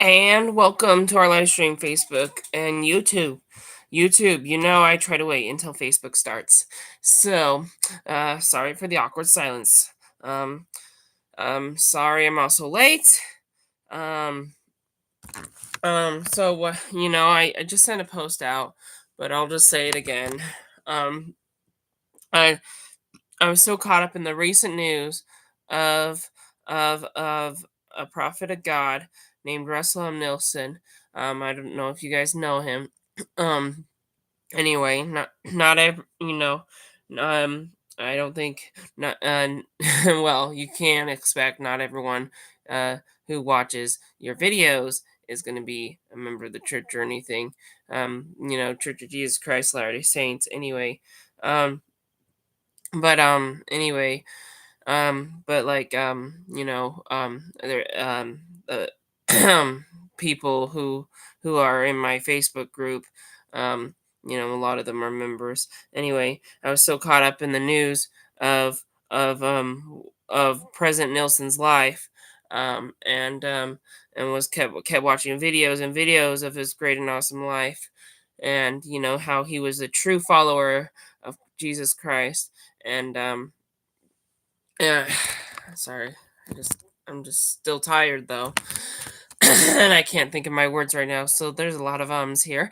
And welcome to our live stream, Facebook and YouTube. YouTube, I try to wait until Facebook starts. So, sorry for the awkward silence. Um, sorry I'm also late. Um, I just sent a post out, but I'll just say it again. Um, I I was so caught up in the recent news of of a prophet of God named Russell M. Nilsson. I don't know if you guys know him. um, anyway, not every, I don't think not. Well, you can expect not everyone uh who watches your videos is going to be a member of the church or anything. Church of Jesus Christ Latter Day Saints. Anyway, anyway, but like there people who are in my Facebook group, a lot of them are members. Anyway, I was so caught up in the news of of President Nilsson's life, and was kept watching videos and videos of his great and awesome life, and how he was a true follower of Jesus Christ. And yeah, sorry. I'm just still tired though. And I can't think of my words right now, so there's a lot of ums here.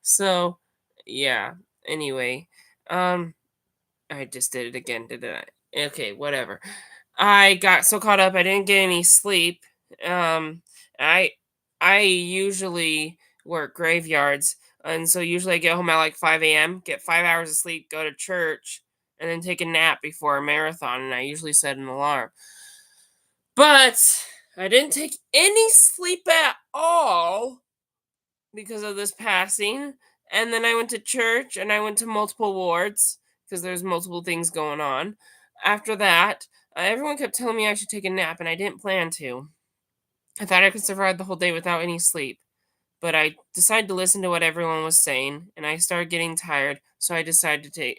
So, yeah. Anyway, um I just did it again, didn't I? Okay, whatever. I got so caught up I didn't get any sleep. Um I I usually work graveyards, and so usually I get home at like 5 a.m., get 5 hours of sleep, go to church, and then take a nap before a marathon, and I usually set an alarm. But I didn't take any sleep at all because of this passing. And then I went to church and I went to multiple wards because there's multiple things going on. After that, everyone kept telling me I should take a nap, and I didn't plan to. I thought I could survive the whole day without any sleep. But I decided to listen to what everyone was saying, and I started getting tired, so I decided to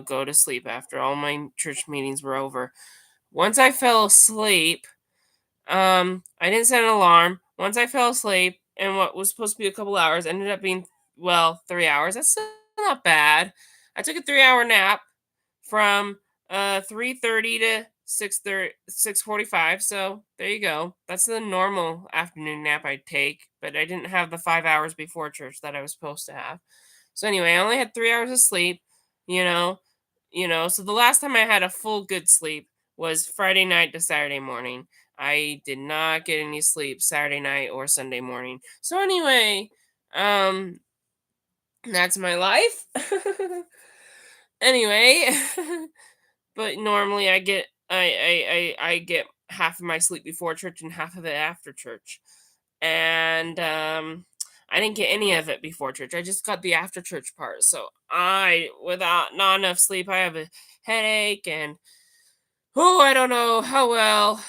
go to sleep after all my church meetings were over. Once I fell asleep, I didn't set an alarm. Once I fell asleep, and what was supposed to be a couple hours ended up being, well, 3 hours. That's still not bad. I took a 3 hour nap from 3:30 to 6:30, 6:45. So there you go. That's the normal afternoon nap I take, but I didn't have the 5 hours before church that I was supposed to have. So anyway, I only had 3 hours of sleep. You know, So the last time I had a full good sleep was Friday night to Saturday morning. I did not get any sleep Saturday night or Sunday morning. So anyway, um, that's my life. Anyway, but normally I get half of my sleep before church and half of it after church. And I didn't get any of it before church. I just got the after church part. So without not enough sleep, I have a headache, and I don't know how well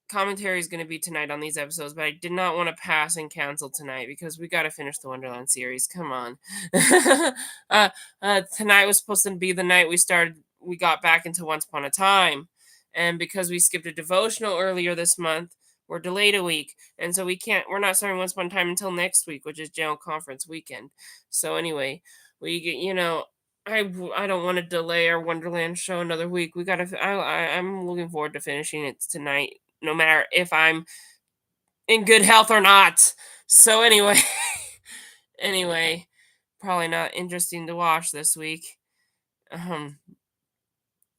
commentary is going to be tonight on these episodes, but I did not want to pass and cancel tonight because we got to finish the Wonderland series. Come on. Tonight was supposed to be the night we got back into Once Upon a Time. And because we skipped a devotional earlier this month, we're delayed a week. And so we're not starting Once Upon a Time until next week, which is General Conference weekend. So anyway, we get, I don't want to delay our Wonderland show another week. I'm looking forward to finishing it tonight, no matter if I'm in good health or not. So anyway, anyway, probably not interesting to watch this week.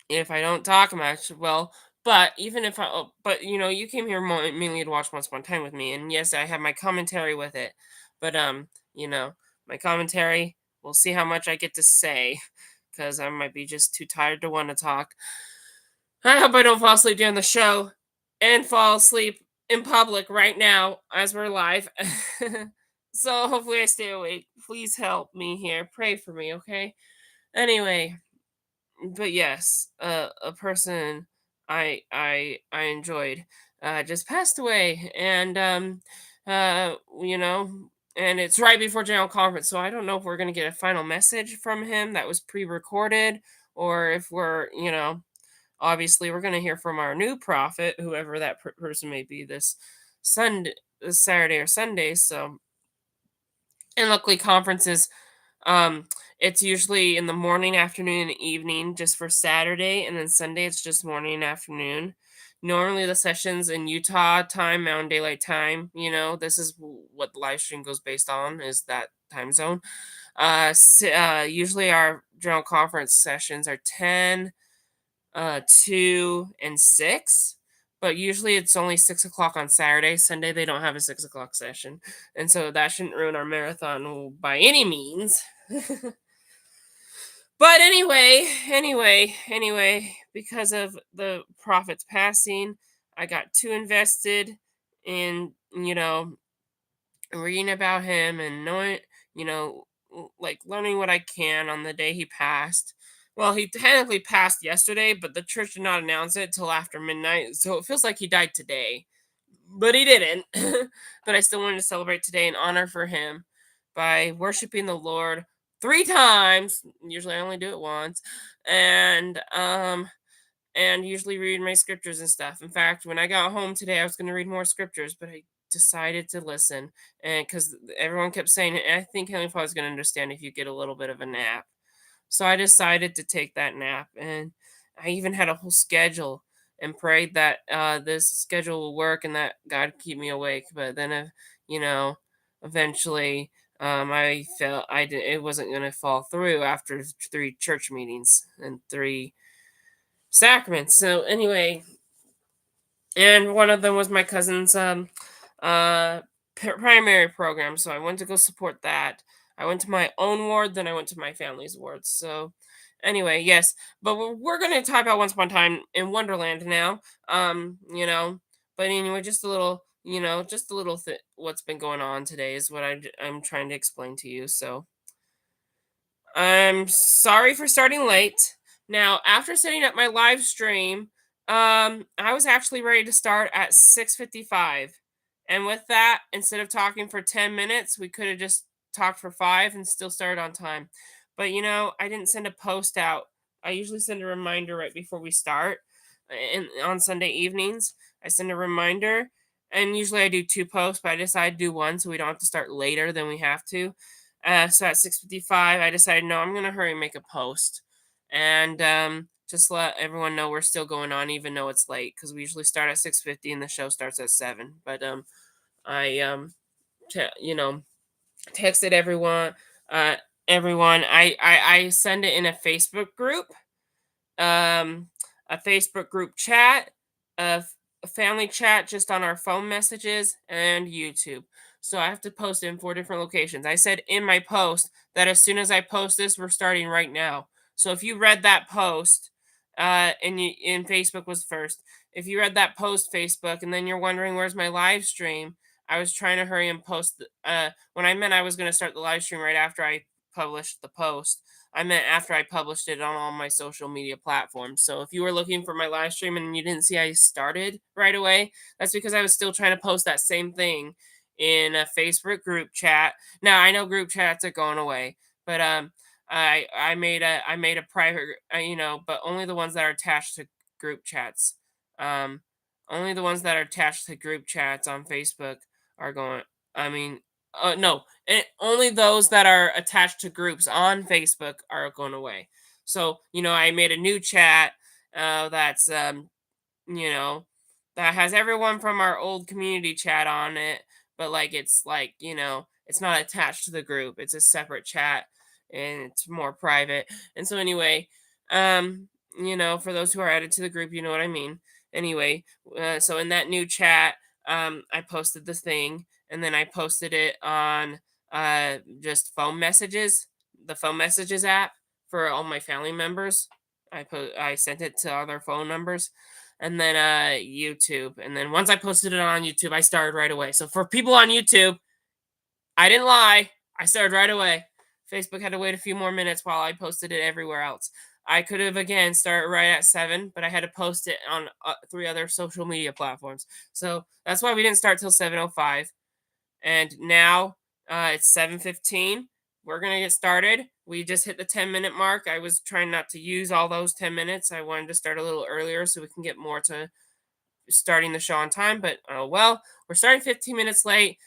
If I don't talk much, well, but even if but you came here mainly to watch Once Upon a Time with me, and yes, I have my commentary with it, but my commentary, we'll see how much I get to say, because I might be just too tired to want to talk. I hope I don't fall asleep during the show and fall asleep in public right now as we're live. So hopefully I stay awake. Please help me here. Pray for me, okay? Anyway, but yes, a person I enjoyed just passed away, and uh, you know, and it's right before general conference, so I don't know if we're going to get a final message from him that was pre-recorded, or if we're, obviously we're going to hear from our new prophet, whoever that person may be, this Saturday or Sunday. So, and luckily conferences, um it's usually in the morning, afternoon, and evening just for Saturday, and then Sunday it's just morning and afternoon. Normally the sessions in Utah time, Mountain Daylight Time, this is what the live stream goes based on, is that time zone. Usually our general conference sessions are 10, 2, and 6. But usually it's only 6 o'clock on Saturday. Sunday they don't have a 6 o'clock session. And so that shouldn't ruin our marathon by any means. But anyway, because of the prophet's passing, I got too invested in, reading about him and knowing, like learning what I can on the day he passed. Well, he technically passed yesterday, but the church did not announce it till after midnight, so it feels like he died today. But he didn't. But I still wanted to celebrate today in honor for him by worshiping the Lord 3 times. Usually I only do it once. And usually read my scriptures and stuff. In fact, when I got home today, I was going to read more scriptures, but I decided to listen, and because everyone kept saying it, I think Heavenly Father's going to understand if you get a little bit of a nap. So I decided to take that nap, and I even had a whole schedule and prayed that this schedule will work and that God would keep me awake. But then, you know, eventually, I felt it wasn't going to fall through after 3 church meetings and 3 sacraments. So anyway, and one of them was my cousin's uh primary program, so I went to go support that. I went to my own ward, then I went to my family's ward. So anyway, yes, but we're going to talk about Once Upon a Time in Wonderland now. But anyway, just a little what's been going on today is what I'm trying to explain to you. So I'm sorry for starting late. Now, after setting up my live stream, I was actually ready to start at 6:55. And with that, instead of talking for 10 minutes, we could have just talked for 5 and still started on time. But I didn't send a post out. I usually send a reminder right before we start. And on Sunday evenings, I send a reminder. And usually I do 2 posts, but I decided to do one so we don't have to start later than we have to. So at 6:55, I decided, no, I'm gonna hurry and make a post, and just let everyone know we're still going on, even though it's late, because we usually start at 6:50 and the show starts at 7. But I te- you know, texted everyone. Uh, everyone, I send it in um, a Facebook group chat, a family chat just on our phone messages, and YouTube. So I have to post it in 4 different locations. I said in my post that as soon as I post this, we're starting right now. So if you read that post, in Facebook was first. If you read that post, Facebook, and then you're wondering where's my live stream, I was trying to hurry and post. When I meant I was going to start the live stream right after I published the post, I meant after I published it on all my social media platforms. So if you were looking for my live stream and you didn't see I started right away, that's because I was still trying to post that same thing in a Facebook group chat. Now I know group chats are going away, but I made a private, but only the ones that are attached to group chats. Um, Only the ones that are attached to group chats on Facebook are going. I mean, no, only those that are attached to groups on Facebook are going away. So, I made a new chat that's you know, that has everyone from our old community chat on it, but like it's not attached to the group. It's a separate chat and it's more private. And so anyway, for those who are added to the group, you know what I mean. Anyway, so in that new chat, I posted this thing, and then I posted it on just phone messages, the phone messages app for all my family members. I sent it to all their phone numbers, and then YouTube. And then once I posted it on YouTube, I started right away. So for people on YouTube, I didn't lie. I started right away. Facebook had to wait a few more minutes while I posted it everywhere else. I could have again started right at 7, but I had to post it on 3 other social media platforms. So that's why we didn't start till 7:05. And now It's 7:15. We're gonna get started. We just hit the 10-minute mark. I was trying not to use all those 10 minutes. I wanted to start a little earlier so we can get more to starting the show on time, but oh well, we're starting 15 minutes late.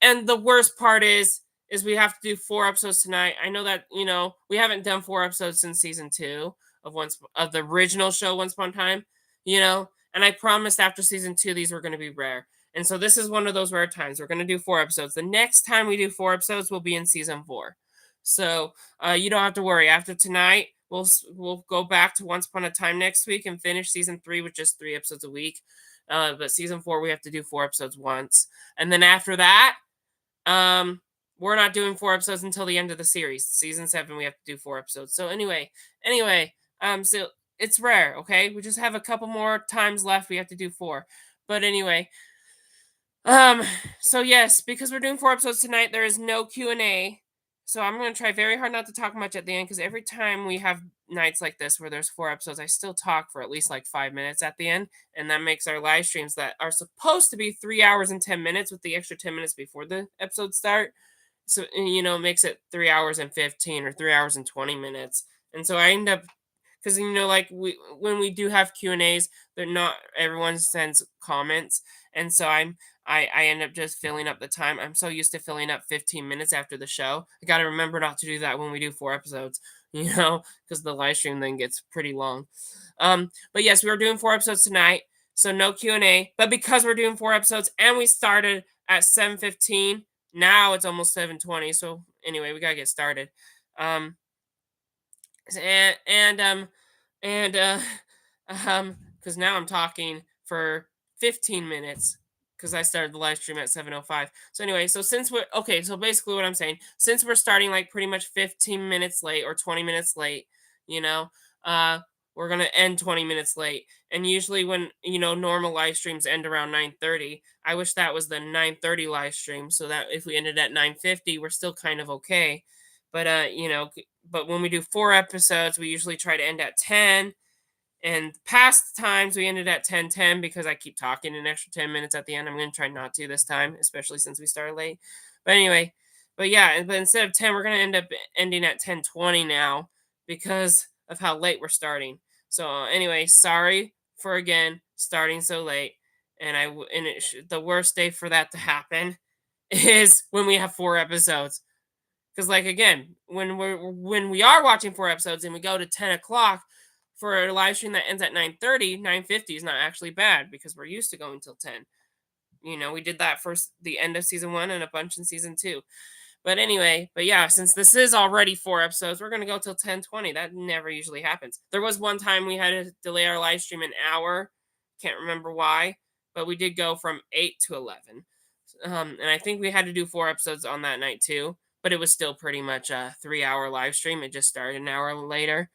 And the worst part is we have to do 4 episodes tonight. I know that we haven't done 4 episodes since season 2 of the original show Once Upon a Time, and I promised after season 2 these were going to be rare. And so this is one of those rare times. We're going to do 4 episodes. The next time we do 4 episodes will be in season 4. So you don't have to worry. After tonight, we'll go back to Once Upon a Time next week and finish season 3 with just 3 episodes a week. But season 4 we have to do 4 episodes once, and then after that, um, we're not doing 4 episodes until the end of the series. Season 7 we have to do 4 episodes. So anyway, so it's rare. Okay, we just have a couple more times left. We have to do 4, but anyway, um, so yes, because we're doing 4 episodes tonight, there is no Q&A. So I'm gonna try very hard not to talk much at the end because every time we have nights like this where there's 4 episodes, I still talk for at least like 5 minutes at the end, and that makes our live streams that are supposed to be 3 hours and 10 minutes with the extra 10 minutes before the episodes start. So makes it 3 hours and 15 or 3 hours and 20 minutes, and so I end up because like when we do have Q&As, they're not everyone sends comments, and so I end up just filling up the time. I'm so used to filling up 15 minutes after the show. I got to remember not to do that when we do 4 episodes, because the live stream then gets pretty long. But yes, we are doing 4 episodes tonight, so no Q&A. But because we're doing 4 episodes and we started at 7:15, now it's almost 7:20. So anyway, we gotta get started. Um, and and um and because now I'm talking for 15 minutes because I started the live stream at 7:05. So anyway, so since we're okay, so basically what I'm saying, since we're starting like pretty much 15 minutes late or 20 minutes late, you know, uh we're going to end 20 minutes late. And usually when, normal live streams end around 9:30, I wish that was the 9:30 live stream so that if we ended at 9:50, we're still kind of okay. But but when we do 4 episodes, we usually try to end at 10. And past times we ended at 10:10 because I keep talking an extra 10 minutes at the end. I'm going to try not to this time, especially since we started late. But anyway, but yeah, but instead of 10, we're going to end up ending at 10:20 now because of how late we're starting. So anyway, sorry for again starting so late. The worst day for that to happen is when we have 4 episodes. Because like again, when we are watching 4 episodes and we go to 10 o'clock for a live stream that ends at 9:30, 9:50 is not actually bad because we're used to going till 10. We did that for the end of season 1 and a bunch in season 2. But anyway, but yeah, since this is already 4 episodes, we're gonna go till 10:20. That never usually happens. There was one time we had to delay our live stream an hour. Can't remember why, but we did go from 8 to 11. And I think we had to do 4 episodes on that night too, but it was still pretty much a 3 hour live stream. It just started an hour later.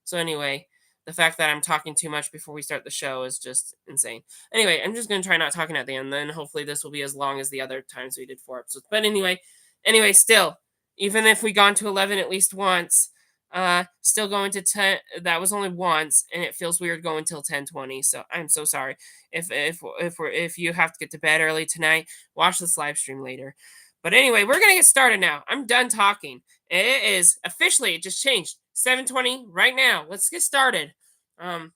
So anyway, the fact that I'm talking too much before we start the show is just insane. Anyway, I'm just gonna try not talking at the end. Then hopefully this will be as long as the other times we did 4 episodes. But anyway, still, even if we gone to 11 at least once, still going to 10. That was only once, and it feels weird going till 10:20. So I'm so sorry. If you have to get to bed early tonight, watch this live stream later. But anyway, we're gonna get started now. I'm done talking. It is officially, it just changed. 7:20 right now. Let's get started. Um,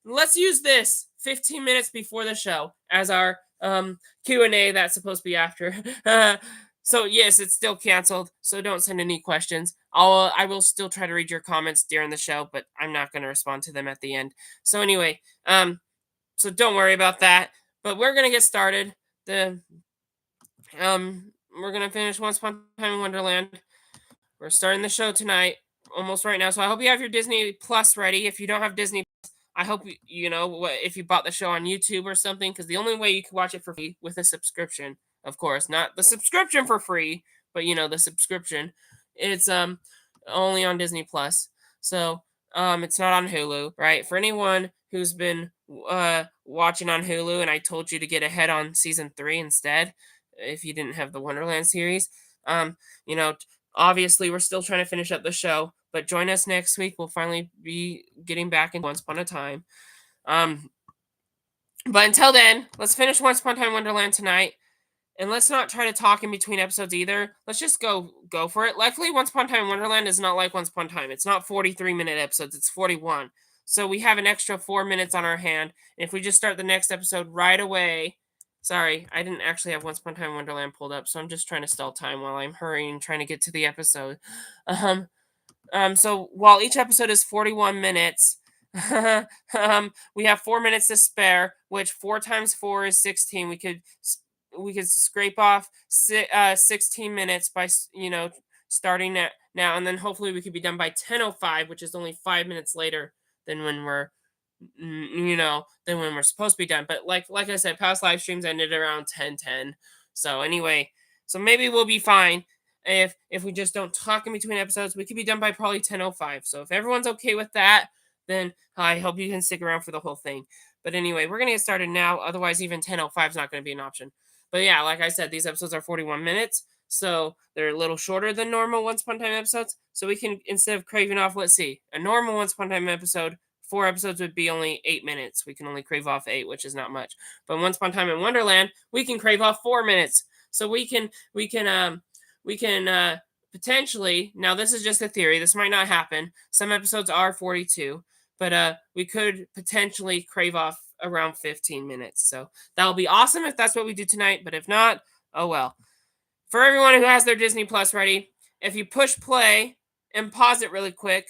let's use this 15 minutes before the show as our Q&A that's supposed to be after. So yes, it's still canceled. So don't send any questions. I will still try to read your comments during the show, but I'm not going to respond to them at the end. So anyway, so don't worry about that. But we're gonna get started. We're gonna finish Once Upon a Time in Wonderland. We're starting the show tonight, almost right now. So I hope you have your Disney Plus ready. If you don't have Disney, I hope if you bought the show on YouTube or something, because the only way you can watch it for free with a subscription, of course, not the subscription for free, but the subscription. It's only on Disney Plus. So it's not on Hulu, right? For anyone who's been watching on Hulu, and I told you to get ahead on season 3 instead, if you didn't have the Wonderland series, you know, obviously we're still trying to finish up the show, but join us next week. We'll finally be getting back in Once Upon a Time. But until then, let's finish Once Upon a Time Wonderland tonight. And let's not try to talk in between episodes either. Let's just go for it. Luckily, Once Upon a Time in Wonderland is not like Once Upon a Time. It's not 43-minute episodes, it's 41. So we have an extra 4 minutes on our hand. And if we just start the next episode right away. Sorry, I didn't actually have Once Upon a Time in Wonderland pulled up, so I'm just trying to stall time while I'm hurrying, trying to get to the episode. Um, so while each episode is 41 minutes, we have 4 minutes to spare, which 4 times 4 is 16. We could scrape off 16 minutes by starting at now, and then hopefully we could be done by 10:05, which is only 5 minutes later than when we're supposed to be done. But like I said, past live streams ended around 10:10. So anyway, so maybe we'll be fine if we just don't talk in between episodes. We could be done by probably 10:05. So if everyone's okay with that, then I hope you can stick around for the whole thing. But anyway, we're gonna get started now. Otherwise, even 10:05 is not gonna be an option. But yeah, like I said, these episodes are 41 minutes, so they're a little shorter than normal Once Upon a Time episodes. So we can, instead of craving off, let's see, a normal Once Upon a Time episode, 4 episodes would be only 8 minutes. We can only crave off eight, which is not much. But Once Upon a Time in Wonderland, we can crave off 4 minutes. So we can potentially, now this is just a theory, this might not happen. Some episodes are 42, but we could potentially crave off around 15 minutes. So that'll be awesome if that's what we do tonight. But if not, oh well. For everyone who has their Disney Plus ready, if you push play and pause it really quick,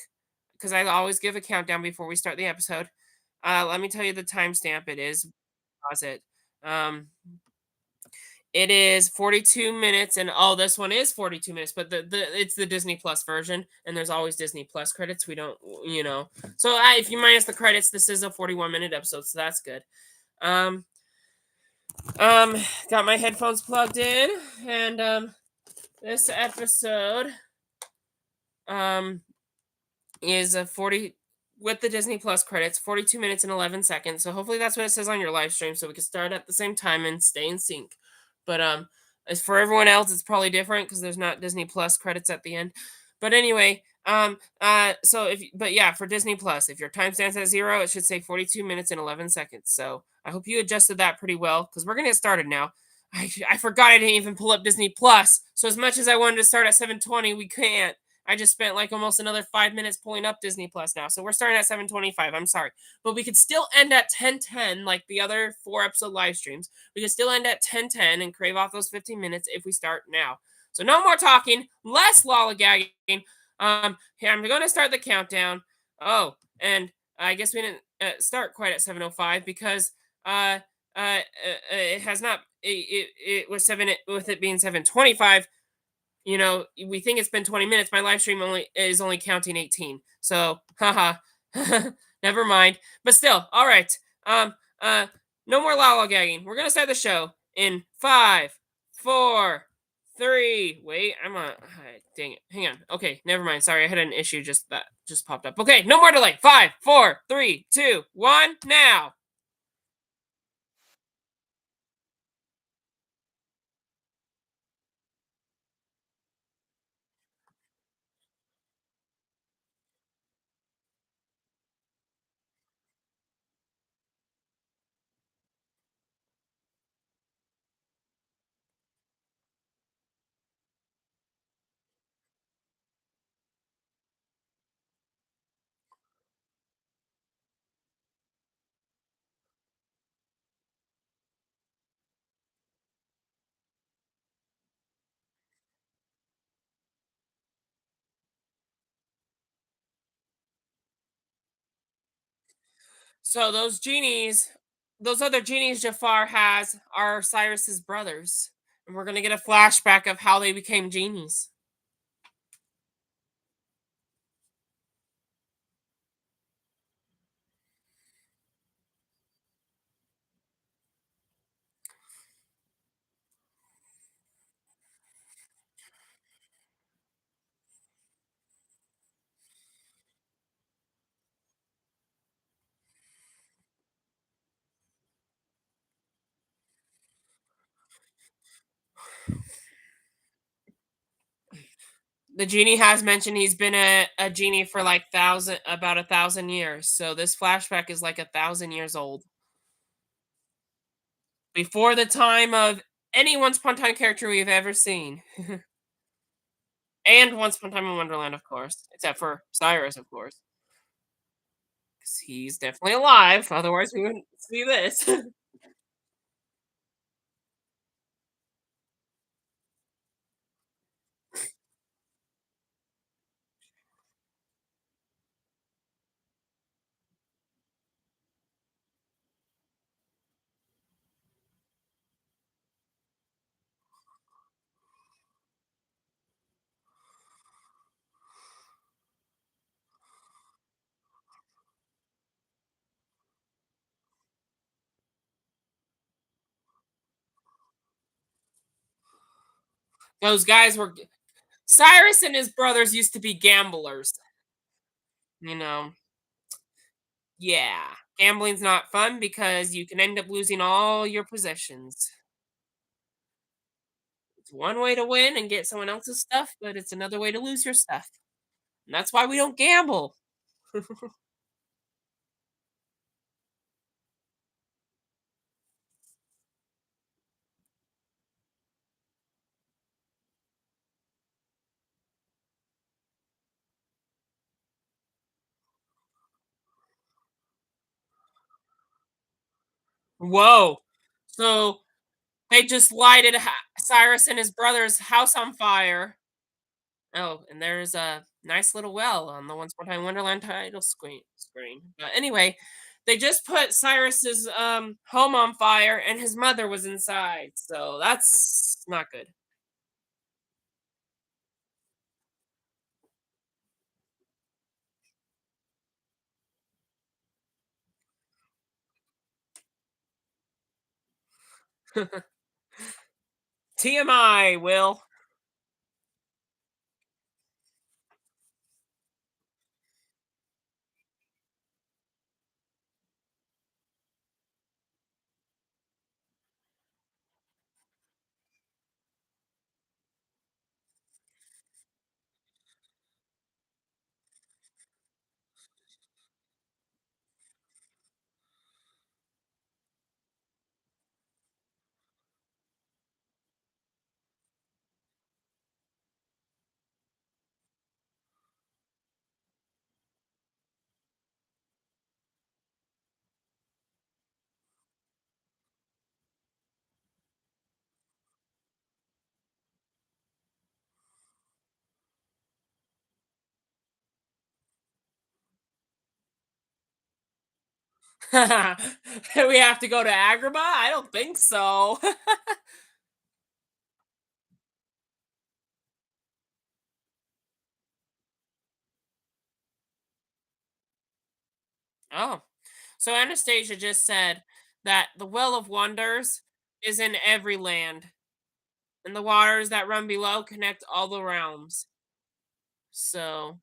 because I always give a countdown before we start the episode. Let me tell you the timestamp. It is pause it. Um, it is 42 minutes, and oh, this one is 42 minutes, but the it's the Disney Plus version, and there's always Disney Plus credits. We don't, you know. So if you minus the credits, this is a 41-minute episode, so that's good. Um, um, got my headphones plugged in, and this episode um is a 40 with the Disney Plus credits, 42 minutes and 11 seconds. So hopefully that's what it says on your live stream, so we can start at the same time and stay in sync. But as for everyone else, it's probably different because there's not Disney Plus credits at the end. But anyway, so but yeah, for Disney Plus, if your timestamp's at 0, it should say 42 minutes and 11 seconds. So I hope you adjusted that pretty well, because we're gonna get started now. I forgot I didn't even pull up Disney Plus. So as much as I wanted to start at 7:20, we can't. I just spent like almost another 5 minutes pulling up Disney Plus now. So we're starting at 7:25. I'm sorry. But we could still end at 10:10, like the other 4 episode live streams. We could still end at 10:10 and crave off those 15 minutes if we start now. So no more talking, less lollygagging. Here, I'm gonna start the countdown. Oh, and I guess we didn't start quite at 7:05 because it has not it was seven with it being 7:25. We think it's been 20 minutes. My live stream only counting 18. So, haha, never mind. But still, all right. Um, no more lollygagging. We're gonna start the show in 5, 4, 3. Wait, dang it. Hang on. Okay, never mind. Sorry, I had an issue that just popped up. Okay, no more delay. 5, 4, 3, 2, 1. Now. So those other genies Jafar has are Cyrus's brothers, and we're gonna get a flashback of how they became genies. The genie has mentioned he's been a genie for like about 1,000 years. So this flashback is like 1,000 years old. Before the time of Any Once Upon a Time character we've ever seen. And Once Upon a Time in Wonderland, of course, except for Cyrus, of course, 'cause he's definitely alive, otherwise we wouldn't see this. Those guys were Cyrus and his brothers used to be gamblers, you know? Yeah. Gambling's not fun because you can end up losing all your possessions. It's one way to win and get someone else's stuff, but it's another way to lose your stuff. And that's why we don't gamble. Whoa. So they just lighted Cyrus and his brother's house on fire. Oh, and there's a nice little well on the Once Upon a Time Wonderland title screen. But anyway, they just put Cyrus's home on fire and his mother was inside. So that's not good. TMI, Will. We have to go to Agrabah? I don't think so. Oh. So Anastasia just said that the Well of Wonders is in every land, and the waters that run below connect all the realms. So,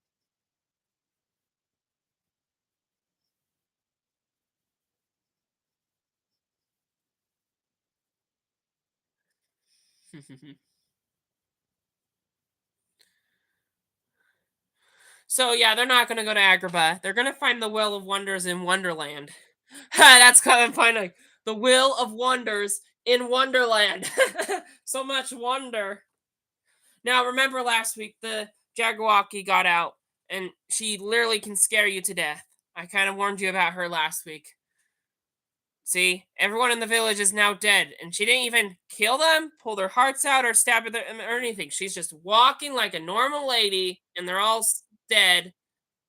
so yeah, they're not gonna go to Agrabah. They're gonna find the Well of Wonders in Wonderland. That's kind of funny. The Will of Wonders in Wonderland. So much wonder. Now, remember last week the Jagawaki got out, and she literally can scare you to death. I kind of warned you about her last week. See, everyone in the village is now dead, and she didn't even kill them, pull their hearts out, or stab at them or anything. She's just walking like a normal lady, and they're all dead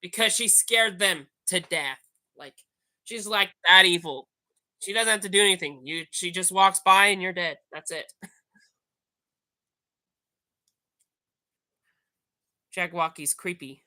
because she scared them to death. Like she's like that evil. She doesn't have to do anything. She just walks by, and you're dead. That's it. Jagwaki's creepy.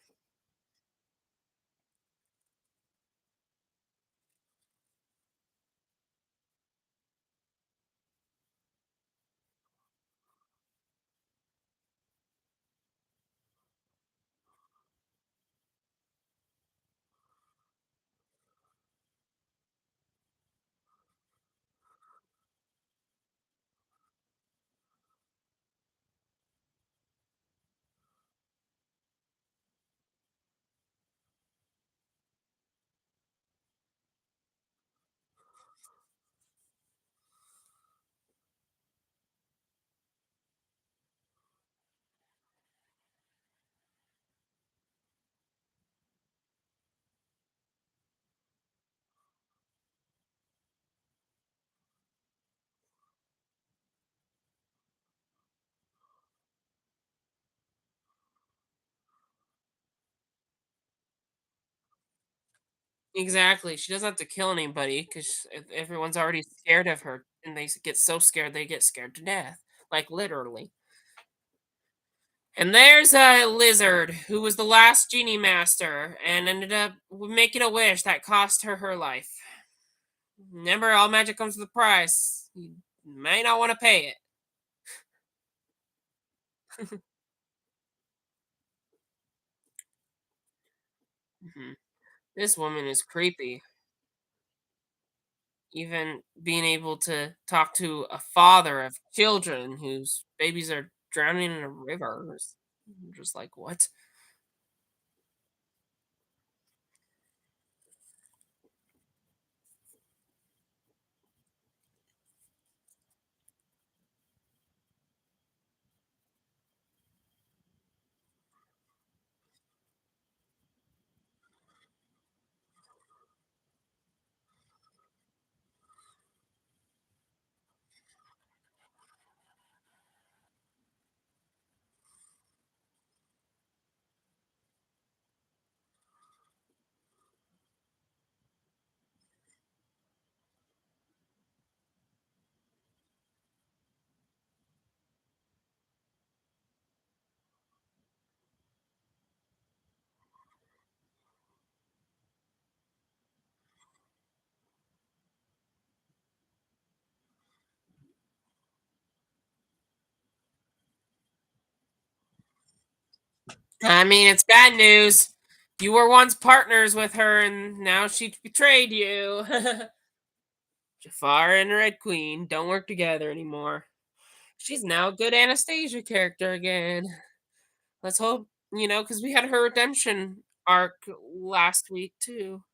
Exactly. She doesn't have to kill anybody because everyone's already scared of her, and get so scared they get scared to death, like literally. And there's a lizard who was the last genie master and ended up making a wish that cost her her life. Remember, all magic comes with a price. You may not want to pay it. Mhm. This woman is creepy. Even being able to talk to a father of children whose babies are drowning in a river. I'm just like, what? I mean, it's bad news. You were once partners with her, and now she betrayed you. Jafar and Red Queen don't work together anymore. She's now a good Anastasia character again. Let's hope, because we had her redemption arc last week, too.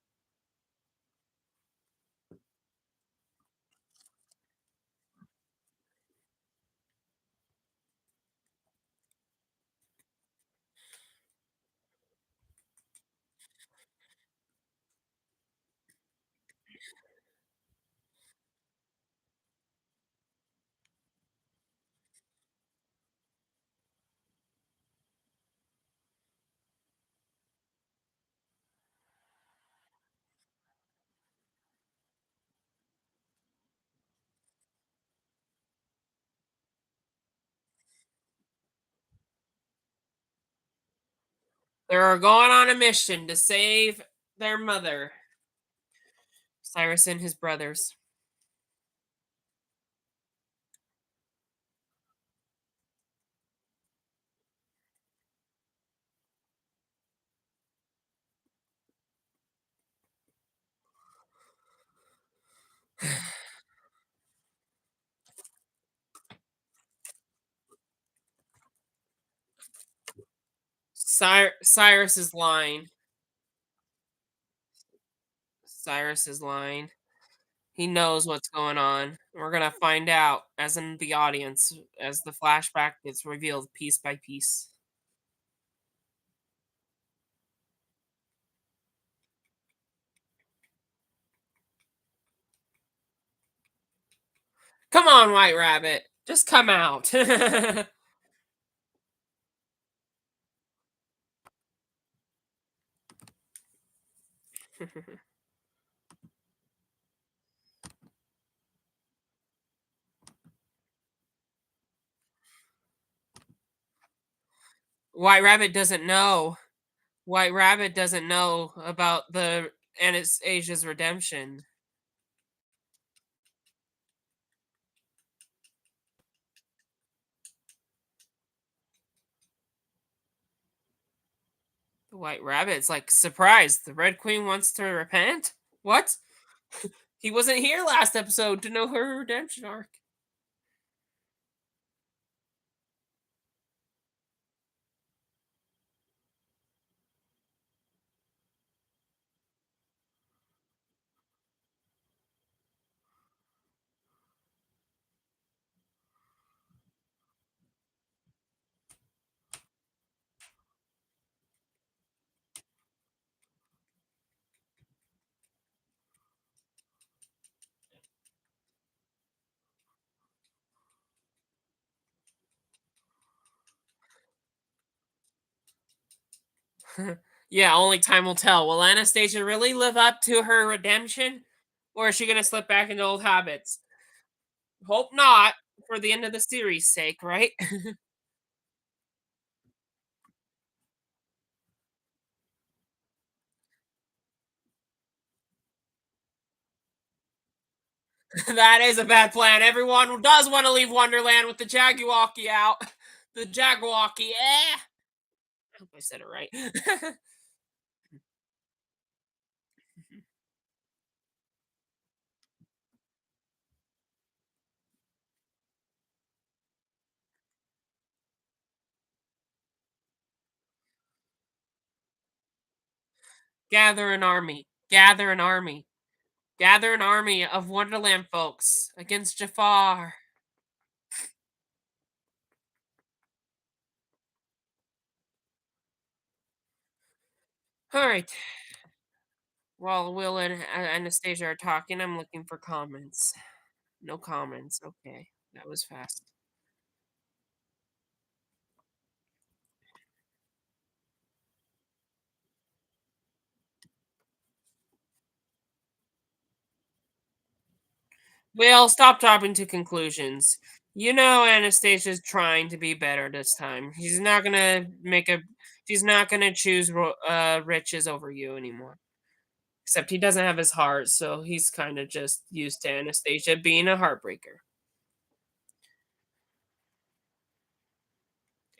They're going on a mission to save their mother, Cyrus and his brothers. Cyrus is lying. Cyrus is lying. He knows what's going on. We're gonna find out, as in the audience, as the flashback gets revealed piece by piece. Come on, White Rabbit, just come out. White Rabbit doesn't know. White Rabbit doesn't know about the Anastasia's redemption. The White Rabbit's like surprised. The Red Queen wants to repent? What? He wasn't here last episode to know her redemption arc. Yeah, only time will tell. Will Anastasia really live up to her redemption? Or is she gonna slip back into old habits? Hope not, for the end of the series' sake, right? That is a bad plan. Everyone does want to leave Wonderland with the Jaguaki out. The Jaguaki, eh? I hope I said it right. Gather an army. Gather an army. Gather an army of Wonderland folks against Jafar. All right. While Will and Anastasia are talking, I'm looking for comments. No comments. Okay. That was fast. Will, stop dropping to conclusions. You know Anastasia's trying to be better this time. She's not gonna make a. She's not gonna choose riches over you anymore. Except he doesn't have his heart, so he's kind of just used to Anastasia being a heartbreaker.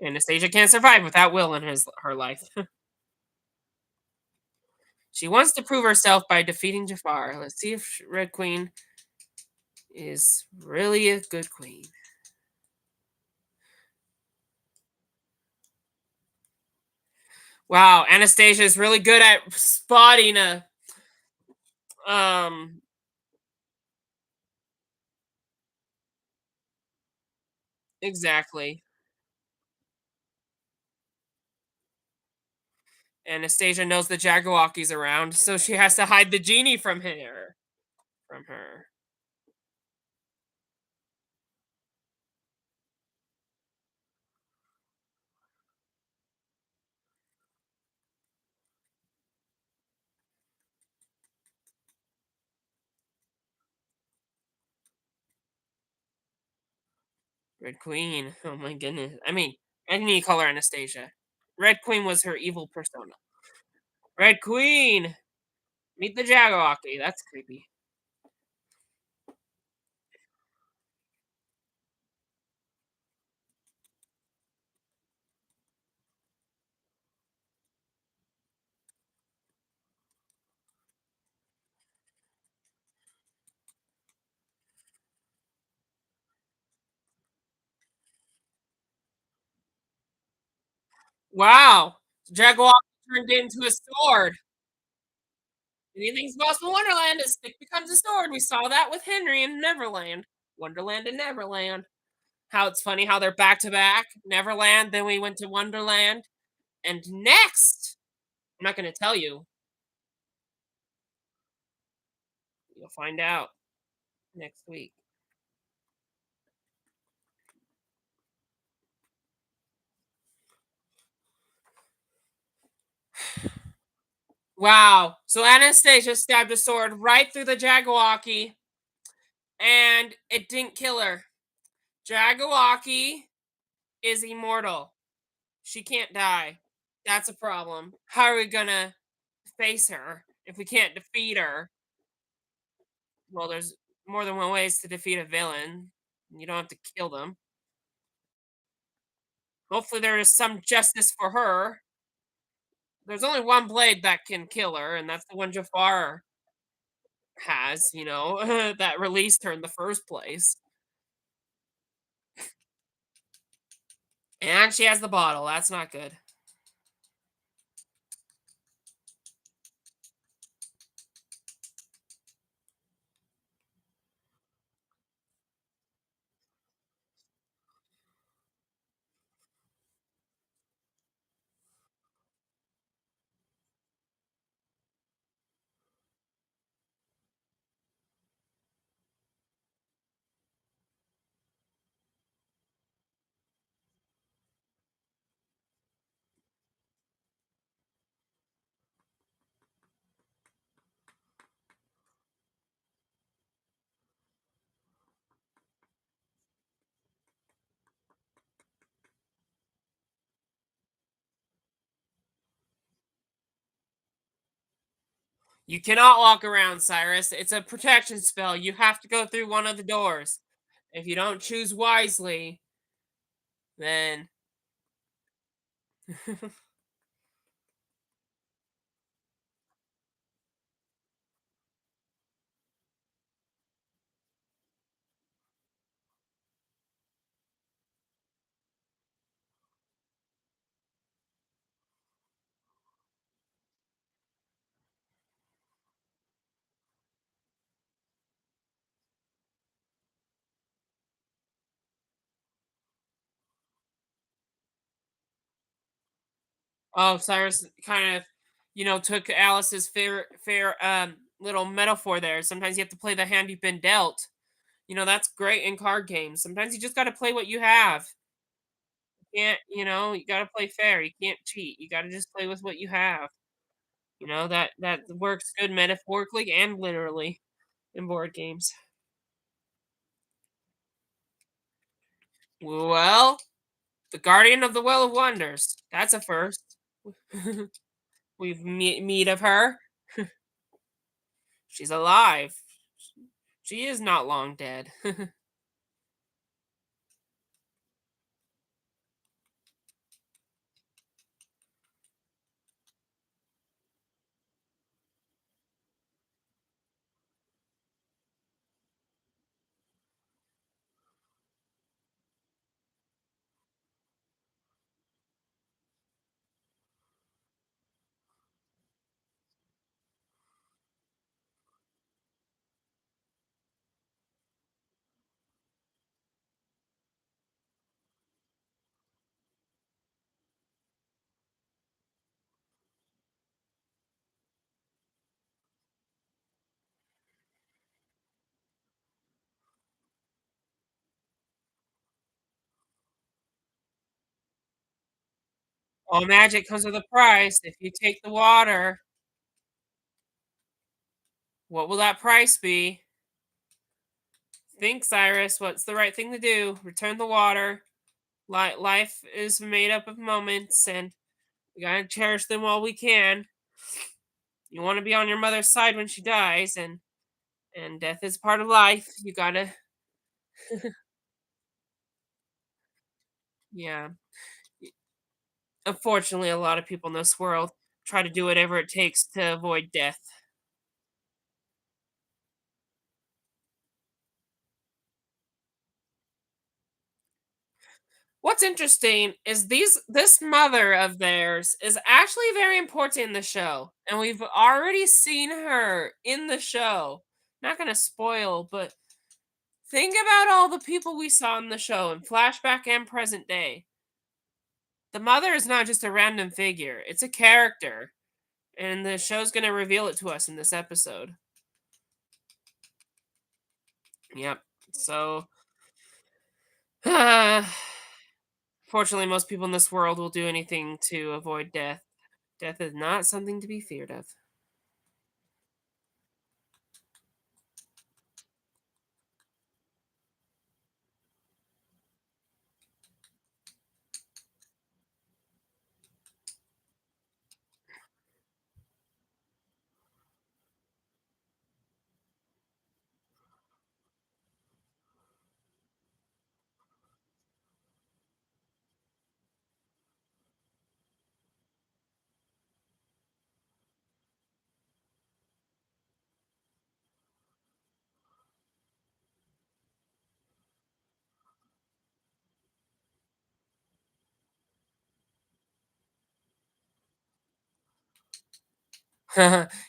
Anastasia can't survive without Will in her life. She wants to prove herself by defeating Jafar. Let's see if Red Queen is really a good queen. Wow, Anastasia is really good at spotting a um exactly. Anastasia knows the Jaggerwalkie's around, so she has to hide the genie from her. Red Queen. Oh my goodness. I mean, I didn't need to call her Anastasia. Red Queen was her evil persona. Red Queen! Meet the Jaggerwalkie. That's creepy. Wow! Jaggerwalkie turned into a sword. Anything's possible in Wonderland. A stick becomes a sword. We saw that with Henry in Neverland. Wonderland and Neverland. How it's funny how they're back to back. Neverland, then we went to Wonderland. And next, I'm not going to tell you. You'll find out next week. Wow. So Anastasia stabbed a sword right through the Jaggerwalkie, and it didn't kill her. Jaggerwalkie is immortal. She can't die. That's a problem. How are we gonna face her if we can't defeat her? Well, there's more than one ways to defeat a villain. You don't have to kill them. Hopefully, there is some justice for her. There's only one blade that can kill her, and that's the one Jafar has, that released her in the first place. And she has the bottle. That's not good. You cannot walk around, Cyrus. It's a protection spell. You have to go through one of the doors. If you don't choose wisely, then oh, Cyrus kind of, took Alice's fair little metaphor there. Sometimes you have to play the hand you've been dealt. That's great in card games. Sometimes you just got to play what you have. You got to play fair. You can't cheat. You got to just play with what you have. That works good metaphorically and literally in board games. Well, the Guardian of the Well of Wonders. That's a first. We've meet of her. She's alive. She is not long dead. All magic comes with a price. If you take the water, what will that price be? Think, Cyrus. What's the right thing to do? Return the water. Life is made up of moments, and we gotta cherish them while we can. You want to be on your mother's side when she dies, and death is part of life. You gotta, yeah. Unfortunately, a lot of people in this world try to do whatever it takes to avoid death. What's interesting is this mother of theirs is actually very important in the show, and we've already seen her in the show. Not gonna spoil, but think about all the people we saw in the show in flashback and present day. The mother is not just a random figure; it's a character, and the show's gonna reveal it to us in this episode. Yep. So, fortunately, most people in this world will do anything to avoid death. Death is not something to be feared of.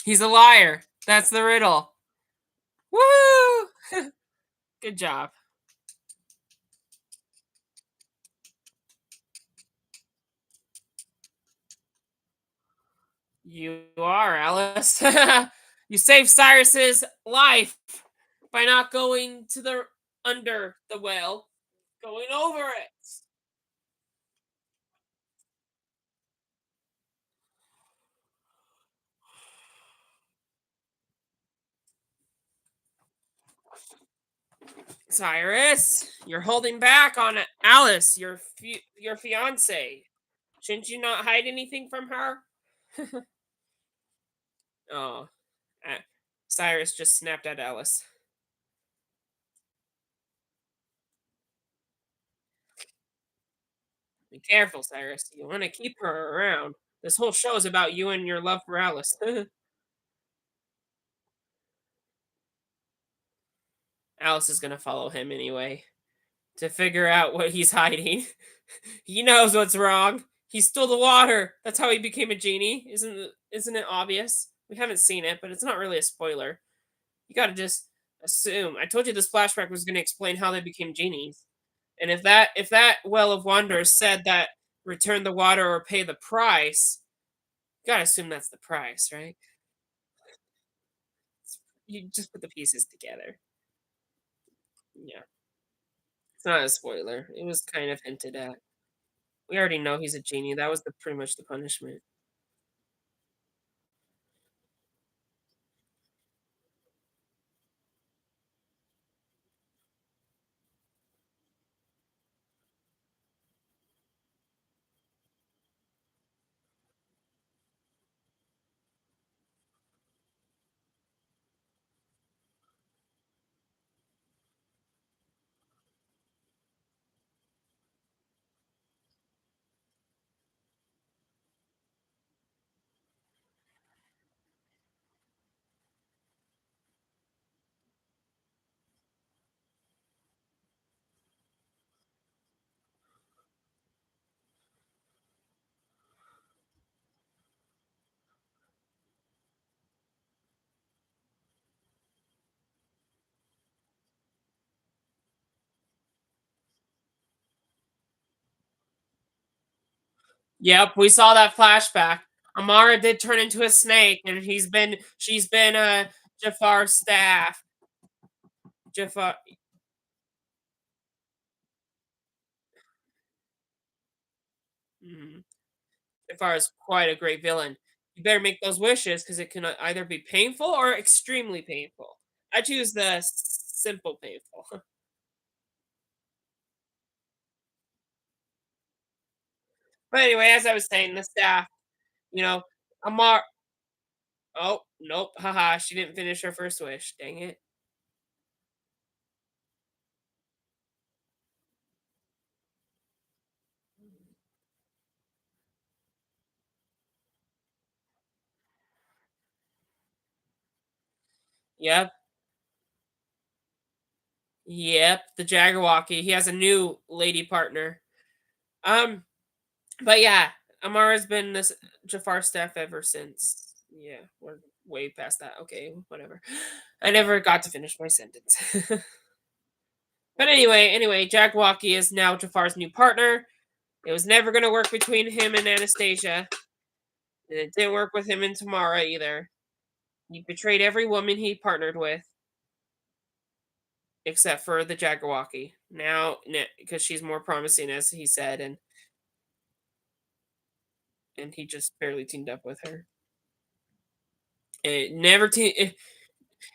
He's a liar. That's the riddle. Woo! Good job. You are, Alice. You saved Cyrus's life by not going to the under the well, going over it. Cyrus, you're holding back on Alice, your fiance. Shouldn't you not hide anything from her? Oh. Uh, Cyrus just snapped at Alice. Be careful, Cyrus. You want to keep her around. This whole show is about you and your love for Alice. Alice is gonna follow him anyway to figure out what he's hiding. He knows what's wrong. He stole the water. That's how he became a genie. Isn't it obvious? We haven't seen it, but it's not really a spoiler. You gotta just assume. I told you this flashback was gonna explain how they became genies. And if that well of wonders said that return the water or pay the price, you gotta assume that's the price, right? You just put the pieces together. Yeah. It's not a spoiler. It was kind of hinted at. We already know he's a genie. That was the pretty much the punishment. Yep, we saw that flashback. Amara did turn into a snake, and she's been Jafar's staff. Jafar, mm, Jafar is quite a great villain. You better make those wishes because it can either be painful or extremely painful. I choose the simple painful. But anyway, as I was saying, the staff, you know, Amar. Oh nope, haha, she didn't finish her first wish. Dang it. Yep, yep, the Jaggerwocky. He has a new lady partner. Um, but yeah, Amara's been this Jafar staff ever since. Yeah, we're way past that. Okay, whatever. I never got to finish my sentence. But anyway, Jaggerwocky is now Jafar's new partner. It was never gonna work between him and Anastasia, and it didn't work with him and Tamara either. He betrayed every woman he partnered with, except for the Jaggerwocky. Now, because she's more promising, as he said, and he just barely teamed up with her. Never team.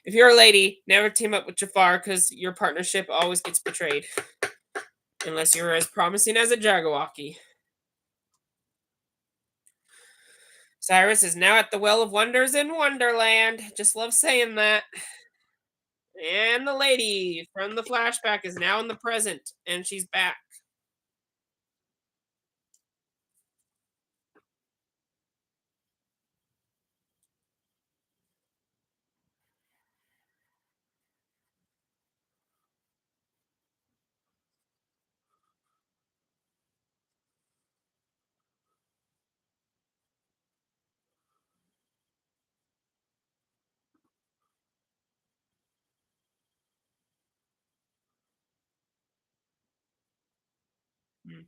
If you're a lady, never team up with Jafar because your partnership always gets betrayed. Unless you're as promising as a Jaggerwocky. Cyrus is now at the Well of Wonders in Wonderland. Just love saying that. And the lady from the flashback is now in the present, and she's back. Mm.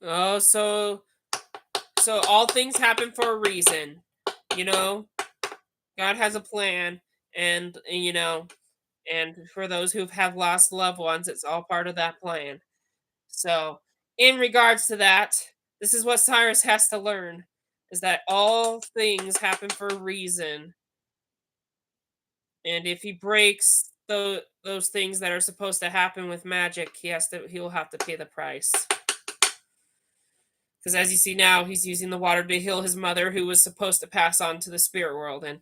Oh, so all things happen for a reason. You know, God has a plan, and and for those who have lost loved ones, it's all part of that plan. So, in regards to that, this is what Cyrus has to learn: is that all things happen for a reason. And if he breaks those things that are supposed to happen with magic, he'll have to pay the price. Because as you see now, he's using the water to heal his mother, who was supposed to pass on to the spirit world, and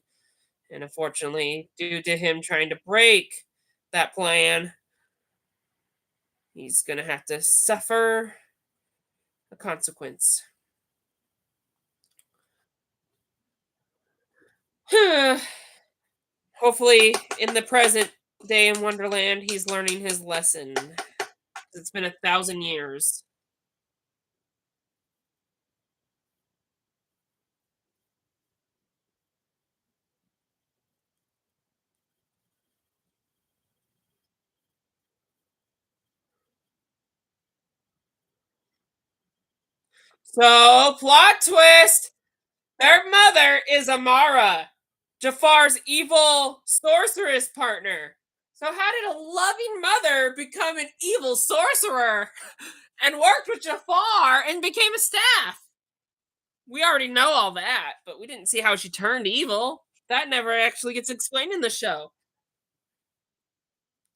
unfortunately, due to him trying to break that plan, he's gonna have to suffer a consequence. Hopefully, in the present day in Wonderland, he's learning his lesson. It's been 1,000 years. So, plot twist: their mother is Amara, Jafar's evil sorceress partner. So, how did a loving mother become an evil sorcerer and worked with Jafar and became a staff? We already know all that, but we didn't see how she turned evil. That never actually gets explained in the show.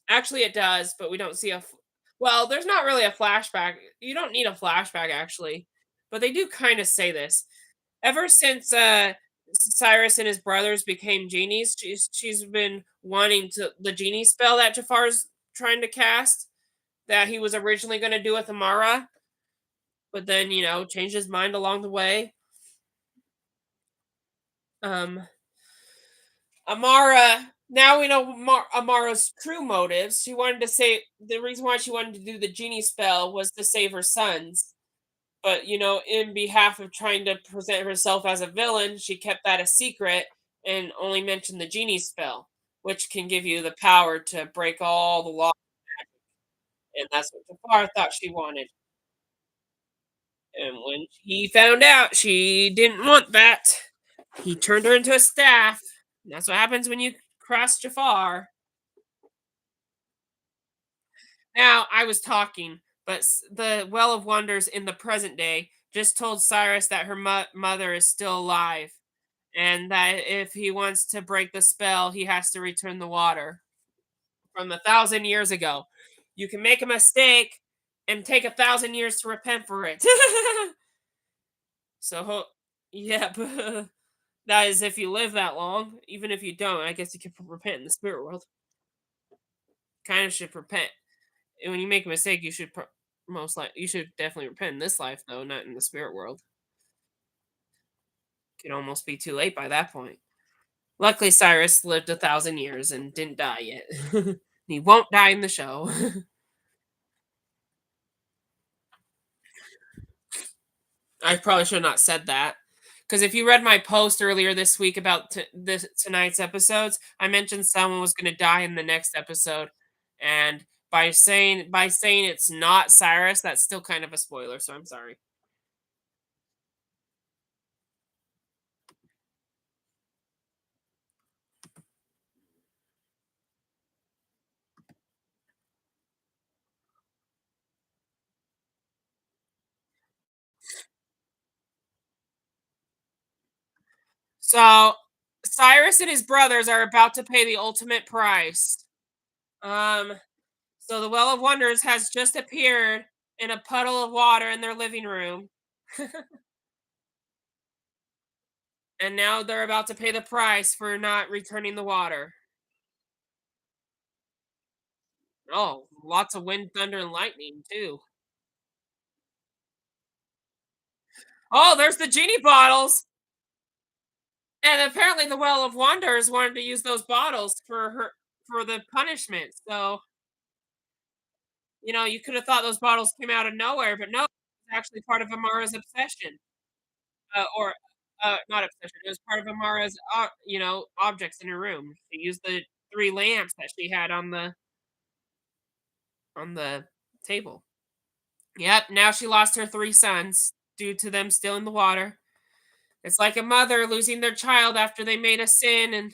Actually, it does, but we don't see well, there's not really a flashback. You don't need a flashback, actually. But they do kind of say this. Ever since Cyrus and his brothers became genies, she's been wanting to the genie spell that Jafar's trying to cast that he was originally going to do with Amara, but then changed his mind along the way. Um, Amara. Now we know Amara's true motives. She wanted to say the reason why she wanted to do the genie spell was to save her sons. But in behalf of trying to present herself as a villain, she kept that a secret and only mentioned the genie spell, which can give you the power to break all the laws, and that's what Jafar thought she wanted. And when he found out she didn't want that, he turned her into a staff. And that's what happens when you cross Jafar. Now, I was talking, but the Well of Wonders in the present day just told Cyrus that her mother is still alive, and that if he wants to break the spell, he has to return the water from 1,000 years ago. You can make a mistake and take 1,000 years to repent for it. so, yeah, but that is if you live that long. Even if you don't, I guess you can repent in the spirit world. Kind of should repent. And when you make a mistake, you should most like you should definitely repent in this life, though, not in the spirit world. Could almost be too late by that point. Luckily, Cyrus lived 1,000 years and didn't die yet. He won't die in the show. I probably should have not said that. Because if you read my post earlier this week about tonight's episodes, I mentioned someone was going to die in the next episode, and by saying it's not Cyrus, that's still kind of a spoiler. So I'm sorry. So Cyrus and his brothers are about to pay the ultimate price. Um, so the Well of Wonders has just appeared in a puddle of water in their living room, and now they're about to pay the price for not returning the water. Oh, lots of wind, thunder, and lightning too. Oh, there's the genie bottles, and apparently the Well of Wonders wanted to use those bottles for the punishment. So you could have thought those bottles came out of nowhere, but no, it's actually part of Amara's obsession. Or not obsession. It was part of Amara's, objects in her room. She used the 3 lamps that she had on the table. Yep, now she lost her 3 sons due to them still in the water. It's like a mother losing their child after they made a sin,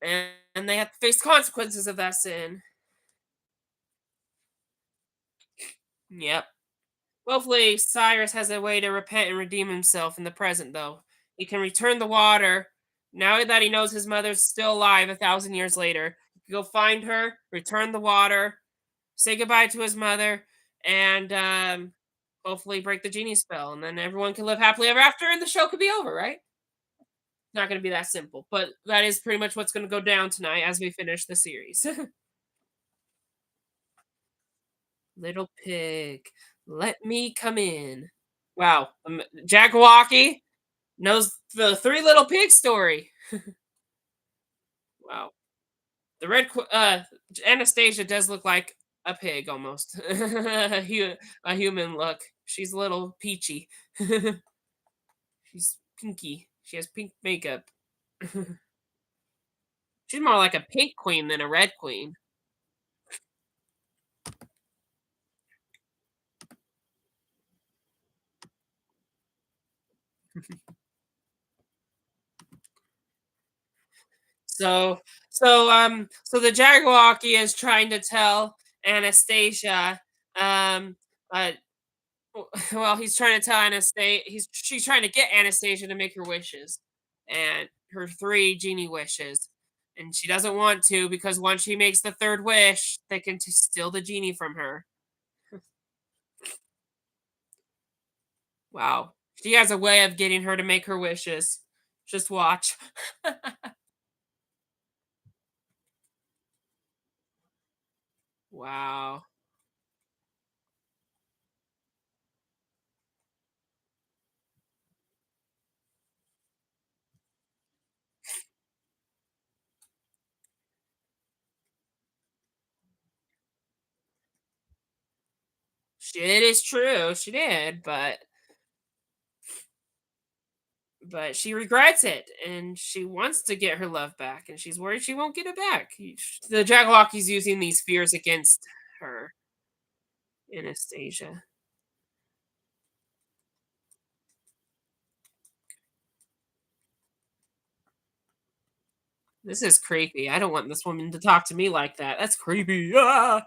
and they have to face consequences of that sin. Yep. Hopefully, Cyrus has a way to repent and redeem himself in the present, though. He can return the water Now that he knows his mother's still alive 1,000 years later, he can go find her, return the water, say goodbye to his mother, and hopefully break the genie spell, and then everyone can live happily ever after, and the show could be over, right? Not going to be that simple, but that is pretty much what's going to go down tonight as we finish the series. Little pig, let me come in. Wow, Jagwalkie knows the Three Little Pigs story. Wow, the Anastasia does look like a pig almost, a human look. She's a little peachy. She's pinky. She has pink makeup. She's more like a pink queen than a red queen. So the Jabberwocky is trying to tell Anastasia, um, uh, well, he's trying to tell Anastasia, she's trying to get Anastasia to make her wishes, and her three genie wishes, and she doesn't want to because once she makes the third wish, they can steal the genie from her. Wow, she has a way of getting her to make her wishes. Just watch. Wow. It is true, she did, but she regrets it, and she wants to get her love back, and she's worried she won't get it back. The Jabberwocky's using these fears against her, Anastasia. This is creepy. I don't want this woman to talk to me like that. That's creepy. Ah!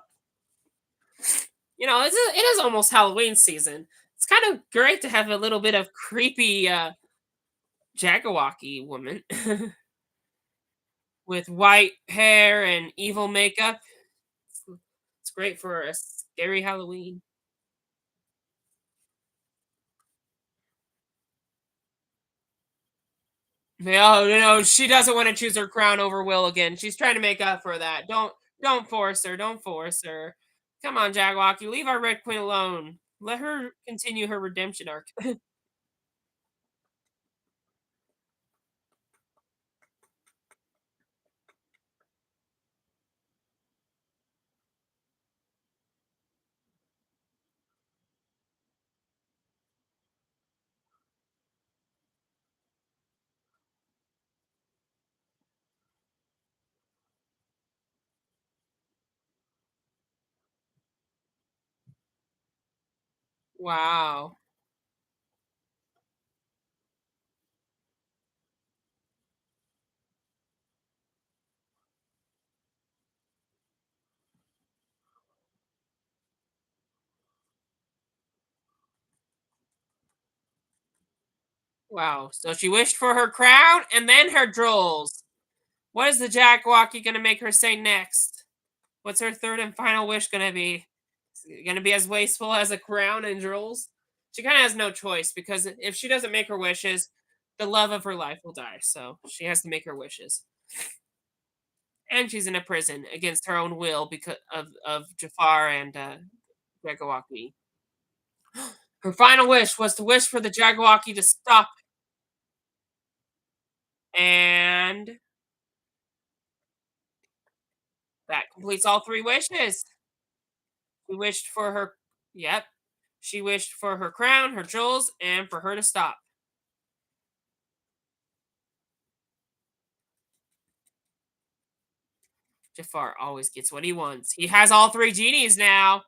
It is almost Halloween season. It's kind of great to have a little bit of creepy Jabberwocky woman with white hair and evil makeup. It's great for a scary Halloween. No, no, she doesn't want to choose her crown over Will again. She's trying to make up for that. Don't force her. Don't force her. Come on, Jagwalk. You leave our Red Queen alone. Let her continue her redemption arc. Wow. Wow. So she wished for her crown and then her jewels. What is the Jagwalkie going to make her say next? What's her third and final wish going to be? Is it going to be as wasteful as a crown and jewels? She kind of has no choice because if she doesn't make her wishes, the love of her life will die. So she has to make her wishes. And she's in a prison against her own will because of Jafar and Jagawaki. Her final wish was to wish for the Jagawaki to stop, and that completes all three wishes. She wished for her, yep, she wished for her crown, her jewels, and for her to stop. Jafar always gets what he wants. He has all three genies now.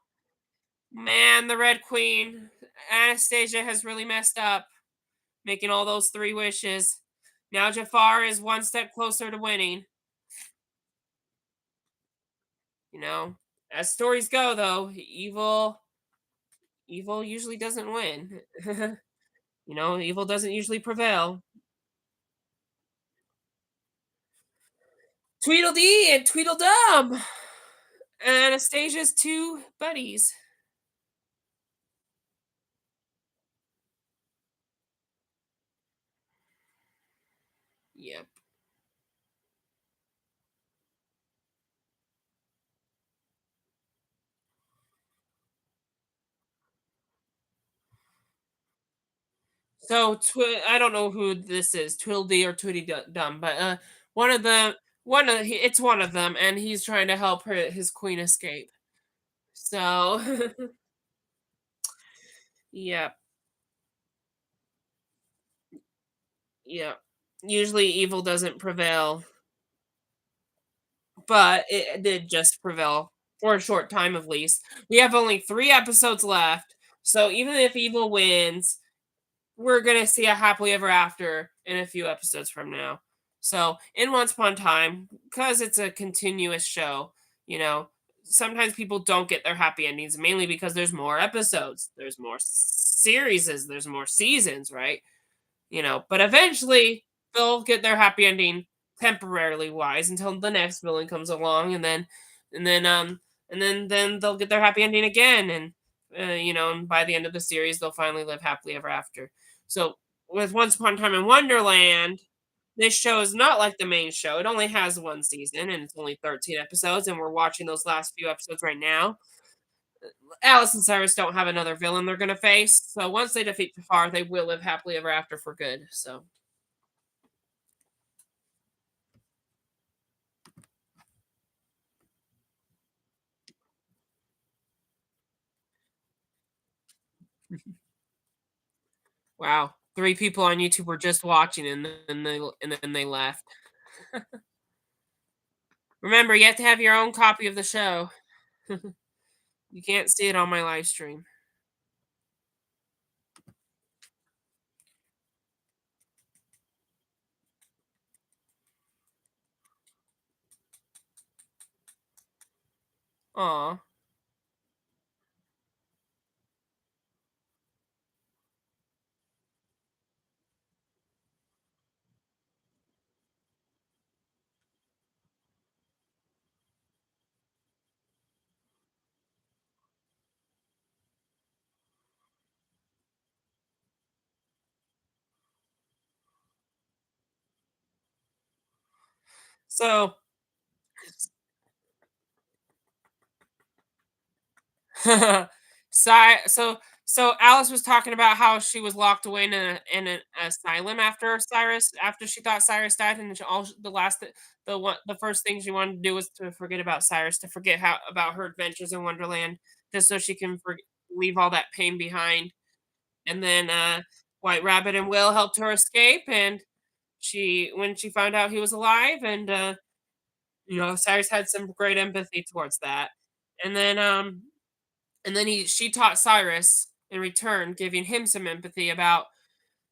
Man, the Red Queen, Anastasia has really messed up, making all those three wishes. Now Jafar is one step closer to winning. You know, as stories go, though, evil usually doesn't win. Evil doesn't usually prevail. Tweedledee and Tweedledum. Anastasia's two buddies. Yep. I don't know who this is, Tweedledee or Tweedledum, but one of the it's one of them, and he's trying to help his queen escape. So, yeah, yeah. Usually, evil doesn't prevail, but it did just prevail for a short time, at least. We have only 3 episodes left, so even if evil wins, we're gonna see a happily ever after in a few episodes from now. So in Once Upon a Time, because it's a continuous show, you know, sometimes people don't get their happy endings mainly because there's more episodes, there's more series, there's more seasons, right? But eventually they'll get their happy ending temporarily wise until the next villain comes along, and then then they'll get their happy ending again, and by the end of the series they'll finally live happily ever after. So with Once Upon a Time in Wonderland, this show is not like the main show. It only has one season and it's only 13 episodes, and we're watching those last few episodes right now. Alice and Cyrus don't have another villain they're going to face. So once they defeat Jafar, they will live happily ever after for good. So, wow. 3 people on YouTube were just watching and then they left. Remember, you have to have your own copy of the show. You can't see it on my live stream. Aw. So, so Alice was talking about how she was locked away in an asylum after she thought Cyrus died, and the first thing she wanted to do was to forget about Cyrus, to forget how about her adventures in Wonderland, just so she can leave all that pain behind. And then White Rabbit and Will helped her escape, and when she found out he was alive, and Cyrus had some great empathy towards that. And then she taught Cyrus in return, giving him some empathy about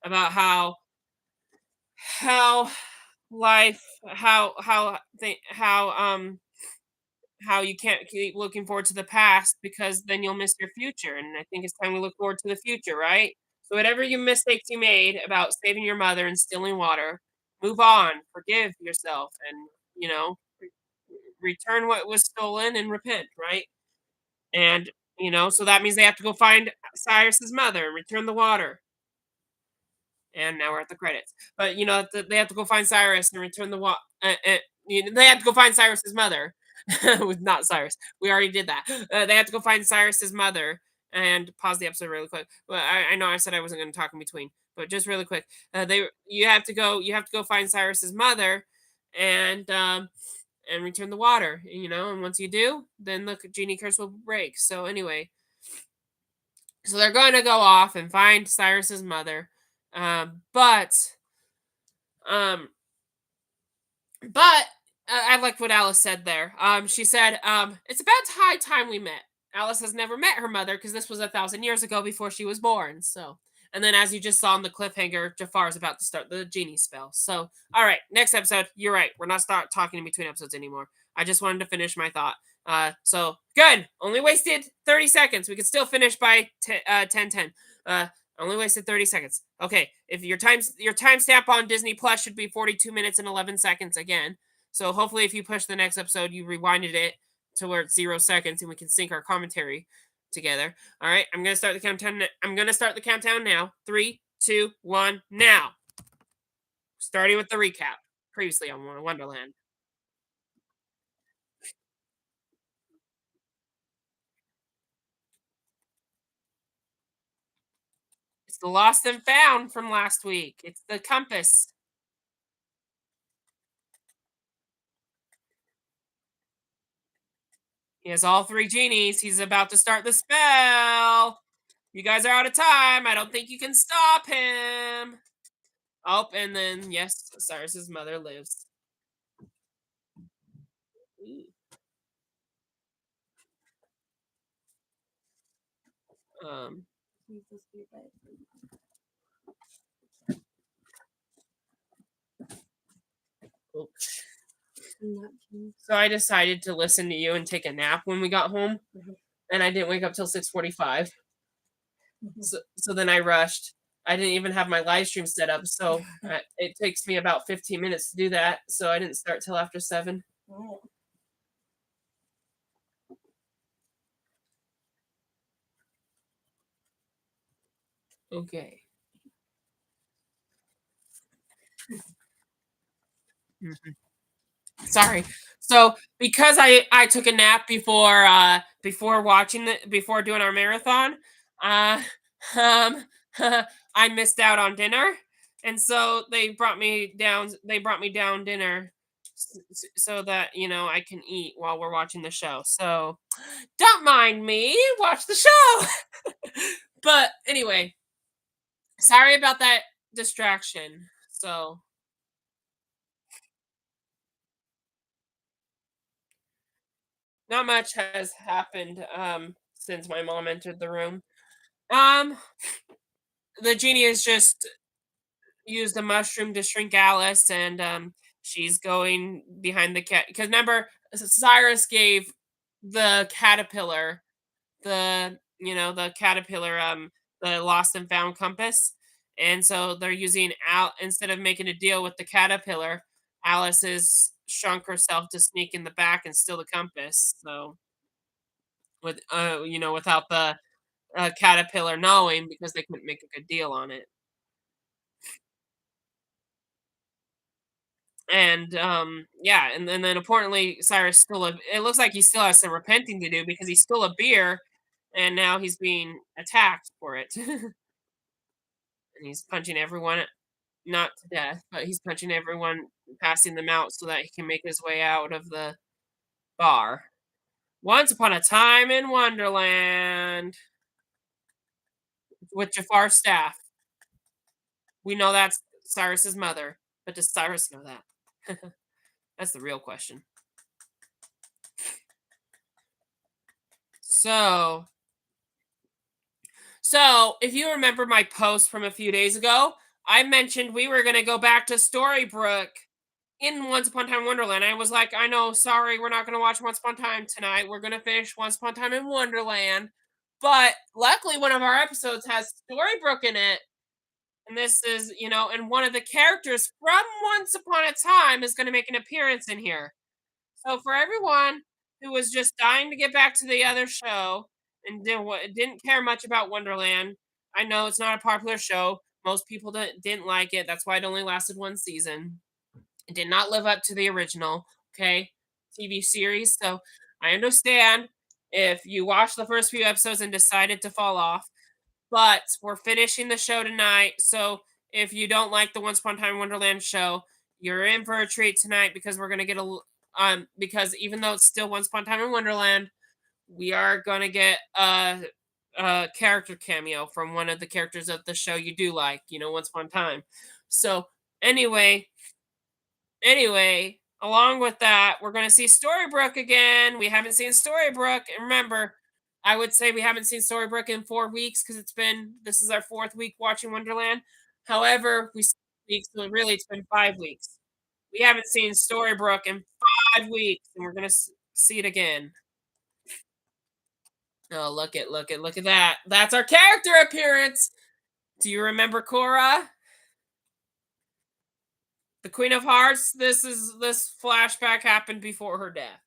how life how you can't keep looking forward to the past because then you'll miss your future. And I think it's time to look forward to the future, right? So whatever you mistakes you made about saving your mother and stealing water, move on, forgive yourself, and return what was stolen and repent, right? And so that means they have to go find Cyrus's mother and return the water. And now we're at the credits. But they have to go find Cyrus and return the they have to go find Cyrus's mother. With not Cyrus. We already did that. They have to go find Cyrus's mother and pause the episode really quick. Well, I know I said I wasn't going to talk in between, but just really quick. They you have to go find Cyrus's mother and return the water. And once you do, then the genie curse will break. So anyway, so they're going to go off and find Cyrus's mother. But um but I like what Alice said there. She said, it's about high time we met. Alice has never met her mother because this was 1,000 years ago before she was born. So, and then as you just saw in the cliffhanger, Jafar is about to start the genie spell. So, all right, next episode. You're right. We're not start talking in between episodes anymore. I just wanted to finish my thought. So good. Only wasted 30 seconds. We could still finish by 10:10. Only wasted 30 seconds. Okay, if your timestamp on Disney Plus should be 42 minutes and 11 seconds again. So hopefully, if you push the next episode, you rewinded it to where it's 0 seconds, and we can sync our commentary together. All right, I'm gonna start the countdown. I'm gonna start the countdown now. Three, two, one, now. Starting with the recap. Previously on Wonderland. It's the lost and found from last week. It's the compass. He has all three genies. He's about to start the spell. You guys are out of time. I don't think you can stop him. Oh, and then yes, Cyrus's mother lives. Um, oh. So I decided to listen to you and take a nap when we got home, and I didn't wake up till 6:45. So then I rushed. I didn't even have my live stream set up, so it takes me about 15 minutes to do that. So I didn't start till after 7. Okay. Mhm. Sorry. So because I took a nap before watching the before doing our marathon, uh um I missed out on dinner, and so they brought me down dinner so that I can eat while we're watching the show. So don't mind me, watch the show. But anyway, sorry about that distraction. So not much has happened since my mom entered the room. Um the genie has just used a mushroom to shrink Alice, and she's going behind the cat because remember Cyrus gave the caterpillar the caterpillar the lost and found compass, and so they're using Al instead of making a deal with the caterpillar. Alice has shrunk herself to sneak in the back and steal the compass. So without the caterpillar knowing, because they couldn't make a good deal on it. And yeah, and then importantly, Cyrus it looks like he still has some repenting to do because he stole a beer, and now he's being attacked for it. And he's punching everyone, not to death, but he's punching everyone, passing them out so that he can make his way out of the bar. Once upon a time in Wonderland with Jafar's staff. We know that's Cyrus's mother, but does Cyrus know that? That's the real question. So, if you remember my post from a few days ago, I mentioned we were going to go back to Storybrooke in Once Upon a Time in Wonderland. I was like, I know, sorry, we're not going to watch Once Upon a Time tonight. We're going to finish Once Upon a Time in Wonderland. But luckily, one of our episodes has Storybrooke in it. And this is, and one of the characters from Once Upon a Time is going to make an appearance in here. So for everyone who was just dying to get back to the other show and didn't care much about Wonderland, I know it's not a popular show. Most people didn't like it. That's why it only lasted one season. It did not live up to the original, okay, TV series. So I understand if you watched the first few episodes and decided to fall off, but we're finishing the show tonight. So if you don't like the Once Upon a Time in Wonderland show, you're in for a treat tonight because we're gonna get because even though it's still Once Upon a Time in Wonderland, we are gonna get a character cameo from one of the characters of the show you do like, Once Upon a Time. So anyway, along with that, we're going to see Storybrooke again. We haven't seen Storybrooke. And remember, I would say we haven't seen Storybrooke in 4 weeks because this is our fourth week watching Wonderland. However, we see weeks, so really it's been 5 weeks. We haven't seen Storybrooke in 5 weeks, and we're going to see it again. Oh, look at that. That's our character appearance. Do you remember Cora? The Queen of Hearts, this flashback happened before her death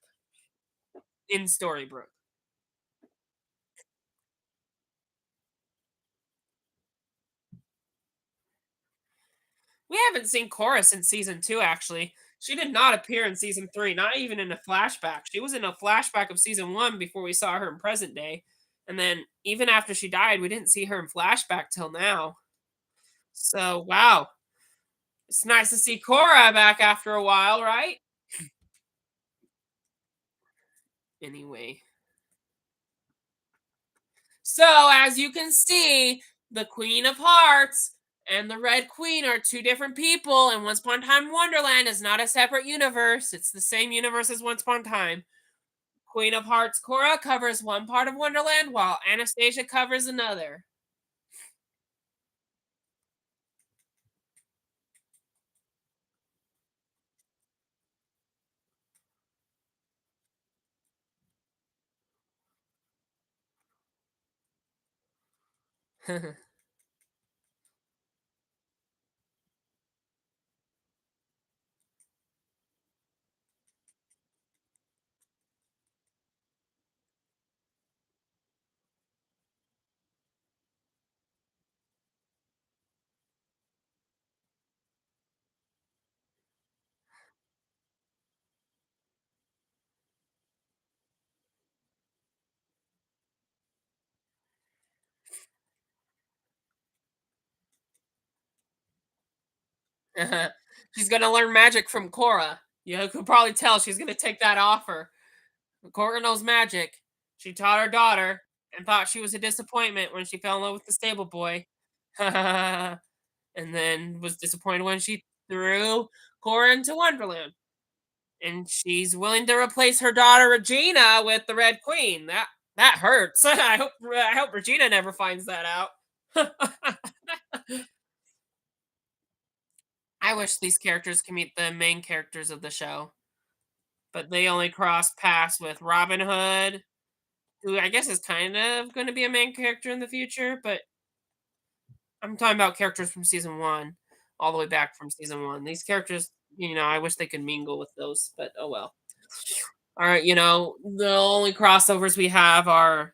in Storybrooke. We haven't seen Korra since season 2, actually. She did not appear in season 3, not even in a flashback. She was in a flashback of season 1 before we saw her in present day. And then even after she died, we didn't see her in flashback till now. So, wow. It's nice to see Korra back after a while, right? Anyway. So, as you can see, the Queen of Hearts and the Red Queen are two different people, and Once Upon a Time Wonderland is not a separate universe. It's the same universe as Once Upon a Time. Queen of Hearts Korra covers one part of Wonderland, while Anastasia covers another. She's gonna learn magic from Korra. You could probably tell she's gonna take that offer. Korra knows magic. She taught her daughter and thought she was a disappointment when she fell in love with the stable boy. And then was disappointed when she threw Korra into Wonderland. And she's willing to replace her daughter Regina with the Red Queen. That hurts. I hope Regina never finds that out. I wish these characters could meet the main characters of the show, but they only cross paths with Robin Hood, who I guess is kind of going to be a main character in the future, but I'm talking about characters from season 1 all the way back from season 1. These characters, I wish they could mingle with those, but oh well. All right, the only crossovers we have are,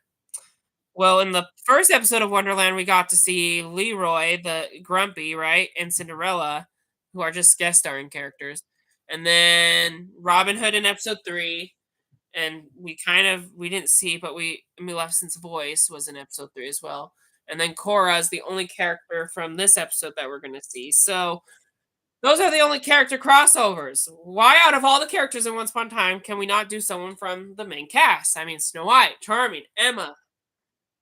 well, in the first episode of Wonderland, we got to see Leroy, the Grumpy, right, and Cinderella, who are just guest starring characters. And then Robin Hood in episode 3, and we didn't see, but Maleficent's voice was in episode 3 as well. And then Korra is the only character from this episode that we're going to see. So those are the only character crossovers. Why, out of all the characters in Once Upon a Time, can we not do someone from the main cast? I mean, Snow White, Charming, Emma,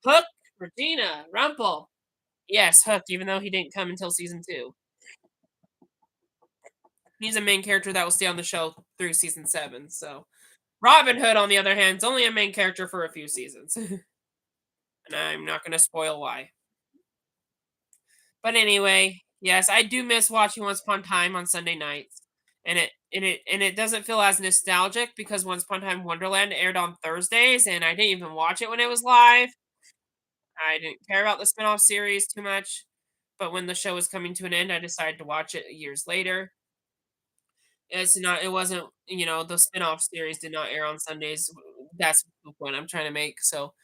Hook, Regina, Rumple. Yes, Hook, even though he didn't come until season 2. He's a main character that will stay on the show through season 7. So Robin Hood, on the other hand, is only a main character for a few seasons. And I'm not going to spoil why. But anyway, yes, I do miss watching Once Upon a Time on Sunday nights. And it doesn't feel as nostalgic because Once Upon a Time Wonderland aired on Thursdays and I didn't even watch it when it was live. I didn't care about the spin-off series too much. But when the show was coming to an end, I decided to watch it years later. It wasn't, the spin-off series did not air on Sundays. That's the point I'm trying to make. So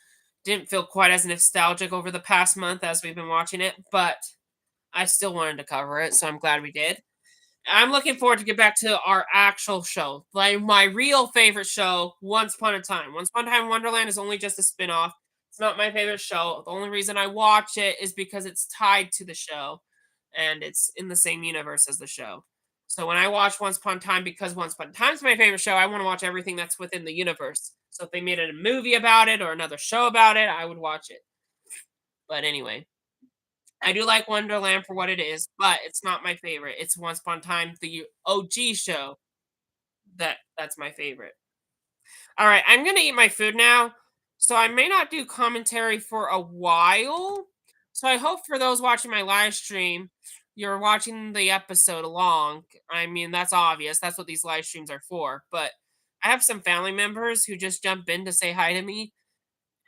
didn't feel quite as nostalgic over the past month as we've been watching it, but I still wanted to cover it, so I'm glad we did. I'm looking forward to get back to our actual show. Like my real favorite show, Once Upon a Time. Once Upon a Time Wonderland is only just a spin-off. It's not my favorite show. The only reason I watch it is because it's tied to the show and it's in the same universe as the show. So when I watch Once Upon a Time, because Once Upon a Time is my favorite show, I want to watch everything that's within the universe. So if they made it a movie about it or another show about it, I would watch it. But anyway, I do like Wonderland for what it is, but it's not my favorite. It's Once Upon a Time, the OG show. That's my favorite. All right, I'm gonna eat my food now, so I may not do commentary for a while. So I hope for those watching my live stream, you're watching the episode along. I mean, that's obvious. That's what these live streams are for. But I have some family members who just jump in to say hi to me,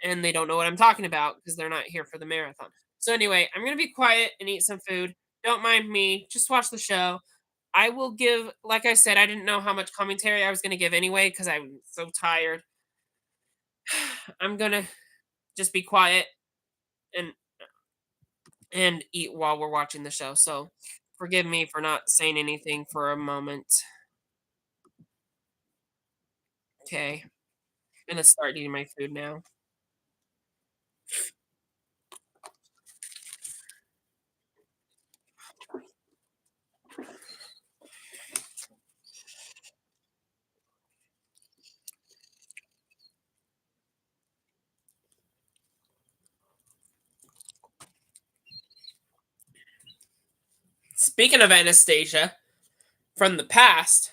and they don't know what I'm talking about because they're not here for the marathon. So anyway, I'm gonna be quiet and eat some food. Don't mind me. Just watch the show. I will give, like I said, I didn't know how much commentary I was gonna give anyway because I'm so tired. I'm gonna just be quiet and eat while we're watching the show. So forgive me for not saying anything for a moment. Okay. I'm gonna start eating my food now. Speaking of Anastasia from the past,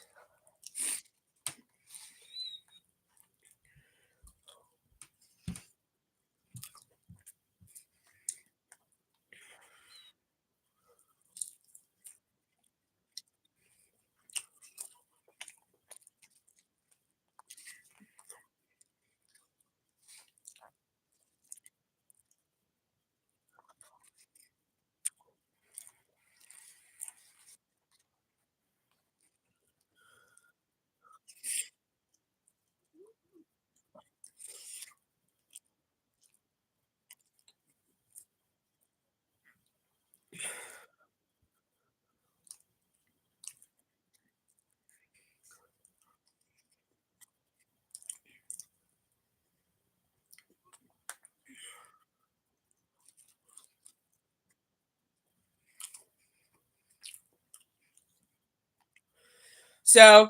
so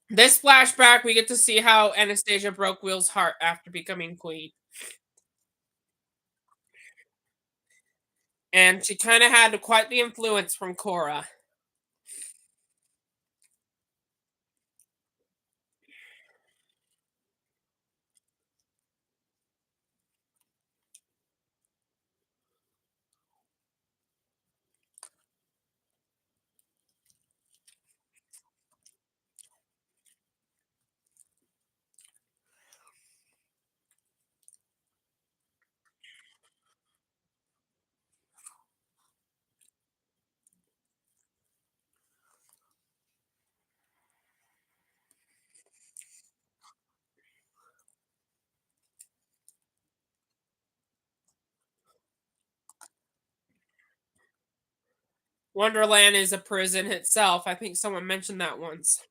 this flashback, we get to see how Anastasia broke Will's heart after becoming queen. And she kind of had quite the influence from Cora. Wonderland is a prison itself. I think someone mentioned that once.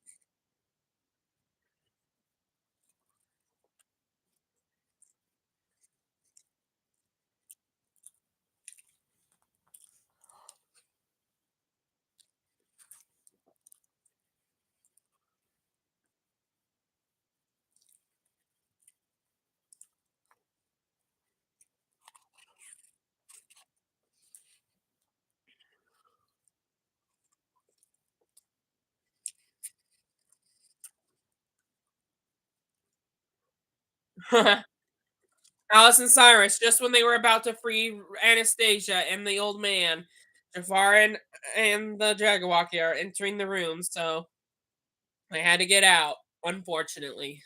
Alice and Cyrus, just when they were about to free Anastasia and the old man, Jafar and the Jagawaki are entering the room, so they had to get out, unfortunately.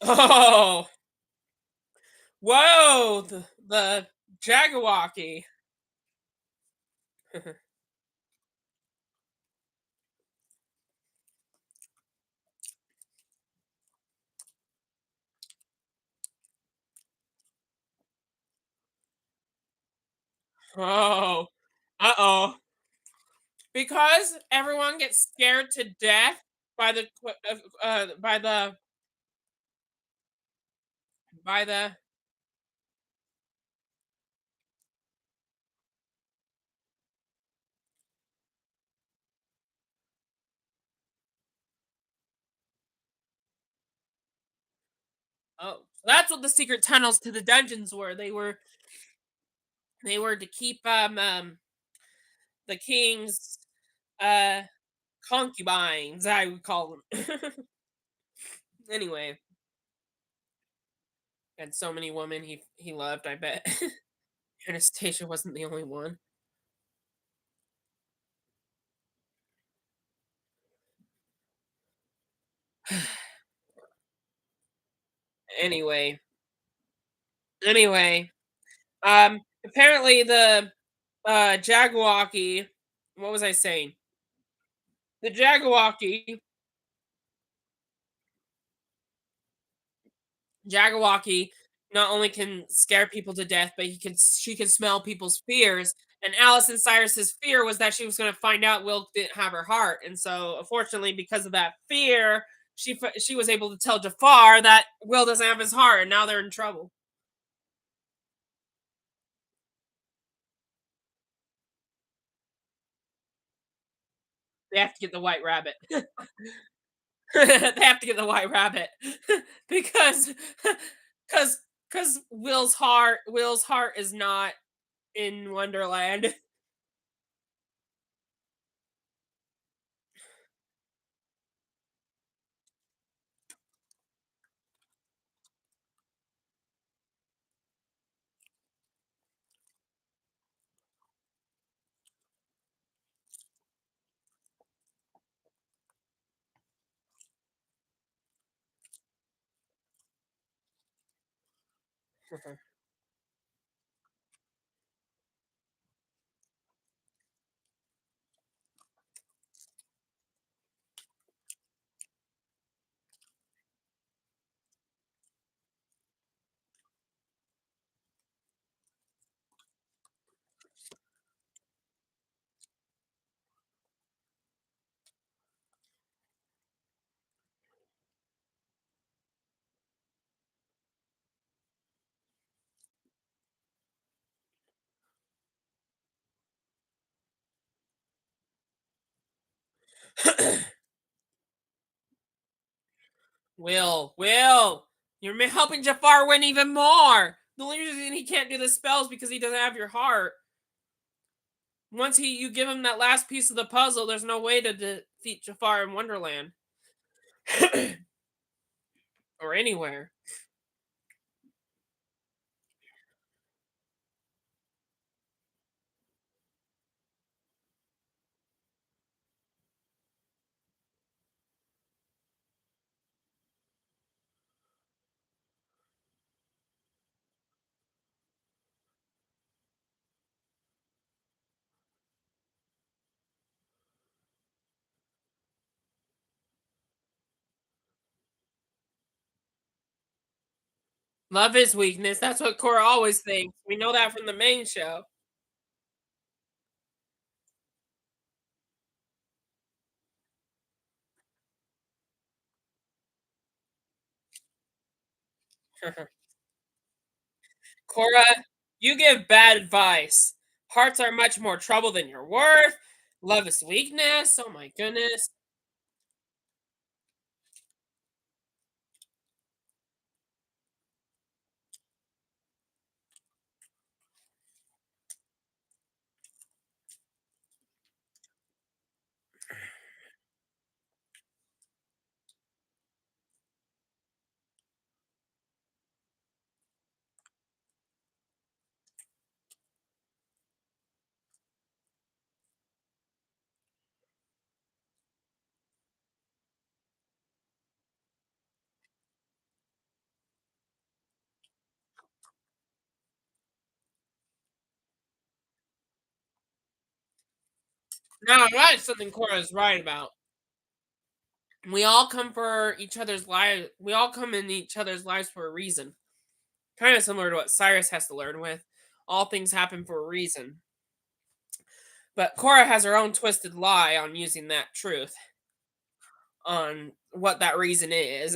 Oh, whoa, the Jagawaki. Oh. Uh-oh. Because everyone gets scared to death by the by the oh, that's what the secret tunnels to the dungeons were. They were to keep the king's uh concubines, I would call them. Anyway, had so many women he loved, I bet. Anastasia wasn't the only one. Anyway, anyway, apparently the Jagawaki, what was I saying? The Jagawaki not only can scare people to death, but she can smell people's fears. And Alice and Cyrus's fear was that she was going to find out Will didn't have her heart, and so unfortunately, because of that fear, she was able to tell Jafar that Will doesn't have his heart, and now they're in trouble. They have to get the White Rabbit. They have to get the White Rabbit because because because Will's heart is not in Wonderland. Will, you're helping Jafar win even more. The only reason he can't do the spells because he doesn't have your heart. Once you give him that last piece of the puzzle, there's no way to defeat Jafar in Wonderland or anywhere. Love is weakness. That's what Cora always thinks. We know that from the main show. Cora, you give bad advice. Hearts are much more trouble than you're worth. Love is weakness. Oh my goodness. No, that is something Cora is right about. We all come for each other's lives. We all come in each other's lives for a reason. Kind of similar to what Cyrus has to learn with. All things happen for a reason. But Cora has her own twisted lie on using that truth on what that reason is.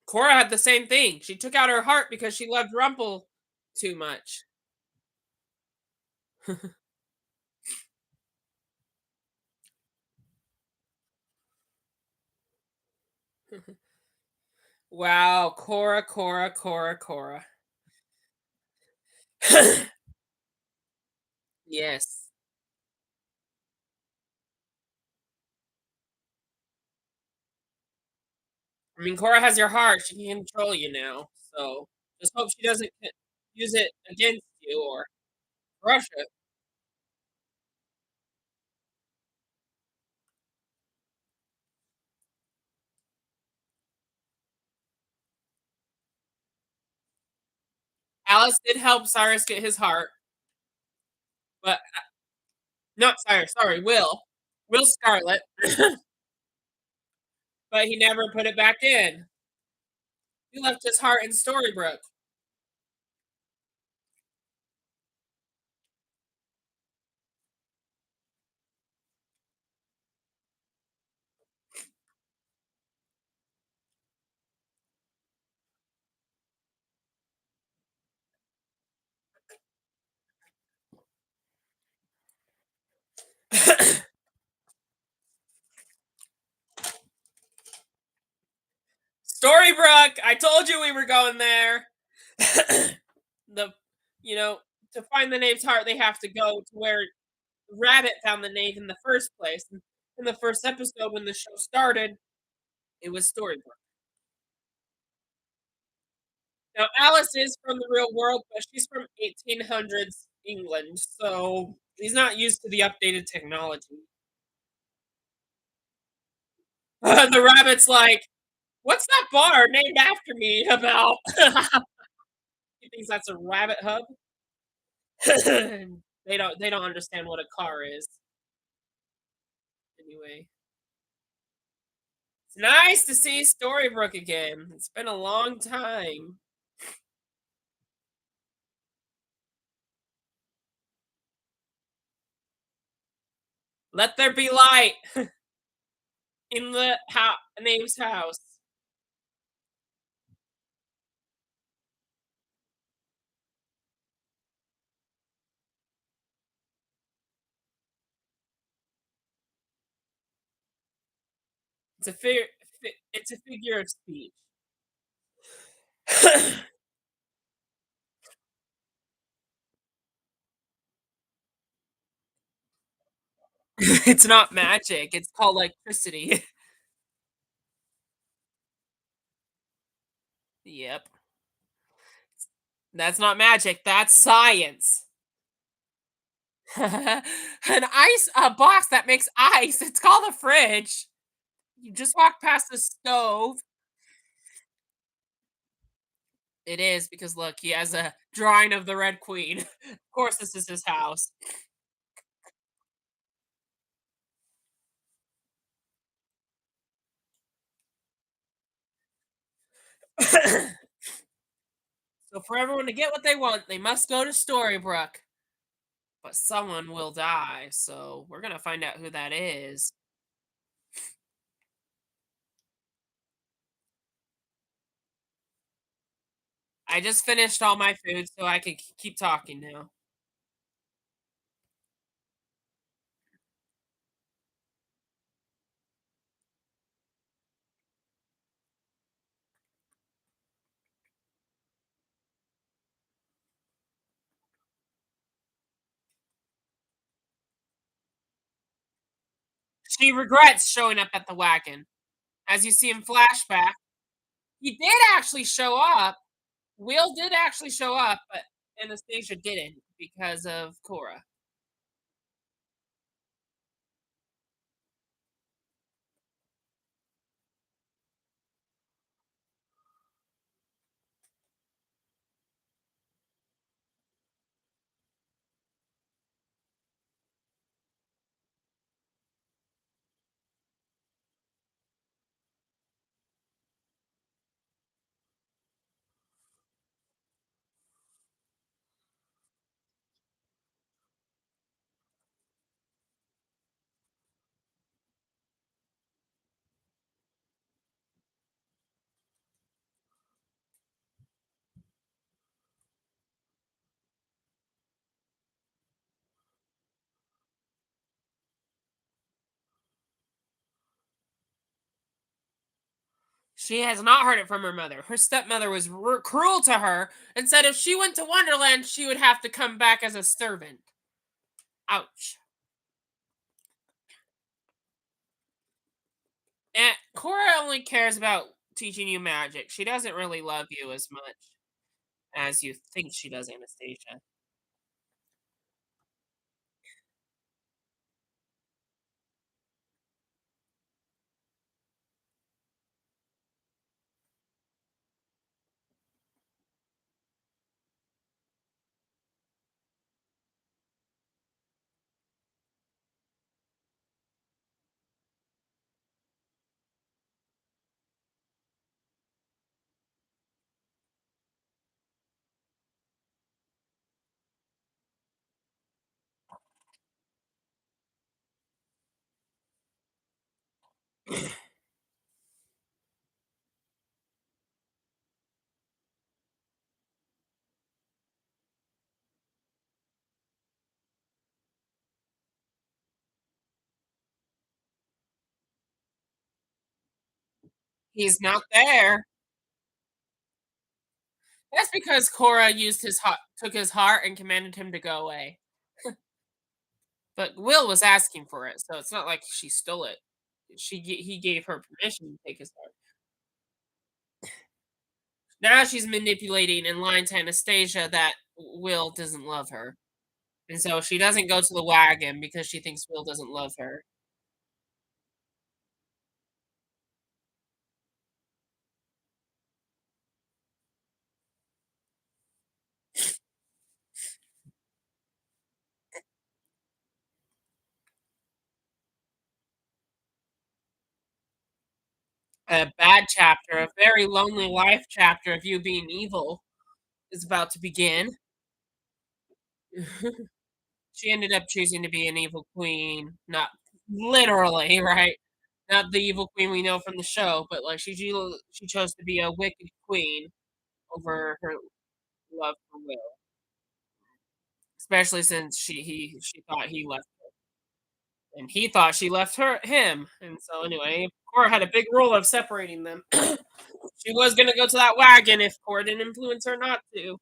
Cora had the same thing. She took out her heart because she loved Rumple too much. Wow, Cora, Cora, Cora, Cora. Yes. I mean, Cora has your heart. She can control you now. So just hope she doesn't use it against you or Russia. Alice did help Cyrus get his heart, but not Cyrus. Sorry, Will. Will Scarlet, but he never put it back in. He left his heart in Storybrooke. Storybrooke. I told you we were going there. the, you know, to find the knave's heart, they have to go to where Rabbit found the knave in the first place. In the first episode, when the show started, it was Storybrooke. Now, Alice is from the real world, but she's from 1800s England, so he's not used to the updated technology. The rabbit's like, "What's that bar named after me about?" He thinks that's a rabbit hub. They don't understand what a car is. Anyway, it's nice to see Storybrooke again. It's been a long time. Let there be light in the name's house. It's a it's a figure of speech. It's not magic. It's called electricity. Yep. That's not magic. That's science. An ice a box that makes ice. It's called a fridge. You just walk past the stove. It is because look, he has a drawing of the Red Queen. Of course, this is his house. So for everyone to get what they want, they must go to Storybrooke. But someone will die, so we're gonna find out who that is. I just finished all my food, so I can keep talking now. She regrets showing up at the wagon. As you see in flashback, he did actually show up. Will did actually show up, but Anastasia didn't because of Cora. She has not heard it from her mother. Her stepmother was cruel to her and said if she went to Wonderland, she would have to come back as a servant. Ouch. And Cora only cares about teaching you magic. She doesn't really love you as much as you think she does, Anastasia. He's not there. That's because Cora used his heart, took his heart, and commanded him to go away. But Will was asking for it, so it's not like she stole it. He gave her permission to take his heart. Now she's manipulating and lying to Anastasia that Will doesn't love her. And so she doesn't go to the wagon because she thinks Will doesn't love her. A bad chapter, a very lonely life chapter of you being evil is about to begin. She ended up choosing to be an evil queen, not literally, right? Not the evil queen we know from the show, but like she chose to be a wicked queen over her love for Will, especially since she thought he left her, and he thought she left him, and so anyway, Cora had a big role of separating them. She was gonna go to that wagon if Cora didn't influence her not to.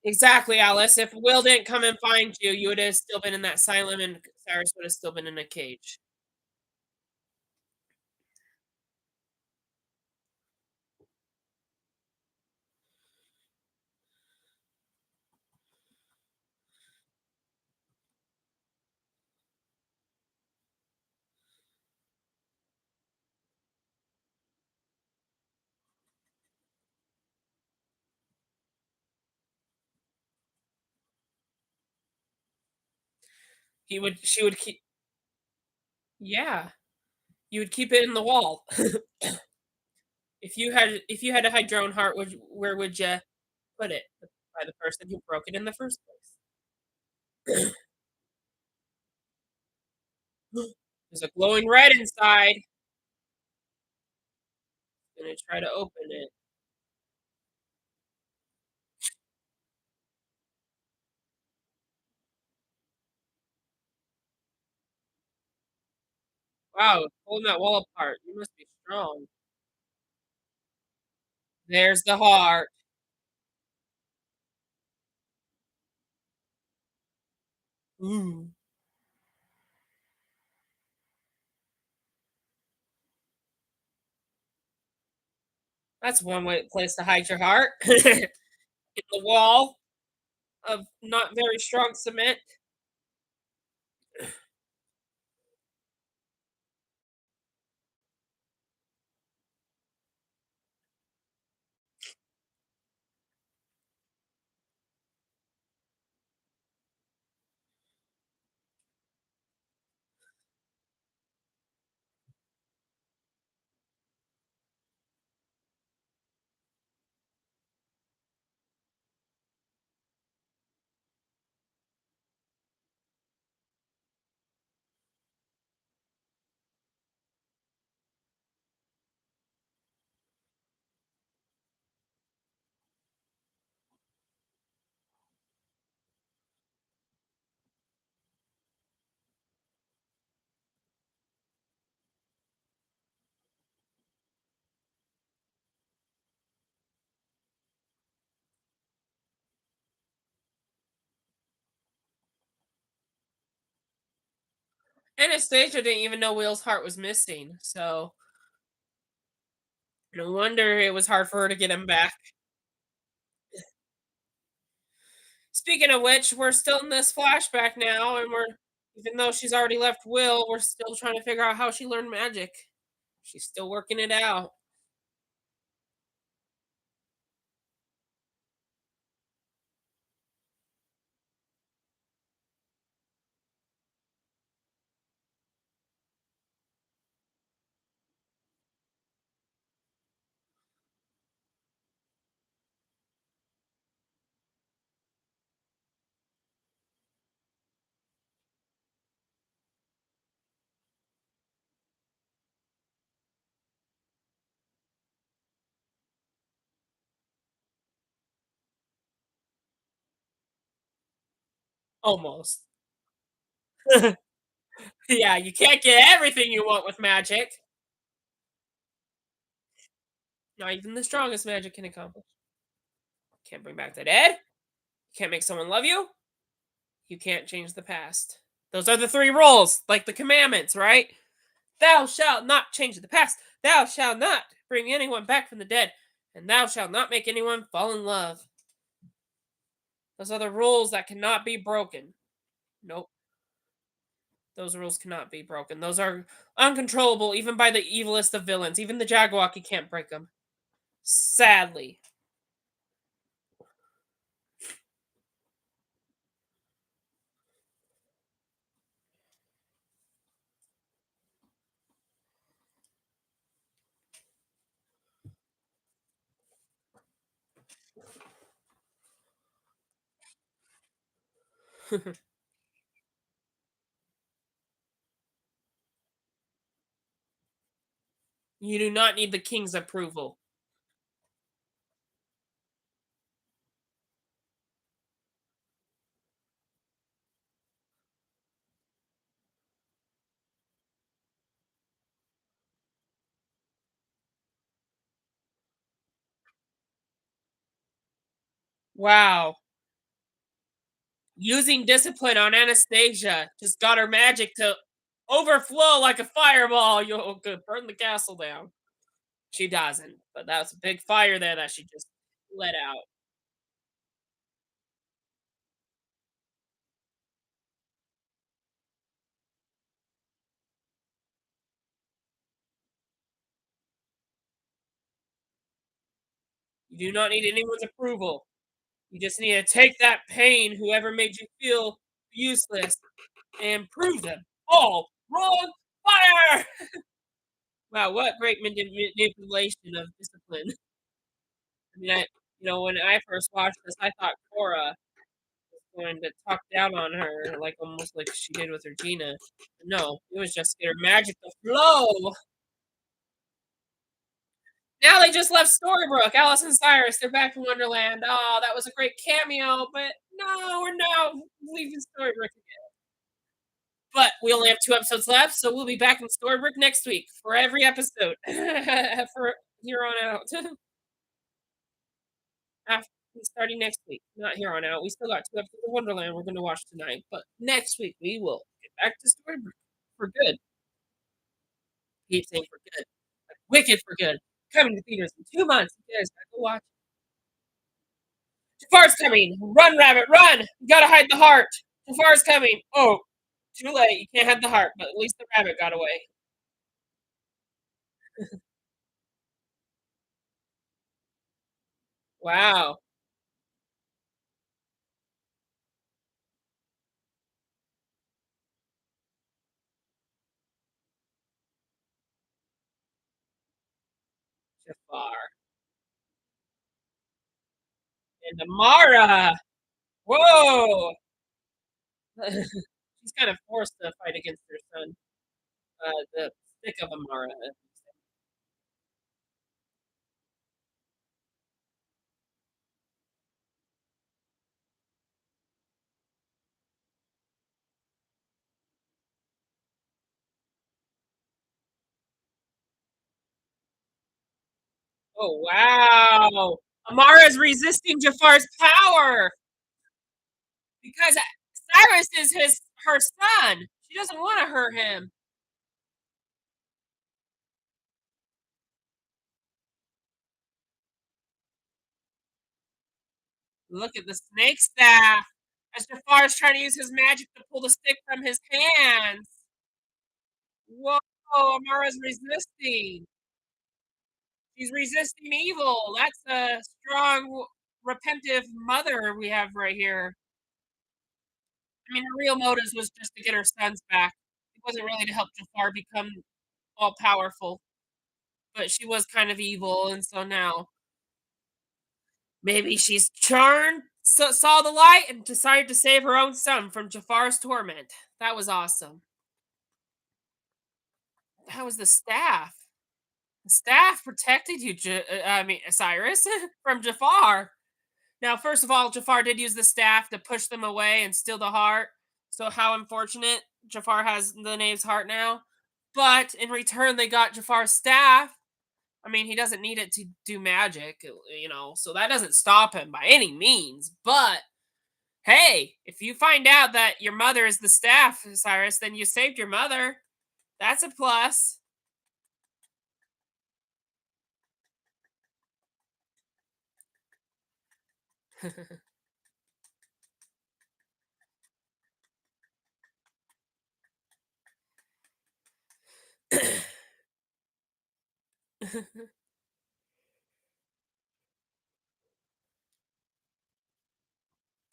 Exactly, Alice. If Will didn't come and find you, you would have still been in that asylum, and Cyrus would have still been in a cage. She would keep. Yeah, you would keep it in the wall. If you had to hide your own heart, where would you put it? By the person who broke it in the first place. There's a glowing red inside. Gonna try to open it. Wow, pulling that wall apart. You must be strong. There's the heart. Ooh, that's one way place to hide your heart. In the wall of not very strong cement. Anastasia didn't even know Will's heart was missing, so no wonder it was hard for her to get him back. Speaking of which, we're still in this flashback now, and we're even though she's already left Will, we're still trying to figure out how she learned magic. She's still working it out. Almost. Yeah, you can't get everything you want with magic. Not even the strongest magic can accomplish. Can't bring back the dead. You can't make someone love you. You can't change the past. Those are the three rules, like the commandments, right? Thou shalt not change the past. Thou shalt not bring anyone back from the dead. And thou shalt not make anyone fall in love. Those are the rules that cannot be broken. Nope. Those rules cannot be broken. Those are uncontrollable, even by the evilest of villains. Even the Jagwalkie can't break them. Sadly. You do not need the king's approval. Wow. Using discipline on Anastasia just got her magic to overflow like a fireball. You'll could burn the castle down. She doesn't, but that was a big fire there that she just let out. You do not need anyone's approval. You just need to take that pain, whoever made you feel useless, and prove them all wrong. Fire! Wow, what great manipulation of discipline. I mean, when I first watched this, I thought Cora was going to talk down on her, like almost like she did with Regina. No, it was just get her magic to flow. Now they just left Storybrooke, Alice and Cyrus. They're back in Wonderland. Oh, that was a great cameo, but no, we're now leaving Storybrooke. But we only have 2 episodes left, so we'll be back in Storybrooke next week for every episode for here on out. After starting next week, not here on out. We still got 2 episodes of Wonderland we're going to watch tonight, but next week we will get back to Storybrooke for good. Keep saying for good, like wicked for good. Coming to theaters in 2 months. You guys gotta go watch. Jafar's coming. Run, rabbit, run! You gotta hide the heart. Jafar's coming. Oh, too late. You can't hide the heart, but at least the rabbit got away. Wow. Jafar. And Amara. Whoa. She's kind of forced to fight against her son. The stick of Amara. Oh, wow. Amara's resisting Jafar's power because Cyrus is her son. She doesn't wanna hurt him. Look at the snake staff as Jafar is trying to use his magic to pull the stick from his hands. Whoa, Amara's resisting. She's resisting evil. That's a strong, repentive mother we have right here. I mean, her real motives was just to get her sons back. It wasn't really to help Jafar become all powerful, but she was kind of evil, and so now maybe she's turned, saw the light, and decided to save her own son from Jafar's torment. That was awesome. That was the staff. The staff protected you, I mean, Cyrus, from Jafar. Now, first of all, Jafar did use the staff to push them away and steal the heart. So, how unfortunate Jafar has the knave's heart now. But in return, they got Jafar's staff. I mean, he doesn't need it to do magic, so that doesn't stop him by any means. But hey, if you find out that your mother is the staff, Cyrus, then you saved your mother. That's a plus.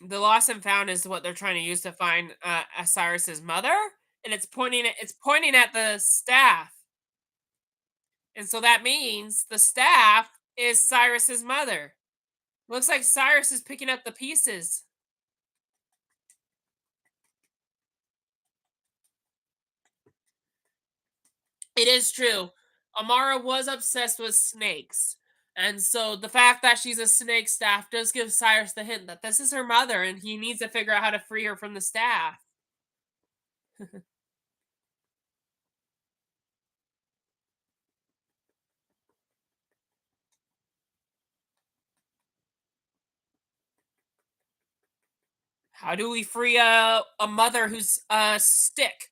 The lost and found is what they're trying to use to find Cyrus's mother, and it's pointing at the staff, and so that means the staff is Cyrus's mother. Looks like Cyrus is picking up the pieces. It is true. Amara was obsessed with snakes. And so the fact that she's a snake staff does give Cyrus the hint that this is her mother and he needs to figure out how to free her from the staff. How do we free a mother who's a stick?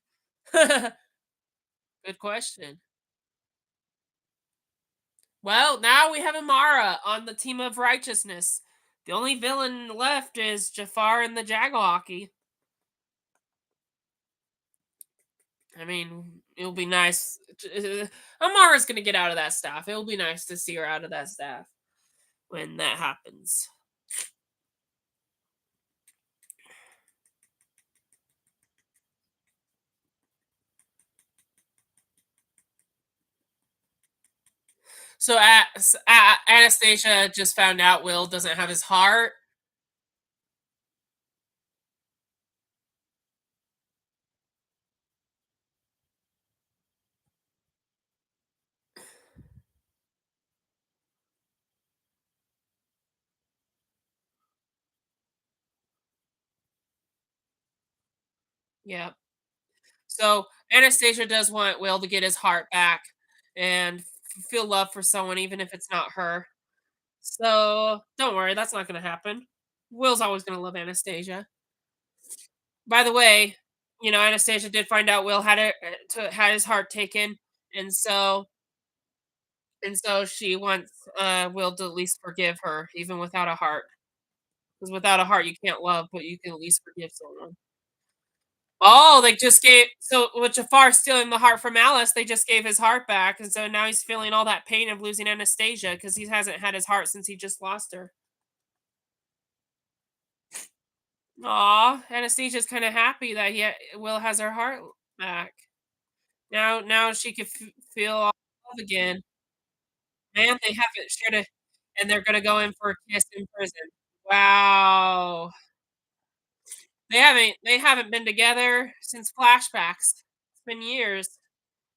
Good question. Well, now we have Amara on the team of righteousness. The only villain left is Jafar and the Jagahawky. I mean, it'll be nice. Amara's gonna get out of that staff. It'll be nice to see her out of that staff when that happens. So Anastasia just found out Will doesn't have his heart. Yeah. So Anastasia does want Will to get his heart back and feel love for someone, even if it's not her. So don't worry, that's not going to happen. Will's always going to love Anastasia. By the way, Anastasia did find out Will had his heart taken, and so she wants Will to at least forgive her, even without a heart. Because without a heart, you can't love, but you can at least forgive someone. Oh, they just gave so with Jafar stealing the heart from Alice, they just gave his heart back, and so now he's feeling all that pain of losing Anastasia because he hasn't had his heart since he just lost her. Aw, Anastasia's kind of happy that Will has her heart back. Now she can feel all love again. Man, they haven't shared a, and they're gonna go in for a kiss in prison. Wow, they haven't been together since flashbacks. It's been years.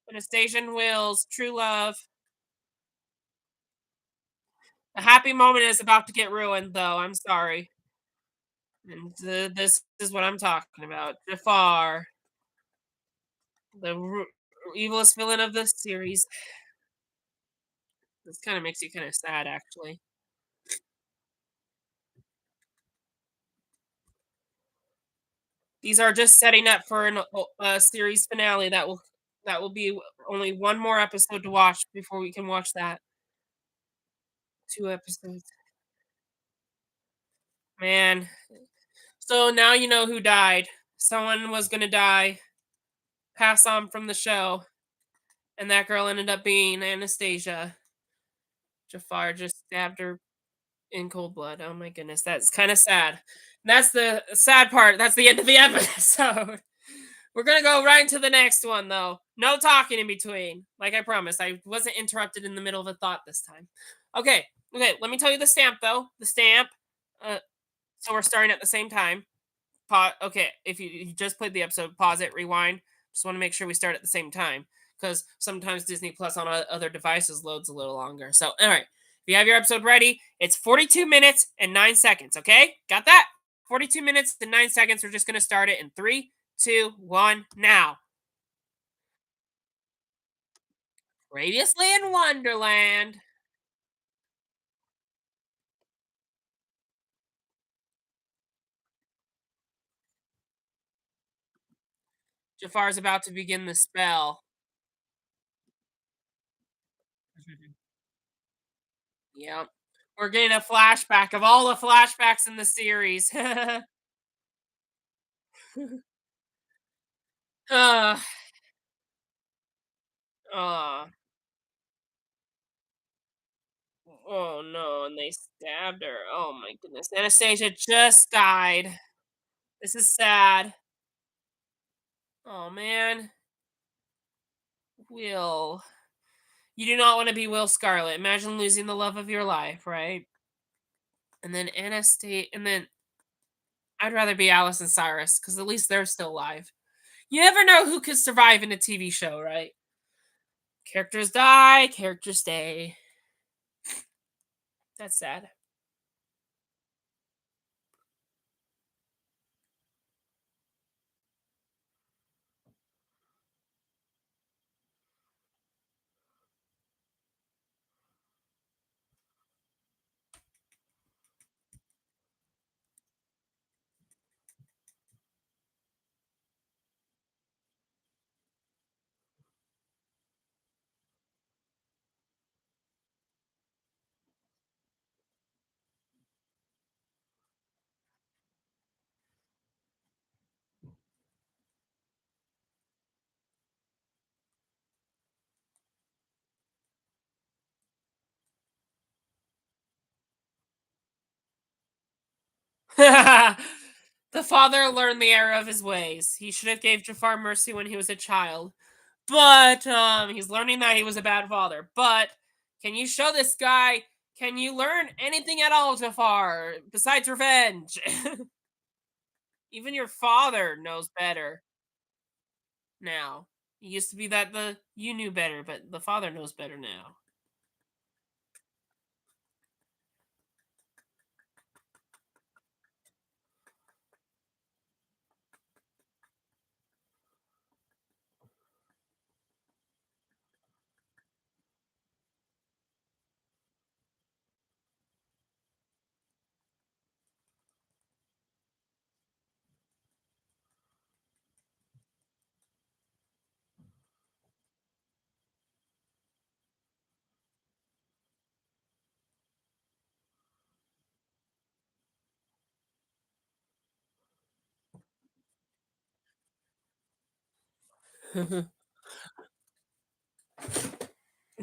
Anastasia and Will's true love. The happy moment is about to get ruined, though. I'm sorry. And this is what I'm talking about. Jafar, the evilest villain of the series. This kind of makes you kind of sad, actually. These are just setting up for a series finale that will be only one more episode to watch before we can watch that. 2 episodes. Man. So now you know who died. Someone was gonna die, pass on from the show, and that girl ended up being Anastasia. Jafar just stabbed her in cold blood. Oh my goodness, that's kinda sad. That's the sad part. That's the end of the episode. We're gonna go right into the next one, though. No talking in between. Like I promised, I wasn't interrupted in the middle of a thought this time. Okay, okay. Let me tell you the stamp, though. The stamp. Uh, so we're starting at the same time. Okay, if you just played the episode, pause it, rewind. Just want to make sure we start at the same time because sometimes Disney Plus on other devices loads a little longer. So, all right, if you have your episode ready, it's 42 minutes and 9 seconds. Okay, got that? 42 minutes and 9 seconds. We're just gonna start it in three, two, one, now. Previously in Wonderland. Jafar's about to begin the spell. Yep. We're getting a flashback of all the flashbacks in the series. uh, uh, oh no, and they stabbed her. Oh my goodness. Anastasia just died. This is sad. Oh man. Will. You do not want to be Will Scarlet. Imagine losing the love of your life, right? And then Anastasia, and then I'd rather be Alice and Cyrus because at least they're still alive. You never know who could survive in a TV show, right? Characters die, characters stay. That's sad. The father learned the error of his ways. He should have gave Jafar mercy when he was a child. But he's learning that he was a bad father. But can you show this guy? Can you learn anything at all, Jafar, besides revenge? Even your father knows better now. It used to be that the you knew better, but the father knows better now.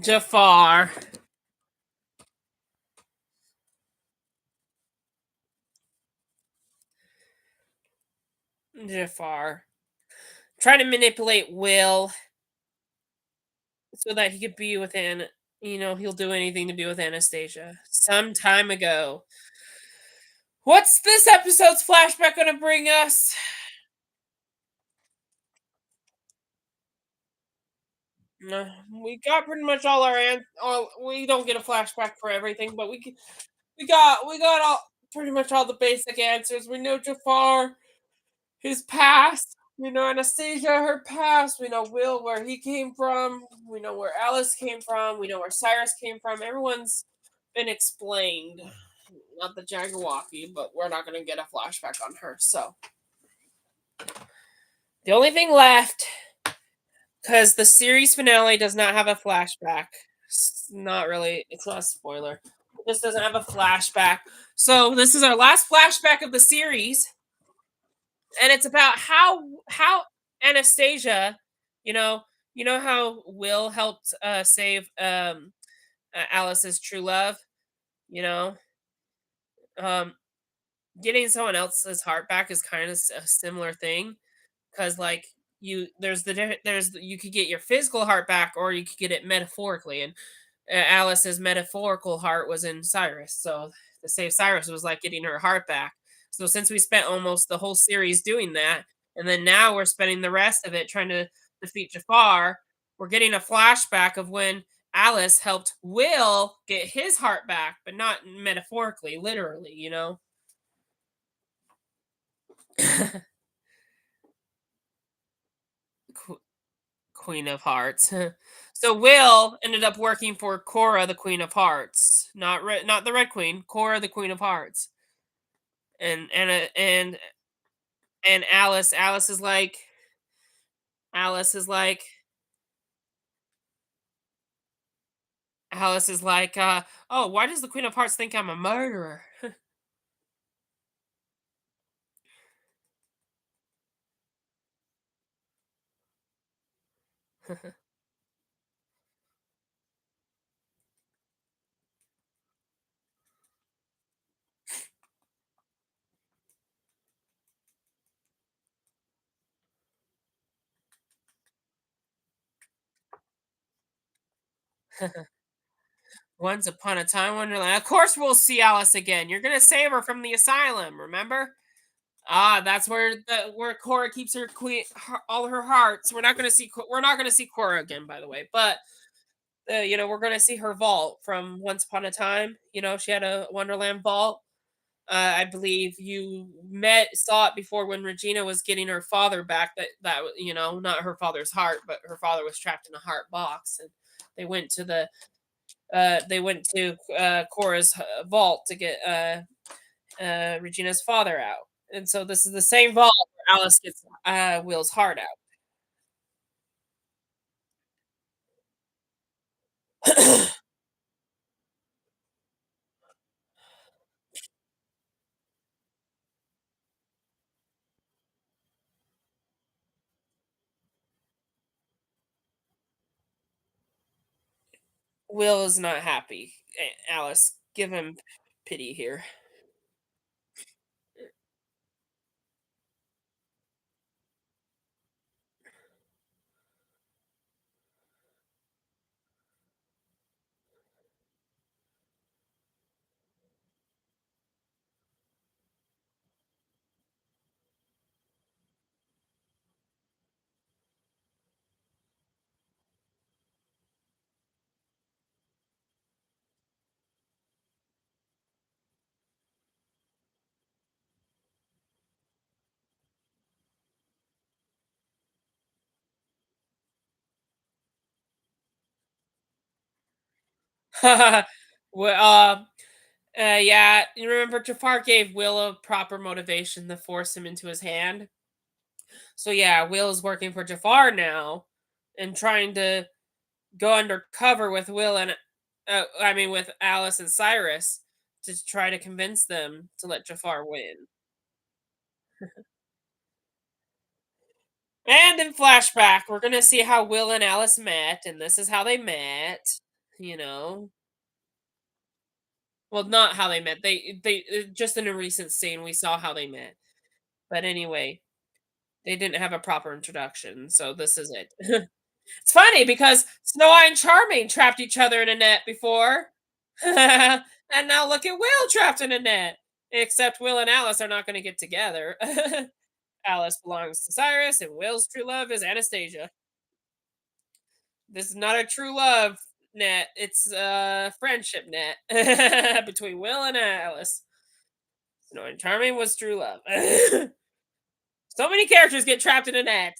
Jafar. Jafar. Trying to manipulate Will so that he could be with he'll do anything to be with Anastasia. Some time ago. What's this episode's flashback gonna bring us? We got pretty much all all we don't get a flashback for everything, but we got all pretty much all the basic answers. We know Jafar, his past. We know Anastasia, her past. We know Will, where he came from. We know where Alice came from. We know where Cyrus came from. Everyone's been explained. Not the Jaggerwalkie, but we're not going to get a flashback on her. So The only thing left, because the series finale does not have a flashback. Not really. It's not a spoiler. It just doesn't have a flashback. So this is our last flashback of the series, and it's about how Anastasia, you know, you know how Will helped save Alice's true love. You know, um, getting someone else's heart back is kind of a similar thing, because like you could get your physical heart back, or you could get it metaphorically, and Alice's metaphorical heart was in Cyrus, so to save Cyrus was like getting her heart back. So since we spent almost the whole series doing that, and then now we're spending the rest of it trying to defeat Jafar, we're getting a flashback of when Alice helped Will get his heart back, but not metaphorically, literally, you know. Queen of Hearts. So Will ended up working for Cora, the Queen of Hearts, not the Red Queen, Cora, the Queen of Hearts, and Alice is like Alice is like, oh, why does the Queen of Hearts think I'm a murderer? Once upon a time, Wonderland. Of course, we'll see Alice again. You're gonna save her from the asylum, remember? Ah, that's where Cora keeps all her hearts. We're not gonna see Cora again, by the way. But we're gonna see her vault from Once Upon a Time. You know, she had a Wonderland vault. I believe you saw it before when Regina was getting her father back. Not her father's heart, but her father was trapped in a heart box, and they went to Cora's vault to get Regina's father out. And so this is the same vault where Alice gets Will's heart out. Will is not happy. Alice, give him pity here. Well, yeah, you remember Jafar gave Will a proper motivation to force him into his hand. So yeah, Will is working for Jafar now, and trying to go undercover with with Alice and Cyrus to try to convince them to let Jafar win. And in flashback, we're gonna see how Will and Alice met, and this is how they met. You know, well, not how they met. Just in a recent scene we saw how they met. But anyway, they didn't have a proper introduction, so this is it. It's funny because Snow Eye and Charming trapped each other in a net before, and now look at Will trapped in a net. Except Will and Alice are not going to get together. Alice belongs to Cyrus, and Will's true love is Anastasia. This is not a true love net; it's a friendship net between Will and Alice. Snow and Charming was true love. So many characters get trapped in a net.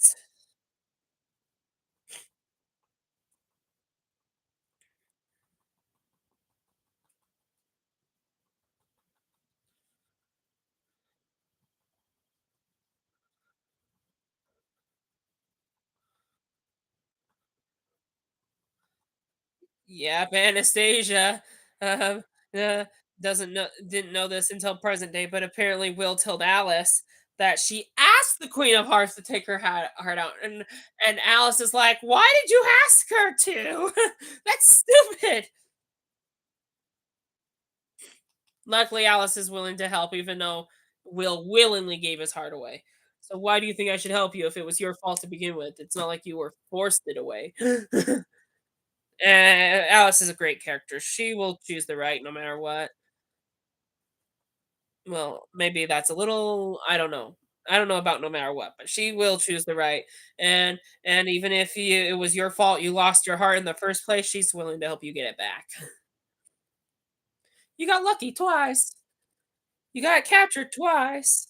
Yep, Anastasia, um, uh, didn't know this until present day, but apparently Will told Alice that she asked the Queen of Hearts to take her heart out, and Alice is like, "Why did you ask her to? That's stupid." Luckily, Alice is willing to help, even though Will willingly gave his heart away. So why do you think I should help you if it was your fault to begin with? It's not like you were forced it away. Alice is a great character. She will choose the right no matter what. Well, maybe that's a little I don't know. I don't know about no matter what, but she will choose the right. And even if it was your fault, you lost your heart in the first place, she's willing to help you get it back. You got lucky twice. You got captured twice.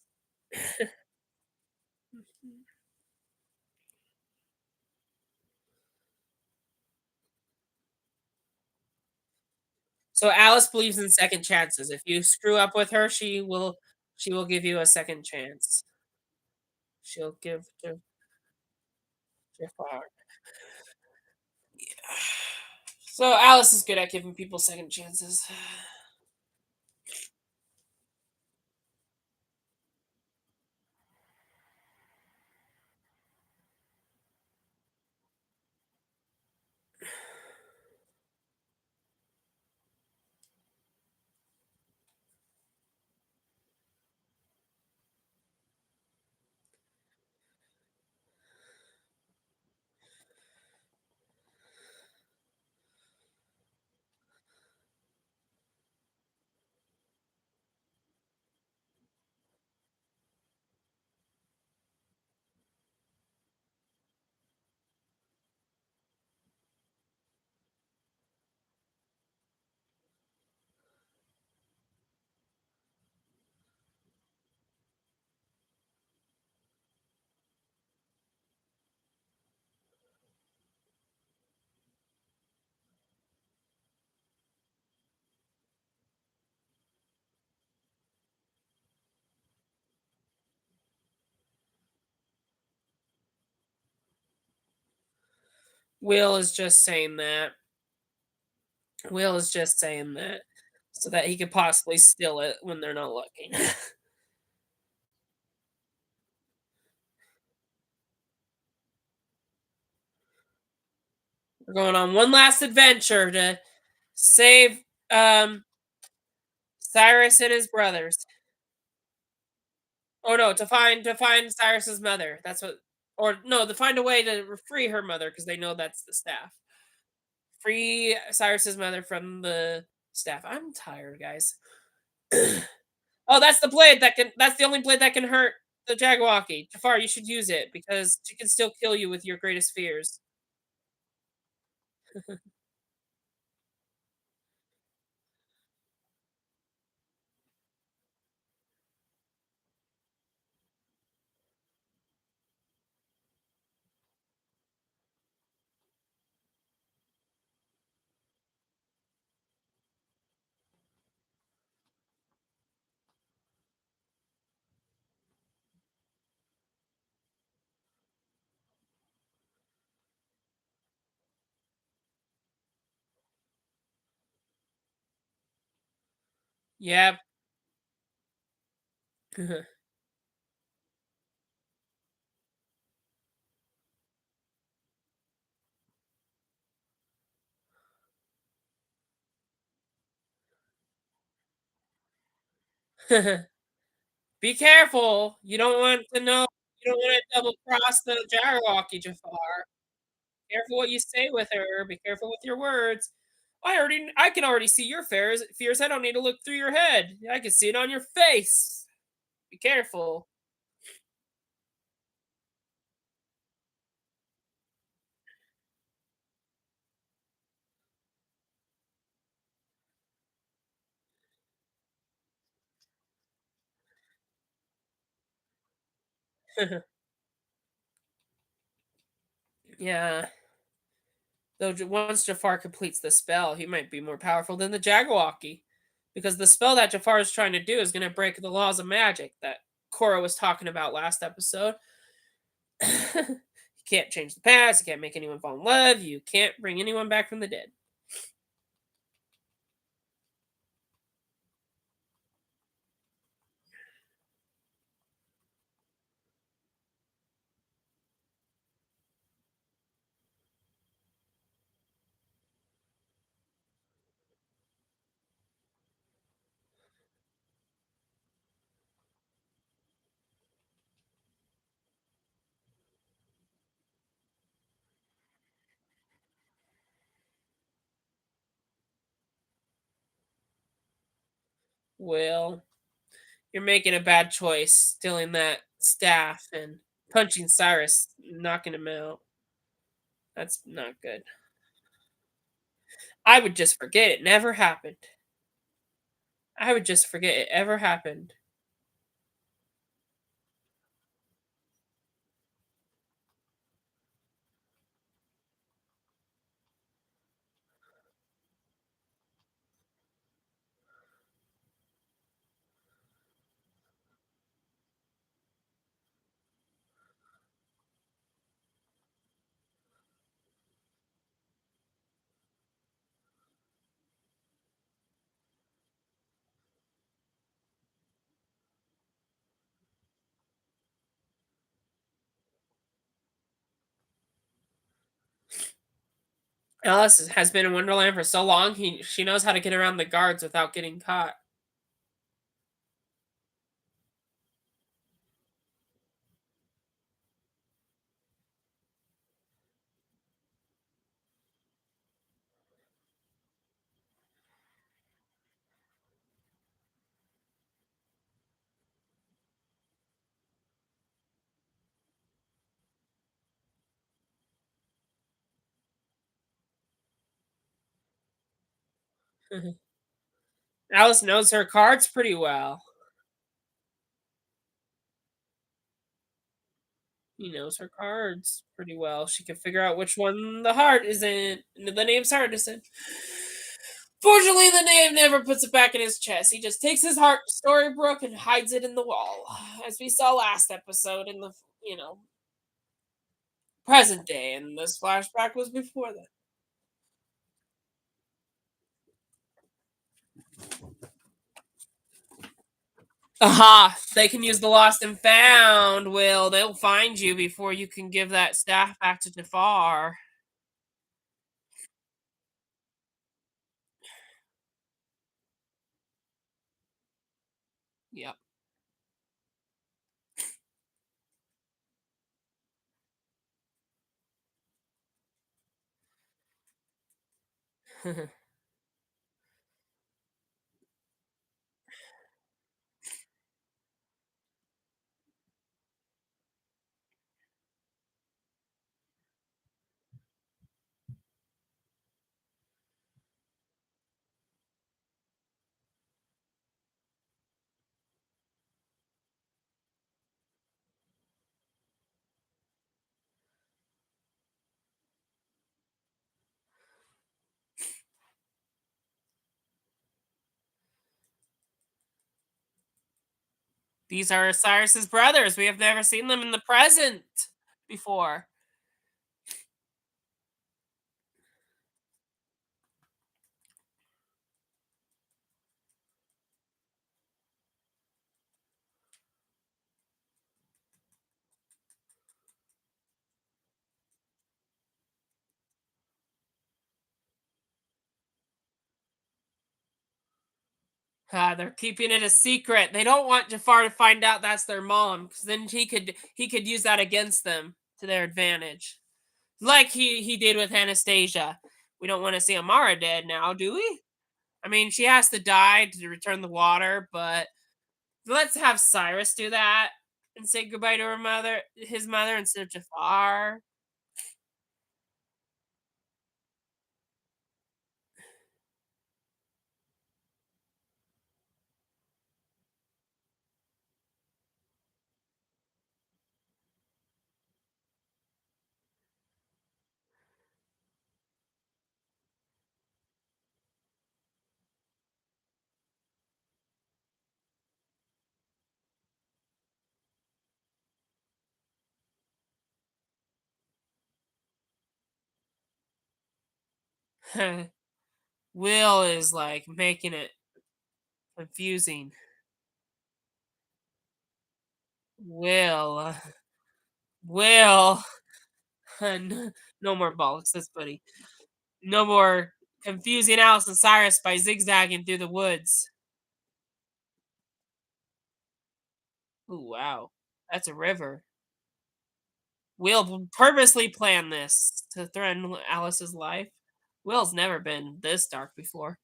So Alice believes in second chances. If you screw up with her, she will give you a second chance. She'll give Jafar. So Alice is good at giving people second chances. Will is just saying that. Will is just saying that so that he could possibly steal it when they're not looking. We're going on one last adventure to save um Cyrus and his brothers. Oh no, to find Cyrus's mother. That's what or no, to find a way to free her mother because they know that's the staff. Free Cyrus's mother from the staff. I'm tired, guys. Oh, that's the blade that can. That's the only blade that can hurt the Jagwalkie. Jafar, you should use it because she can still kill you with your greatest fears. Yep. Be careful. You don't want to know. You don't want to double cross the Jabberwocky, Jafar. Careful what you say with her. Be careful with your words. I can already see your fears. Fears. I don't need to look through your head. I can see it on your face. Be careful. Yeah. Though once Jafar completes the spell, he might be more powerful than the Jaggerwocky. Because the spell that Jafar is trying to do is going to break the laws of magic that Korra was talking about last episode. You can't change the past. You can't make anyone fall in love. You can't bring anyone back from the dead. Will, you're making a bad choice, stealing that staff and punching Cyrus, knocking him out. That's not good. I would just forget it never happened. I would just forget it ever happened. Has been in Wonderland for so long, she knows how to get around the guards without getting caught. Alice knows her cards pretty well. He knows her cards pretty well. She can figure out which one the heart is in. The name's heart is in. Fortunately, the name never puts it back in his chest. He just takes his heart to Storybrooke and hides it in the wall, as we saw last episode in the present day, and this flashback was before that. Aha! They can use the lost and found. Will they'll find you before you can give that staff back to Jafar. Yep. These are Cyrus's brothers. We have never seen them in the present before. They're keeping it a secret. They don't want Jafar to find out that's their mom, because then he could use that against them to their advantage, like he did with Anastasia. We don't want to see Amara dead now, do we? I mean, she has to die to return the water, but let's have Cyrus do that and say goodbye to his mother, instead of Jafar. Will is like making it confusing. Will, Will, no more bollocks, that's funny. No more confusing Alice and Cyrus by zigzagging through the woods. Ooh, wow. That's a river. Will purposely planned this to threaten Alice's life. Will's never been this dark before.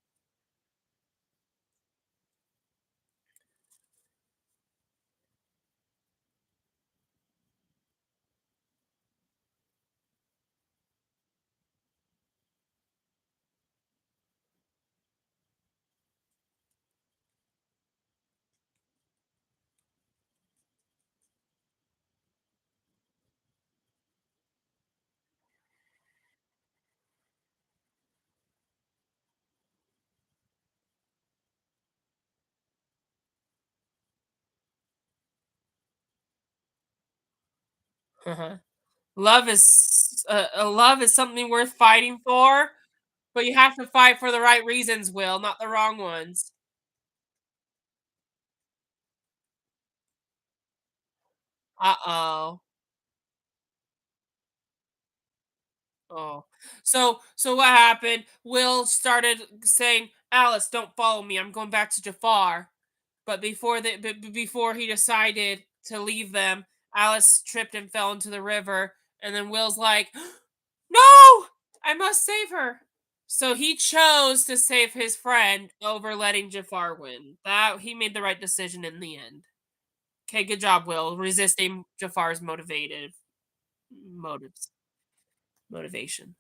Uh-huh. Love is something worth fighting for, but you have to fight for the right reasons, Will, not the wrong ones. Uh-oh. Oh. So what happened? Will started saying, "Alice, don't follow me. I'm going back to Jafar." But before he decided to leave them, Alice tripped and fell into the river, and then Will's like, "No! I must save her." So he chose to save his friend over letting Jafar win. That he made the right decision in the end. Okay, good job, Will, resisting Jafar's motives motivation.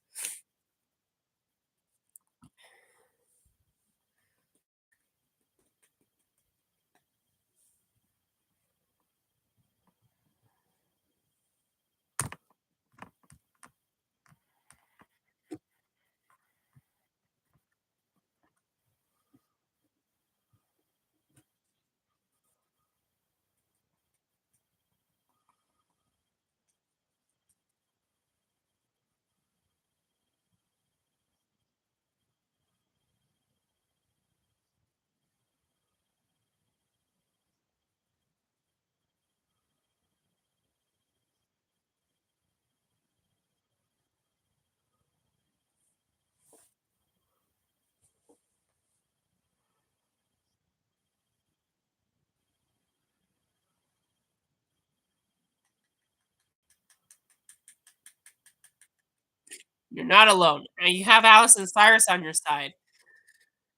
You're not alone, and you have Alice and Cyrus on your side.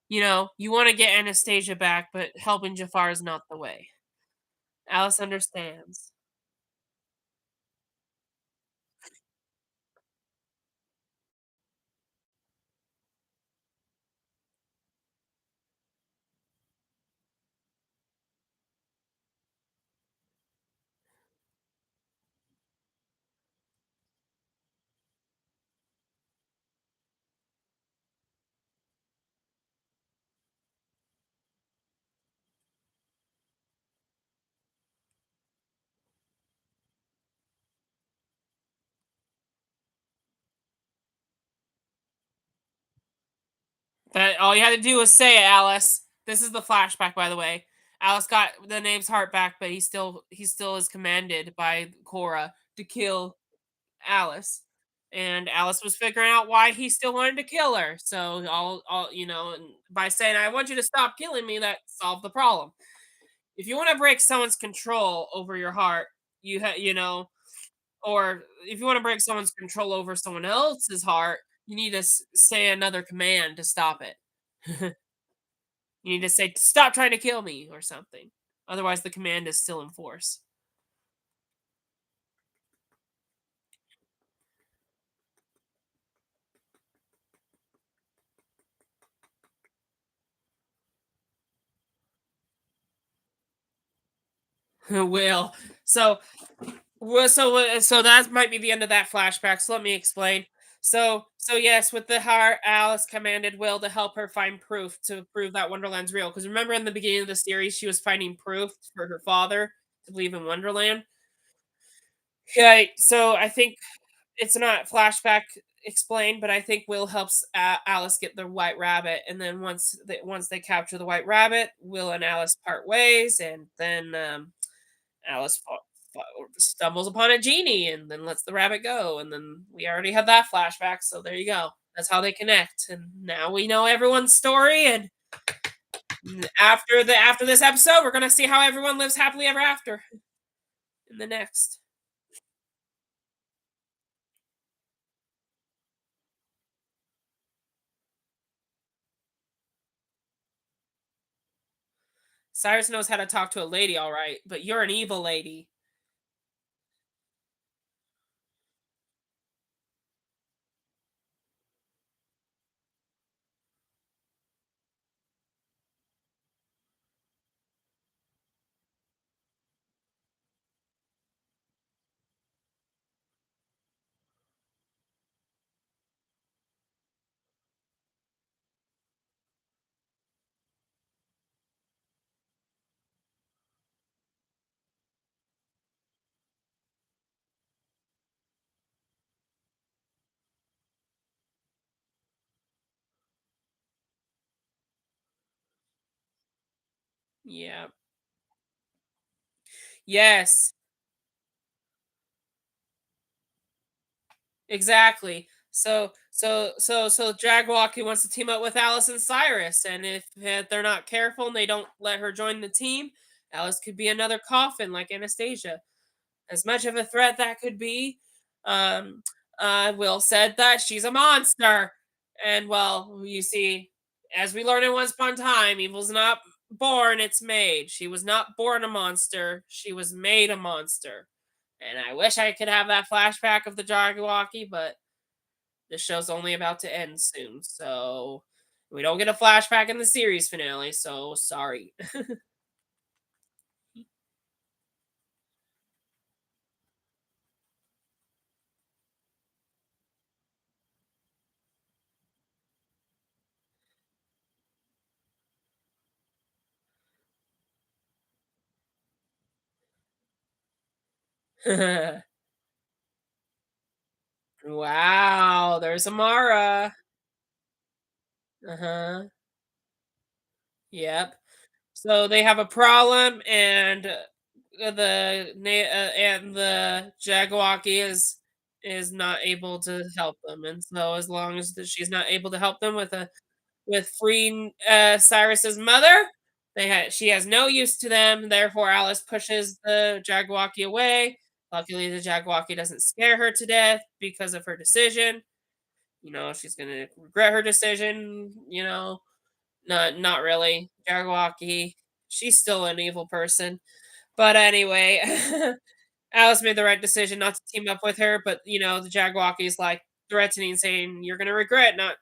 You want to get Anastasia back, but helping Jafar is not the way. Alice understands. That all you had to do was say it, Alice. This is the flashback, by the way. Alice got the name's heart back, but he still is commanded by Cora to kill Alice. And Alice was figuring out why he still wanted to kill her. So and by saying I want you to stop killing me, that solved the problem. If you want to break someone's control over your heart, or if you want to break someone's control over someone else's heart, you need to say another command to stop it. You need to say, "Stop trying to kill me," or something. Otherwise, the command is still in force. Will. So, so that might be the end of that flashback. So let me explain. So yes, with the heart, Alice commanded Will to help her find proof to prove that Wonderland's real. Because remember, in the beginning of the series, she was finding proof for her father to believe in Wonderland. Yeah. So I think it's not flashback explained, but I think Will helps Alice get the White Rabbit, and then once they capture the White Rabbit, Will and Alice part ways, and then Alice stumbles upon a genie, and then lets the rabbit go, and then we already had that flashback. So there you go. That's how they connect, and now we know everyone's story. And after this episode, we're gonna see how everyone lives happily ever after in the next. Cyrus knows how to talk to a lady, all right, but you're an evil lady. Yeah. Yes. Exactly. So Jagwalkie wants to team up with Alice and Cyrus, and if they're not careful and they don't let her join the team, Alice could be another coffin like Anastasia. As much of a threat that could be, um, Will said that she's a monster, and well, you see, as we learned in Once Upon a Time, evil's not born; it's made. She was not born a monster; she was made a monster. And I wish I could have that flashback of the Jagwalkie, but this show's only about to end soon, so we don't get a flashback in the series finale, so sorry. Wow, there's Amara. Uh-huh. Yep. So they have a problem, and and the Jagwalkie is not able to help them, and so as long as she's not able to help them with freeing Cyrus's mother, she has no use to them. Therefore, Alice pushes the Jagwalkie away. Luckily, the Jagwalkie doesn't scare her to death because of her decision. She's gonna regret her decision. Not really. Jagwalkie, she's still an evil person. But anyway, Alice made the right decision not to team up with her. But the Jagwalkie's like threatening, saying, "You're gonna regret not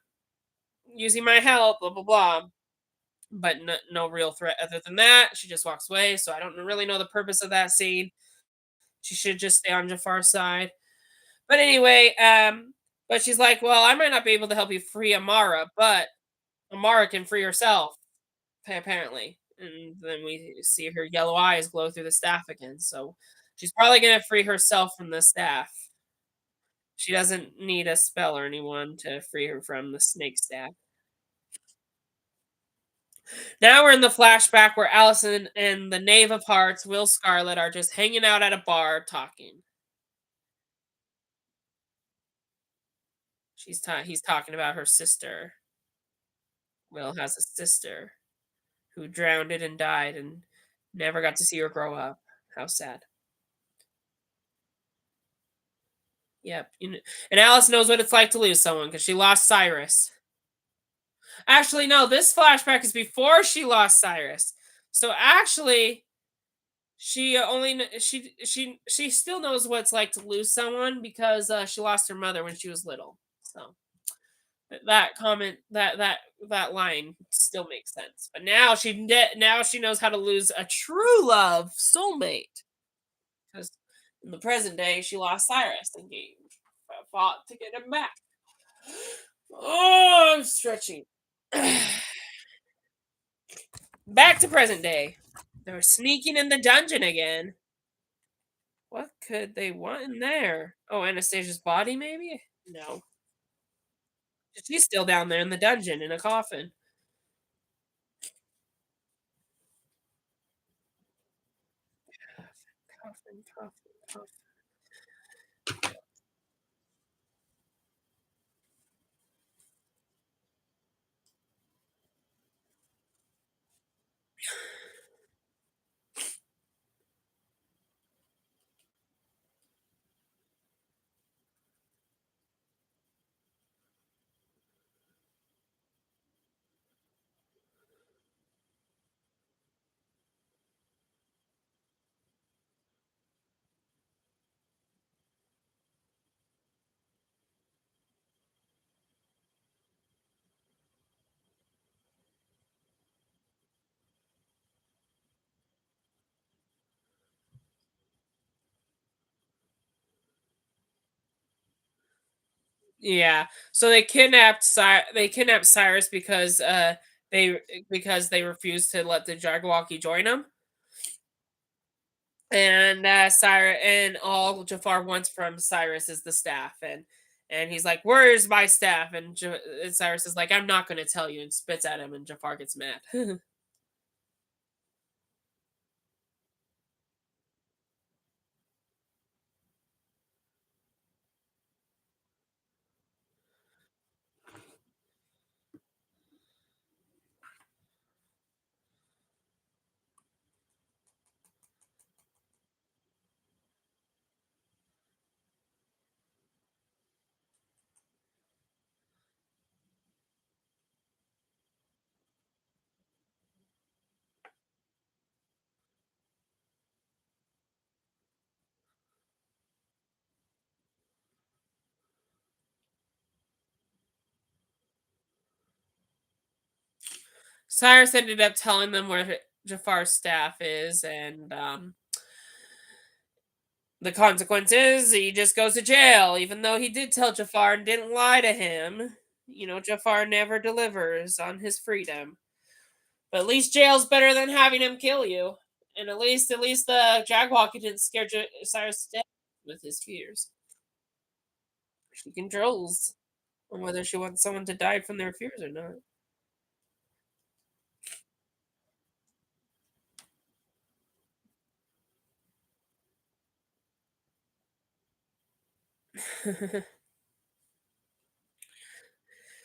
using my help." Blah blah blah. But no real threat other than that. She just walks away. So I don't really know the purpose of that scene. She should just stay on Jafar's side. But anyway, but she's like, "Well, I might not be able to help you free Amara, but Amara can free herself." Apparently. And then we see her yellow eyes glow through the staff again. So she's probably gonna free herself from the staff. She doesn't need a spell or anyone to free her from the snake staff. Now we're in the flashback where Allison and the Knave of Hearts, Will Scarlet, are just hanging out at a bar talking. He's talking about her sister. Will has a sister who drowned and died and never got to see her grow up. How sad. Yep. And Alice knows what it's like to lose someone because she lost Cyrus. Actually, no, this flashback is before she lost Cyrus. So actually, she still knows what it's like to lose someone because she lost her mother when she was little. So that comment that line still makes sense. But now she knows how to lose a true love soulmate because in the present day she lost Cyrus and fought to get him back. Oh, I'm stretching. Back to present day. They're sneaking in the dungeon again. What could they want in there? Oh, Anastasia's body, maybe? No. She's still down there in the dungeon in a coffin. Coffin, coffin, coffin. Yeah. So they kidnapped Cyrus they because they refused to let the Jagwalkie join them. And Cyrus and all Jafar wants from Cyrus is the staff, and he's like, "Where's my staff?" And Cyrus is like, "I'm not going to tell you," and spits at him, and Jafar gets mad. Cyrus ended up telling them where Jafar's staff is, and the consequence is he just goes to jail, even though he did tell Jafar and didn't lie to him. Jafar never delivers on his freedom. But at least jail's better than having him kill you. And at least the Jagwalker didn't scare Cyrus to death with his fears. She controls on whether she wants someone to die from their fears or not.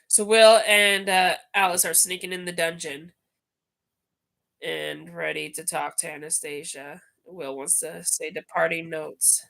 So Will and Alice are sneaking in the dungeon and ready to talk to Anastasia. Will wants to say departing notes.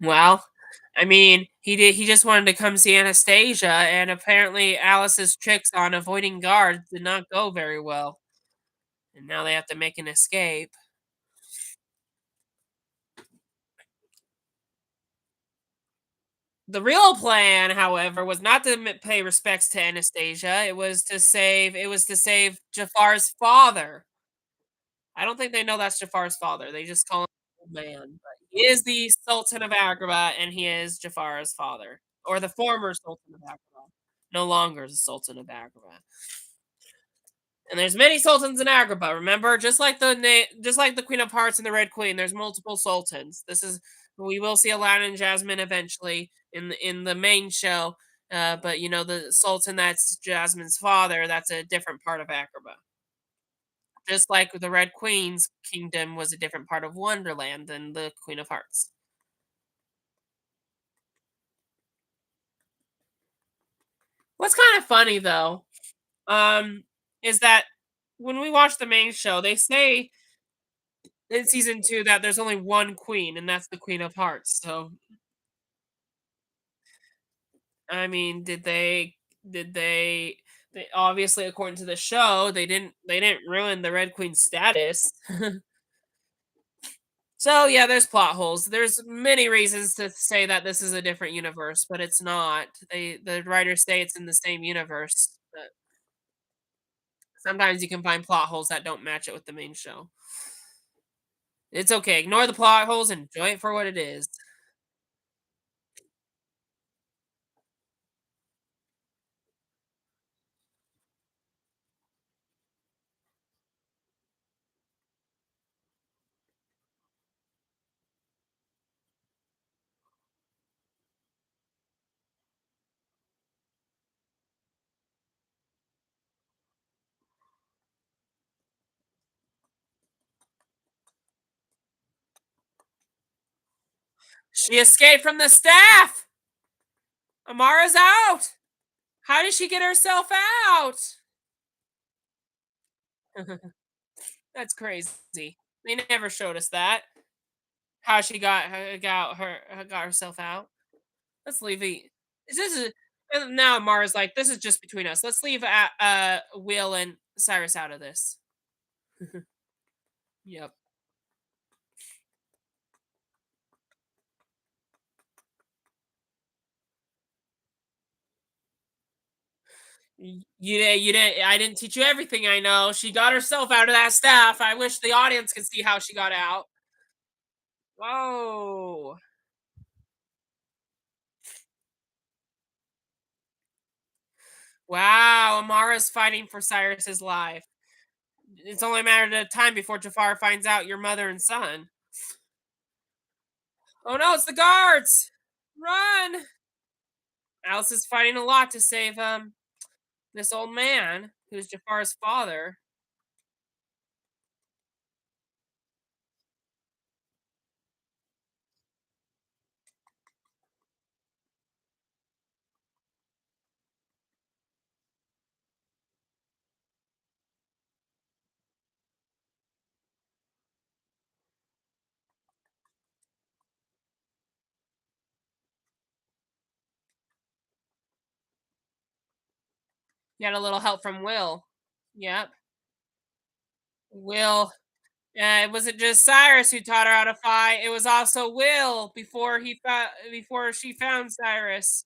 Well, I mean, he just wanted to come see Anastasia, and apparently Alice's tricks on avoiding guards did not go very well. And now they have to make an escape. The real plan, however, was not to pay respects to Anastasia. It was to save Jafar's father. I don't think they know that's Jafar's father. They just call him old man. But he is the Sultan of Agrabah, and he is Jafar's father, or the former Sultan of Agrabah. No longer the Sultan of Agrabah. And there's many sultans in Agrabah. Remember, just like the Queen of Hearts and the Red Queen, there's multiple sultans. We will see Aladdin and Jasmine eventually in the main show. But the sultan that's Jasmine's father, that's a different part of Agrabah. Just like the Red Queen's kingdom was a different part of Wonderland than the Queen of Hearts. What's kind of funny though, um, is that when we watch the main show, they say in season 2 that there's only one queen, and that's the Queen of Hearts. So, I mean, did they obviously, according to the show, they didn't ruin the Red Queen's status. So, yeah, there's plot holes. There's many reasons to say that this is a different universe, but it's not. The writers say it's in the same universe, but sometimes you can find plot holes that don't match it with the main show. It's okay. Ignore the plot holes and enjoy it for what it is. She escaped from the staff. Amara's out. How did she get herself out? That's crazy. They never showed us that. How she got herself out. Let's leave the. This is and now Amara's like, this is just between us. Let's leave Will and Cyrus out of this. Yep. You didn't. I didn't teach you everything I know. She got herself out of that staff. I wish the audience could see how she got out. Whoa. Wow, Amara's fighting for Cyrus's life. It's only a matter of time before Jafar finds out you're mother and son. Oh no, it's the guards! Run! Alice is fighting a lot to save him. This old man, who's Jafar's father. He had a little help from Will. Yep. Will. It wasn't just Cyrus who taught her how to fight. It was also Will before she found Cyrus.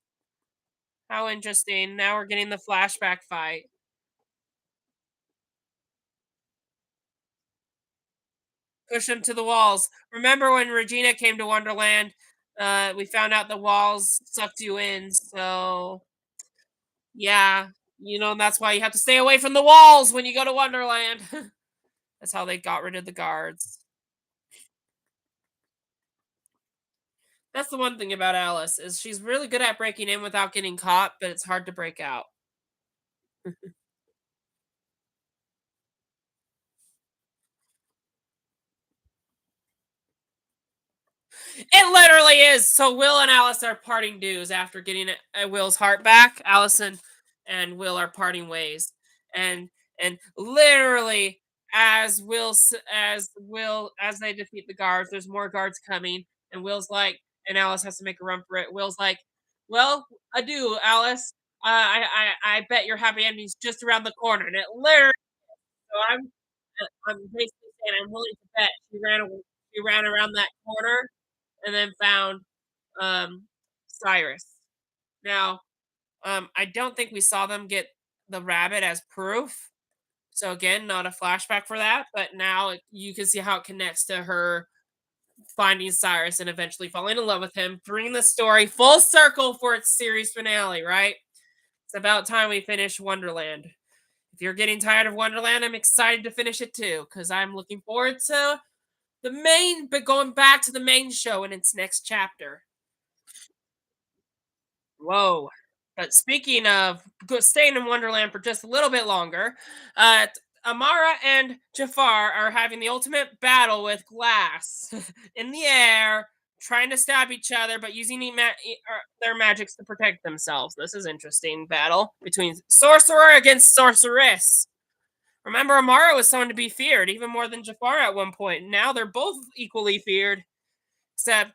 How interesting. Now we're getting the flashback fight. Push them to the walls. Remember when Regina came to Wonderland? We found out the walls sucked you in. So yeah, that's why you have to stay away from the walls when you go to Wonderland. That's how they got rid of the guards. That's the one thing about Alice is she's really good at breaking in without getting caught, but it's hard to break out. It literally is. So Will and Alice are parting dues after getting Will's heart back. Allison and Will are parting ways, and literally as they defeat the guards, there's more guards coming, and Will's like, and Alice has to make a run for it. Will's like, "Well, adieu, Alice. I bet your happy ending's just around the corner." And it literally, so I'm basically saying I'm willing to bet she ran around that corner and then found um, Cyrus. Now, I don't think we saw them get the rabbit as proof. So again, not a flashback for that, but now you can see how it connects to her finding Cyrus and eventually falling in love with him, bringing the story full circle for its series finale. Right? It's about time we finish Wonderland. If you're getting tired of Wonderland, I'm excited to finish it too because I'm looking forward to but going back to the main show in its next chapter. Whoa. But speaking of staying in Wonderland for just a little bit longer, Amara and Jafar are having the ultimate battle with glass in the air, trying to stab each other, but using their magics to protect themselves. This is interesting battle between sorcerer against sorceress. Remember, Amara was someone to be feared, even more than Jafar at one point. Now they're both equally feared.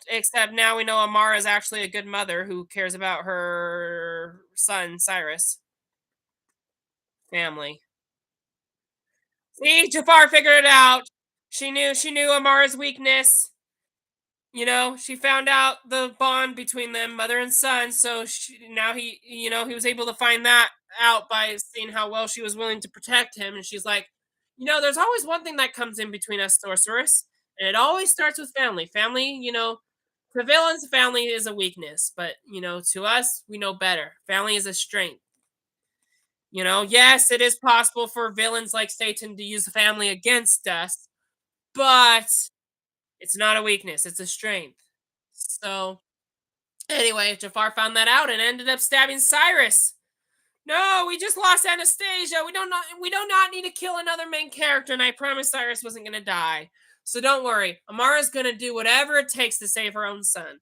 Except now we know Amara is actually a good mother who cares about her son Cyrus family. See, Jafar figured it out. She knew Amara's weakness. She found out the bond between them, mother and son. So now he was able to find that out by seeing how well she was willing to protect him. And she's like, there's always one thing that comes in between us, sorceress, and it always starts with family. Family, to villains, family is a weakness, but to us, we know better. Family is a strength. Yes, it is possible for villains like Satan to use the family against us, but it's not a weakness, it's a strength. So, anyway, Jafar found that out and ended up stabbing Cyrus. No, we just lost Anastasia. We do not need to kill another main character, and I promised Cyrus wasn't gonna die. So don't worry. Amara's gonna do whatever it takes to save her own son.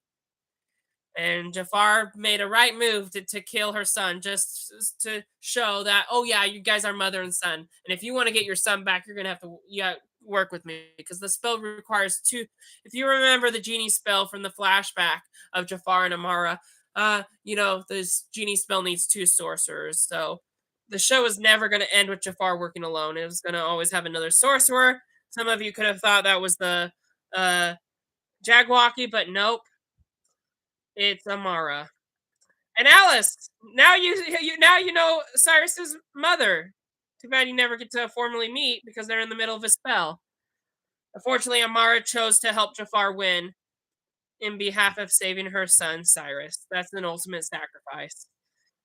And Jafar made a right move to kill her son just to show that, oh yeah, you guys are mother and son, and if you want to get your son back, you're gonna have to work with me because the spell requires two. If you remember the genie spell from the flashback of Jafar and Amara, this genie spell needs two sorcerers. So the show is never going to end with Jafar working alone. It was going to always have another sorcerer. Some of you could have thought that was the uh Jagwalkie, but nope, it's Amara. And Alice, now you know Cyrus's mother. Too bad you never get to formally meet because they're in the middle of a spell. Unfortunately, Amara chose to help Jafar win in behalf of saving her son Cyrus. That's an ultimate sacrifice.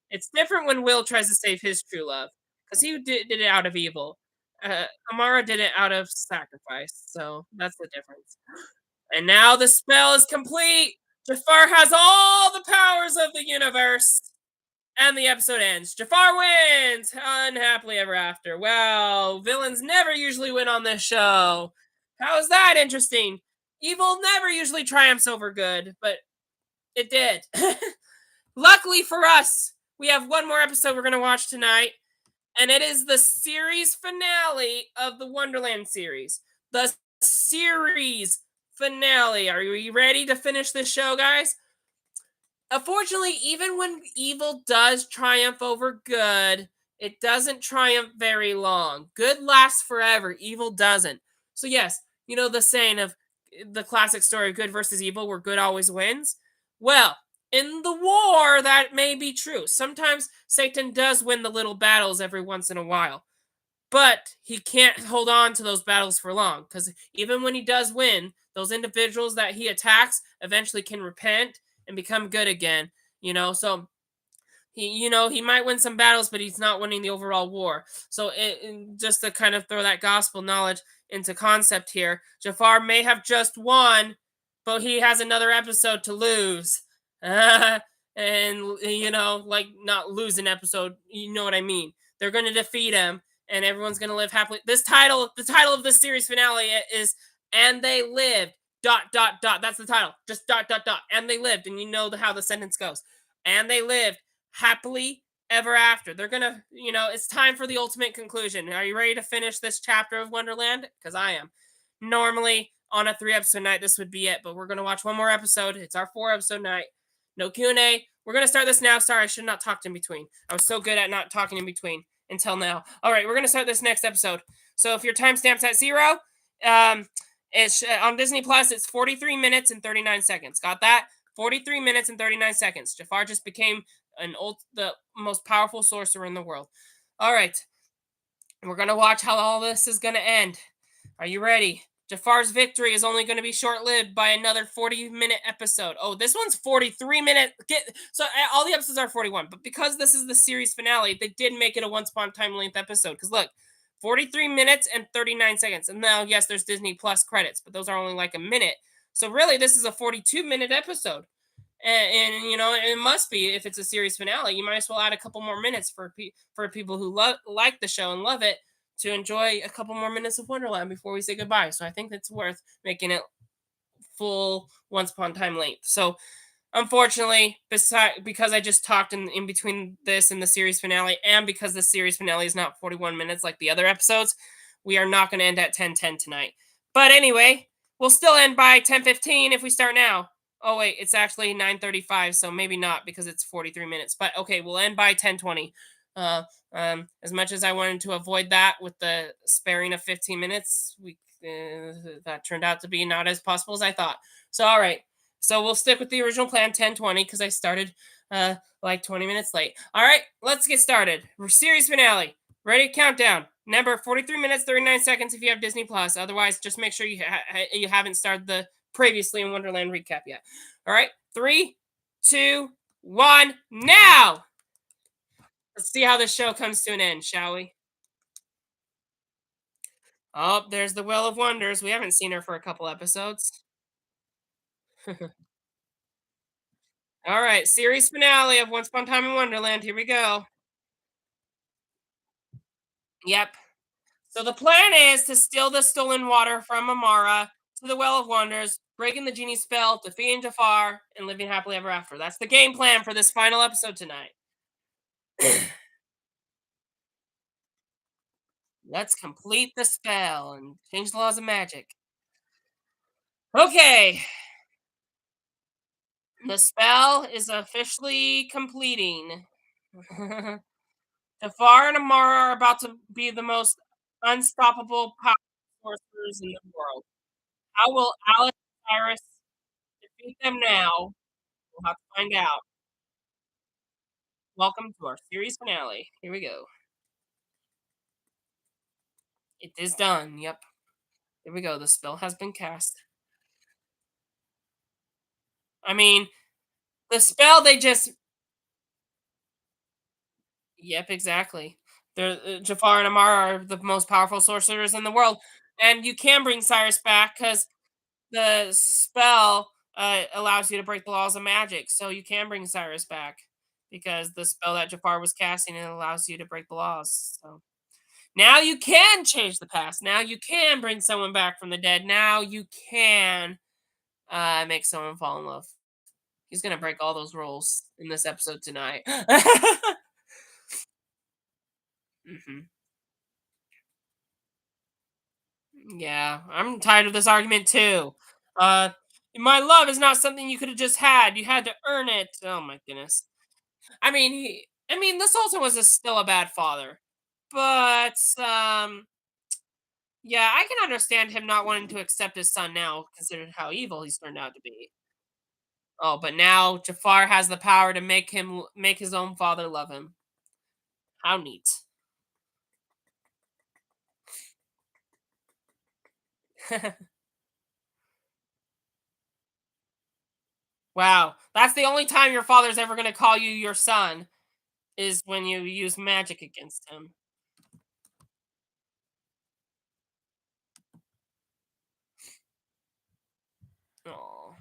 It's different when Will tries to save his true love because he did it out of evil. Amara did it out of sacrifice, so that's the difference. And now the spell is complete. Jafar has all the powers of the universe. And the episode ends. Jafar wins! Unhappily ever after. Well, villains never usually win on this show. How is that interesting? Evil never usually triumphs over good, but it did. Luckily for us, we have one more episode we're going to watch tonight, and it is the series finale of the Wonderland series. The series finale. Are you ready to finish this show, guys? Unfortunately, even when evil does triumph over good, it doesn't triumph very long. Good lasts forever, evil doesn't. So, yes, you know the saying of the classic story of good versus evil, where good always wins? Well, in the war, that may be true. Sometimes Satan does win the little battles every once in a while, but he can't hold on to those battles for long, because even when he does win, those individuals that he attacks eventually can repent and become good again. So he might win some battles, but he's not winning the overall war. So just to kind of throw that gospel knowledge into concept here, Jafar may have just won, but he has another episode to lose. And like, not lose an episode, you know what I mean. They're going to defeat him, and everyone's going to live happily. The title of this series finale is "And They Lived." Dot dot dot. That's the title. Just dot dot dot. And they lived, and you know how the sentence goes. And they lived happily ever after. They're gonna, it's time for the ultimate conclusion. Are you ready to finish this chapter of Wonderland? Because I am. Normally, on a 3-episode night, this would be it, but we're gonna watch one more episode. It's our 4-episode night. No Q&A. We're gonna start this now. Sorry, I should not talked in between. I was so good at not talking in between until now. All right, we're gonna start this next episode. So if your timestamp's at 0, it's on Disney Plus. It's 43 minutes and 39 seconds. Got that? 43 minutes and 39 seconds. Jafar just became the most powerful sorcerer in the world. All right, we're gonna watch how all this is gonna end. Are you ready? Jafar's victory is only going to be short-lived by another 40-minute episode. Oh, this one's 43 minutes. All the episodes are 41, but because this is the series finale, they did make it a Once Upon a Time length episode. Because look, 43 minutes and 39 seconds. And now, yes, there's Disney Plus credits, but those are only like a minute. So really, this is a 42-minute episode. And it must be, if it's a series finale. You might as well add a couple more minutes for people who like the show and love it, to enjoy a couple more minutes of Wonderland before we say goodbye. So I think it's worth making it full Once Upon a Time length. So unfortunately, because I just talked in between this and the series finale, and because the series finale is not 41 minutes like the other episodes, we are not going to end at 10:10 tonight. But anyway, we'll still end by 10:15 if we start now. Oh wait, it's actually 9:35, so maybe not, because it's 43 minutes. But okay, we'll end by 10:20. As much as I wanted to avoid that with the sparing of 15 minutes, that turned out to be not as possible as I thought. So all right, so we'll stick with the original plan, 10:20, because I started like 20 minutes late. All right, let's get started. Series finale. Ready? Countdown. Number 43 minutes 39 seconds if you have Disney Plus. Otherwise, just make sure you haven't started the previously in Wonderland recap yet. All right, 3, 2, 1, now. Let's see how this show comes to an end, shall we? Oh, there's the Well of Wonders. We haven't seen her for a couple episodes. All right, series finale of Once Upon a Time in Wonderland. Here we go. Yep. So the plan is to steal the stolen water from Amara to the Well of Wonders, breaking the genie spell, defeating Jafar, and living happily ever after. That's the game plan for this final episode tonight. Let's complete the spell and change the laws of magic. Okay, the spell is officially completing. Jafar and Amara are about to be the most unstoppable power sorcerers in the world. How will Alice and Cyrus defeat them now? We'll have to find out. Welcome to our series finale. Here we go. It is done. Yep. Here we go. The spell has been cast. I mean, the spell they just. Yep, exactly. Jafar and Amara are the most powerful sorcerers in the world. And you can bring Cyrus back because the spell allows you to break the laws of magic. So you can bring Cyrus back because the spell that Jafar was casting, it allows you to break the laws. So now you can change the past. Now you can bring someone back from the dead. Now you can make someone fall in love. He's gonna break all those rules in this episode tonight. hmm Yeah, I'm tired of this argument too. Uh, my love is not something you could have just had. You had to earn it. Oh my goodness. I mean, this also was still a bad father, but yeah, I can understand him not wanting to accept his son now, considering how evil he's turned out to be. Oh, but now Jafar has the power to make his own father love him. How neat! Wow, that's the only time your father's ever going to call you your son is when you use magic against him. Oh.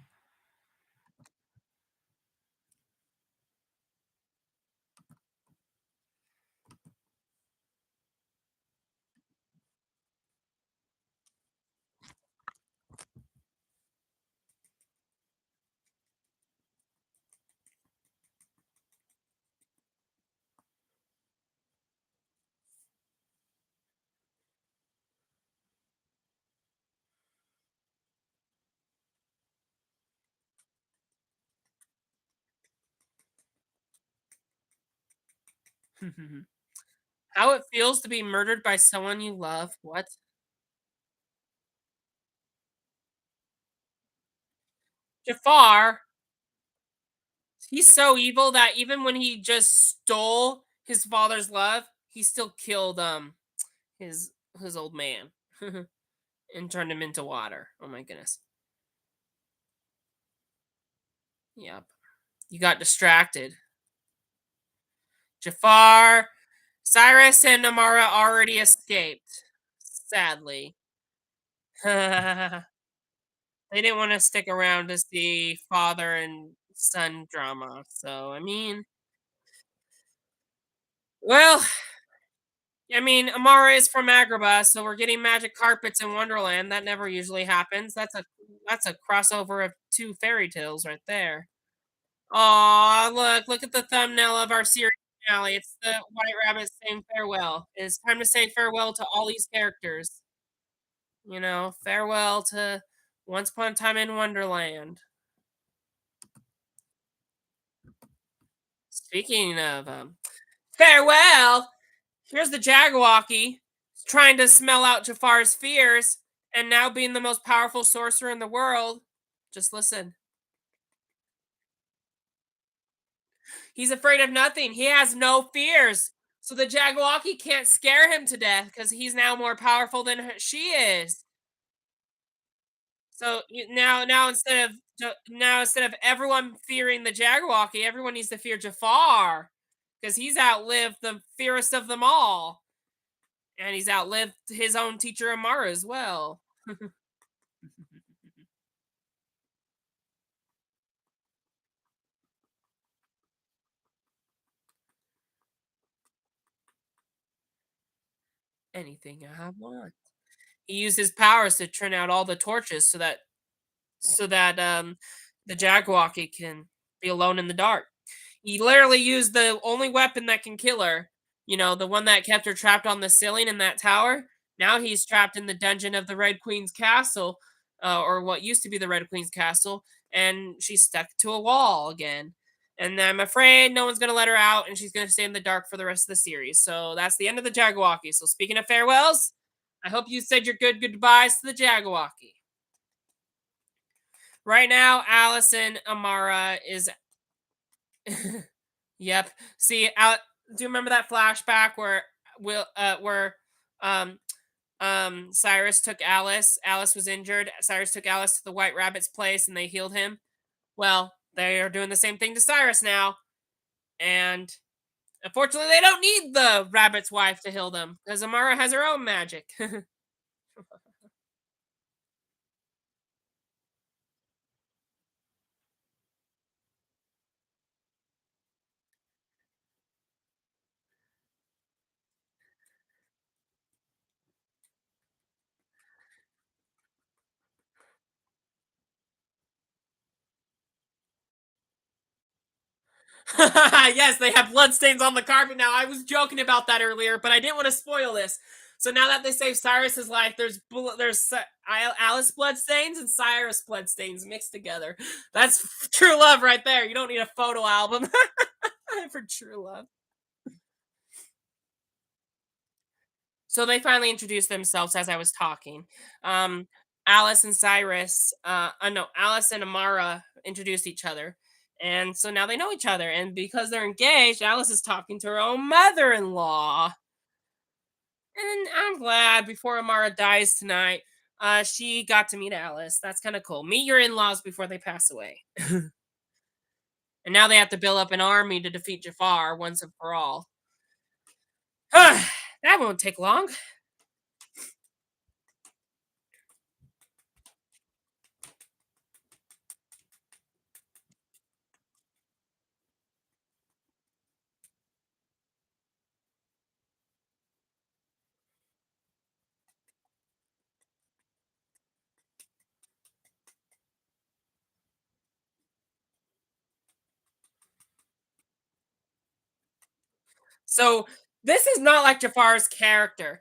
How it feels to be murdered by someone you love. What? Jafar, he's so evil that even when he just stole his father's love, he still killed his his old man and turned him into water. Oh my goodness. Yep. You got distracted. Jafar, Cyrus, and Amara already escaped. Sadly. They didn't want to stick around to see father and son drama. So, I mean, well, Amara is from Agrabah, so we're getting magic carpets in Wonderland. That never usually happens. That's a crossover of two fairy tales right there. Aw, look at the thumbnail of our series finale. It's the White Rabbit saying farewell. It's time to say farewell to all these characters. Farewell to Once Upon a Time in Wonderland. Speaking of farewell, here's the Jagawalkie trying to smell out Jafar's fears and now being the most powerful sorcerer in the world. Just listen. He's afraid of nothing. He has no fears. So the Jagawalkie can't scare him to death because he's now more powerful than she is. So now instead of everyone fearing the Jagawalkie, everyone needs to fear Jafar because he's outlived the fiercest of them all, and he's outlived his own teacher Amara as well. Anything I want. He used his powers to turn out all the torches so that the Jagawalkie can be alone in the dark. He literally used the only weapon that can kill her. The one that kept her trapped on the ceiling in that tower. Now he's trapped in the dungeon of the Red Queen's castle, or what used to be the Red Queen's castle, and she's stuck to a wall again. And I'm afraid no one's gonna let her out, and she's gonna stay in the dark for the rest of the series. So that's the end of the Jagawalkie. So speaking of farewells, I hope you said your goodbyes to the Jagawalkie. Right now, Allison Amara is. Yep. See, do you remember that flashback where um Cyrus took Alice? Alice was injured. Cyrus took Alice to the White Rabbit's place and they healed him. Well, they are doing the same thing to Cyrus now, and unfortunately, they don't need the rabbit's wife to heal them because Amara has her own magic. Yes, they have bloodstains on the carpet now. I was joking about that earlier, but I didn't want to spoil this. So now that they saved Cyrus's life, Alice bloodstains and Cyrus bloodstains mixed together. That's true love right there. You don't need a photo album for true love. So they finally introduced themselves as I was talking. Um, Alice and Cyrus, no, Alice and Amara introduced each other. And so now they know each other. And because they're engaged, Alice is talking to her own mother in law. And I'm glad before Amara dies tonight, she got to meet Alice. That's kind of cool. Meet your in laws before they pass away. And now they have to build up an army to defeat Jafar once and for all. That won't take long. So this is not like Jafar's character.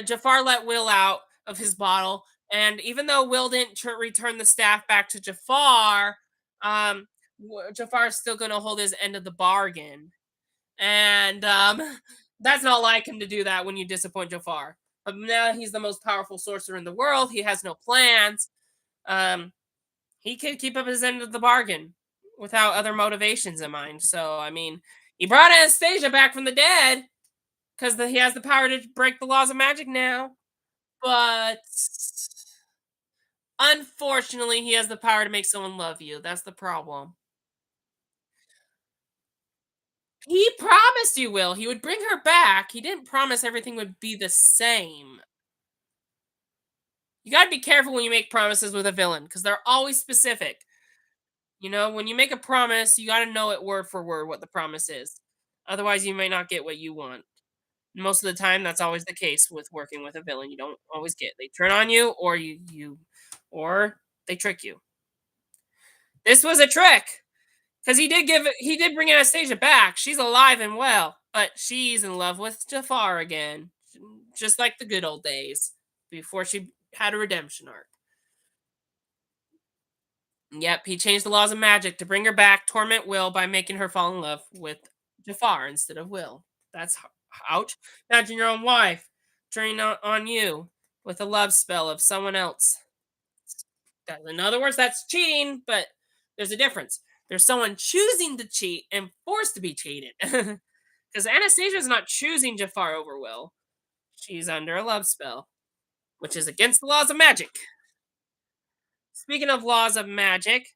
Jafar let Will out of his bottle, and even though Will didn't return the staff back to Jafar, um, Jafar's still going to hold his end of the bargain, and that's not like him to do that when you disappoint Jafar. But now he's the most powerful sorcerer in the world. He has no plans. Um, he could keep up his end of the bargain without other motivations in mind. So I mean, he brought Anastasia back from the dead because he has the power to break the laws of magic now. But unfortunately, he has the power to make someone love you. That's the problem. He promised you will. He would bring her back. He didn't promise everything would be the same. You got to be careful when you make promises with a villain because they're always specific. You know, when you make a promise, you got to know it word for word what the promise is. Otherwise, you may not get what you want. Most of the time, that's always the case with working with a villain. You don't always get. They turn on you, or or they trick you. This was a trick because he did bring Anastasia back. She's alive and well, but she's in love with Jafar again, just like the good old days before she had a redemption arc. Yep, he changed the laws of magic to bring her back, torment Will by making her fall in love with Jafar instead of Will. That's ouch. Imagine your own wife turning on you with a love spell of someone else. In other words, that's cheating, but there's a difference. There's someone choosing to cheat and forced to be cheated. Because Anastasia is not choosing Jafar over Will. She's under a love spell, which is against the laws of magic. Speaking of laws of magic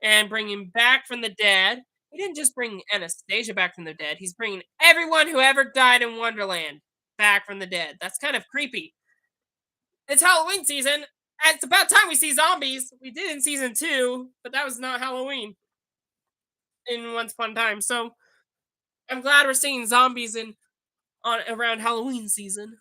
and bringing back from the dead, he didn't just bring Anastasia back from the dead. He's bringing everyone who ever died in Wonderland back from the dead. That's kind of creepy. It's Halloween season. And it's about time we see zombies. We did in season two, but that was not Halloween in Once Upon a Time. So I'm glad we're seeing zombies in on around Halloween season.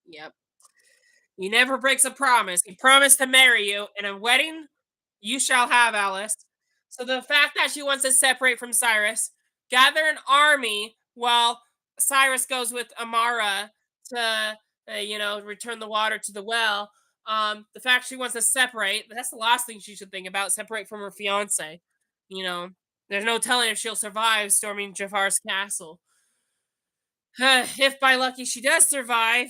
Yep. He never breaks a promise. He promised to marry you in a wedding. You shall have Alice. So the fact that she wants to separate from Cyrus, gather an army while Cyrus goes with Amara to, return the water to the well. The fact she wants to separate, that's the last thing she should think about, separate from her fiance. You know, there's no telling if she'll survive storming Jafar's castle. If by lucky she does survive,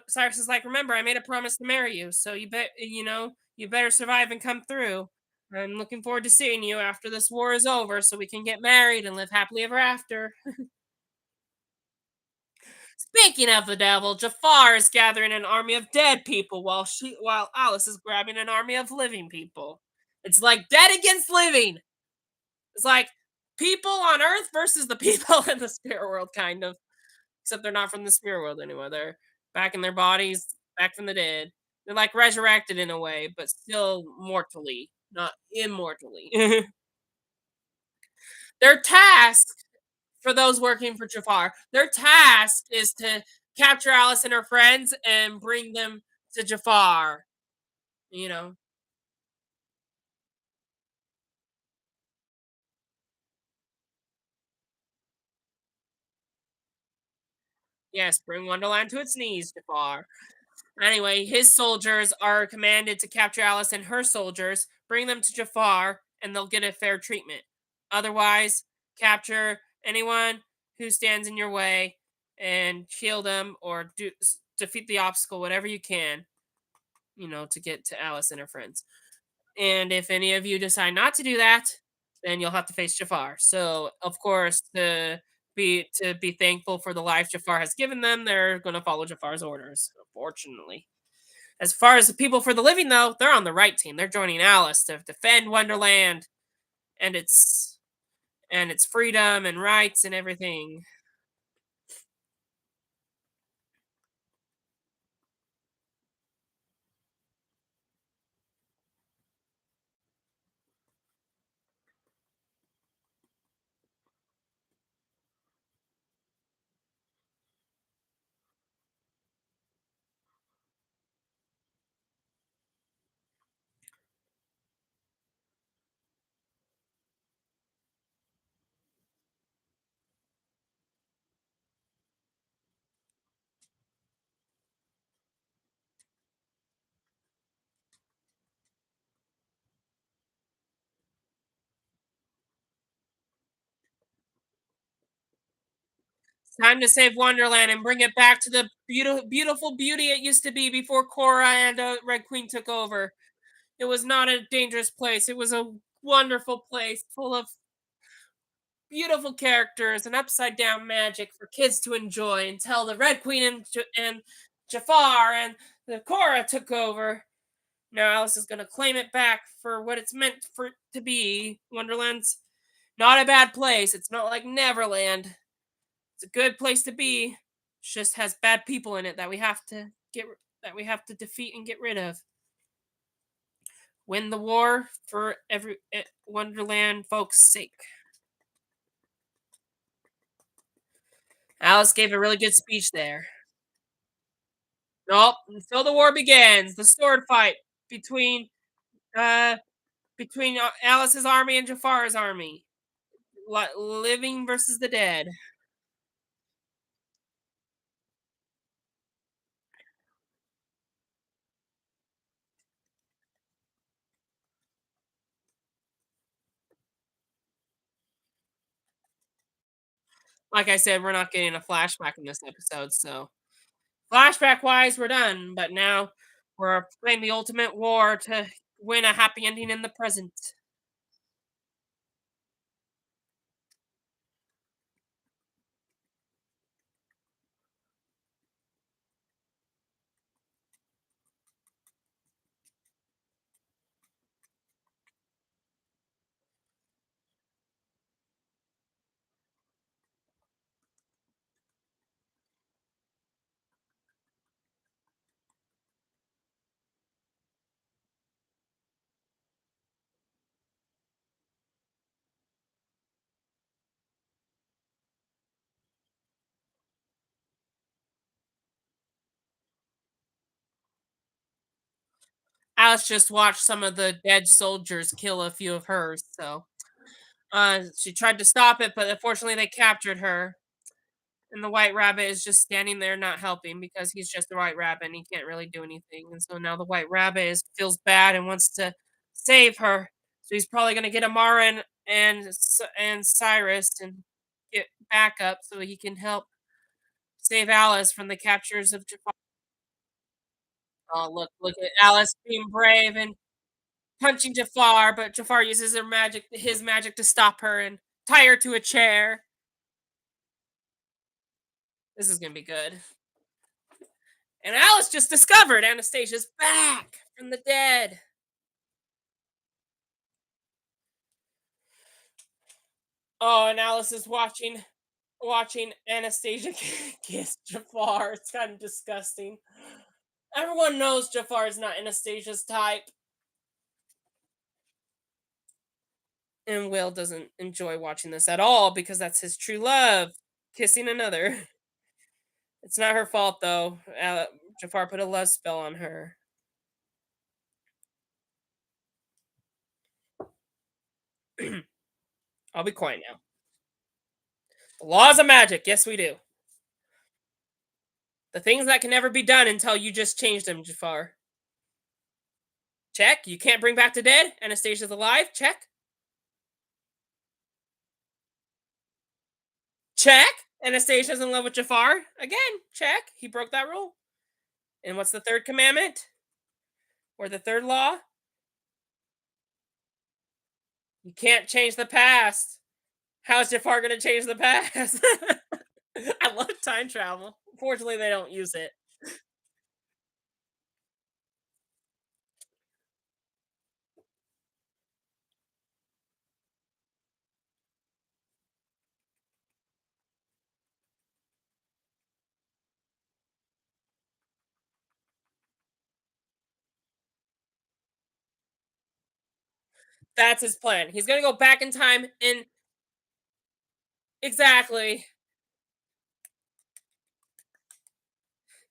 Cyrus is like, remember, I made a promise to marry you, so you better survive and come through. I'm looking forward to seeing you after this war is over, so we can get married and live happily ever after. Speaking of the devil, Jafar is gathering an army of dead people while Alice is grabbing an army of living people. It's like dead against living. It's like people on Earth versus the people in the spirit world, kind of. Except they're not from the spirit world anymore. They're back in their bodies, back from the dead. They're like resurrected in a way, but still mortally, not immortally. Their task, for those working for Jafar, their task is to capture Alice and her friends and bring them to Jafar. You know, yes, bring Wonderland to its knees, Jafar. Anyway, his soldiers are commanded to capture Alice and her soldiers, bring them to Jafar, and they'll get a fair treatment. Otherwise, capture anyone who stands in your way and kill them or defeat the obstacle, whatever you can, to get to Alice and her friends. And if any of you decide not to do that, then you'll have to face Jafar. So, of course, to be thankful for the life Jafar has given them, they're going to follow Jafar's orders. Unfortunately. As far as the people for the living, though, they're on the right team. They're joining Alice to defend Wonderland and its freedom and rights and everything. It's time to save Wonderland and bring it back to the beautiful beauty it used to be before Korra and Red Queen took over. It was not a dangerous place. It was a wonderful place full of beautiful characters and upside down magic for kids to enjoy until the Red Queen and Jafar and the Korra took over. Now Alice is going to claim it back for what it's meant for it to be. Wonderland's not a bad place. It's not like Neverland. It's a good place to be. It just has bad people in it that we have to defeat and get rid of. Win the war for every Wonderland folks' sake. Alice gave a really good speech there. Nope, until the war begins, the sword fight between uh Alice's army and Jafar's army. Living versus the dead. Like I said, we're not getting a flashback in this episode, so flashback wise, we're done. But now we're playing the ultimate war to win a happy ending in the present. Alice just watched some of the dead soldiers kill a few of hers, so, she tried to stop it, but unfortunately they captured her, and the white rabbit is just standing there not helping because he's just a white rabbit and he can't really do anything, and so now the white rabbit feels bad and wants to save her, so he's probably gonna get Amara and Cyrus and get backup so he can help save Alice from the captures of Jafar. Oh, look at Alice being brave and punching Jafar, but Jafar uses his magic to stop her and tie her to a chair. This is gonna be good. And Alice just discovered Anastasia's back from the dead. Oh, and Alice is watching Anastasia kiss Jafar. It's kind of disgusting. Everyone knows Jafar is not Anastasia's type, and Will doesn't enjoy watching this at all because that's his true love, kissing another. It's not her fault though. Jafar put a love spell on her. I'll be quiet now. The laws of magic. Yes, we do. The things that can never be done until you just change them, Jafar. Check. You can't bring back the dead. Anastasia's alive. Check. Check. Anastasia's in love with Jafar. Again, check. He broke that rule. And what's the third commandment? Or the third law? You can't change the past. How's Jafar going to change the past? I love time travel. Unfortunately, they don't use it. That's his plan. He's going to go back in time and exactly.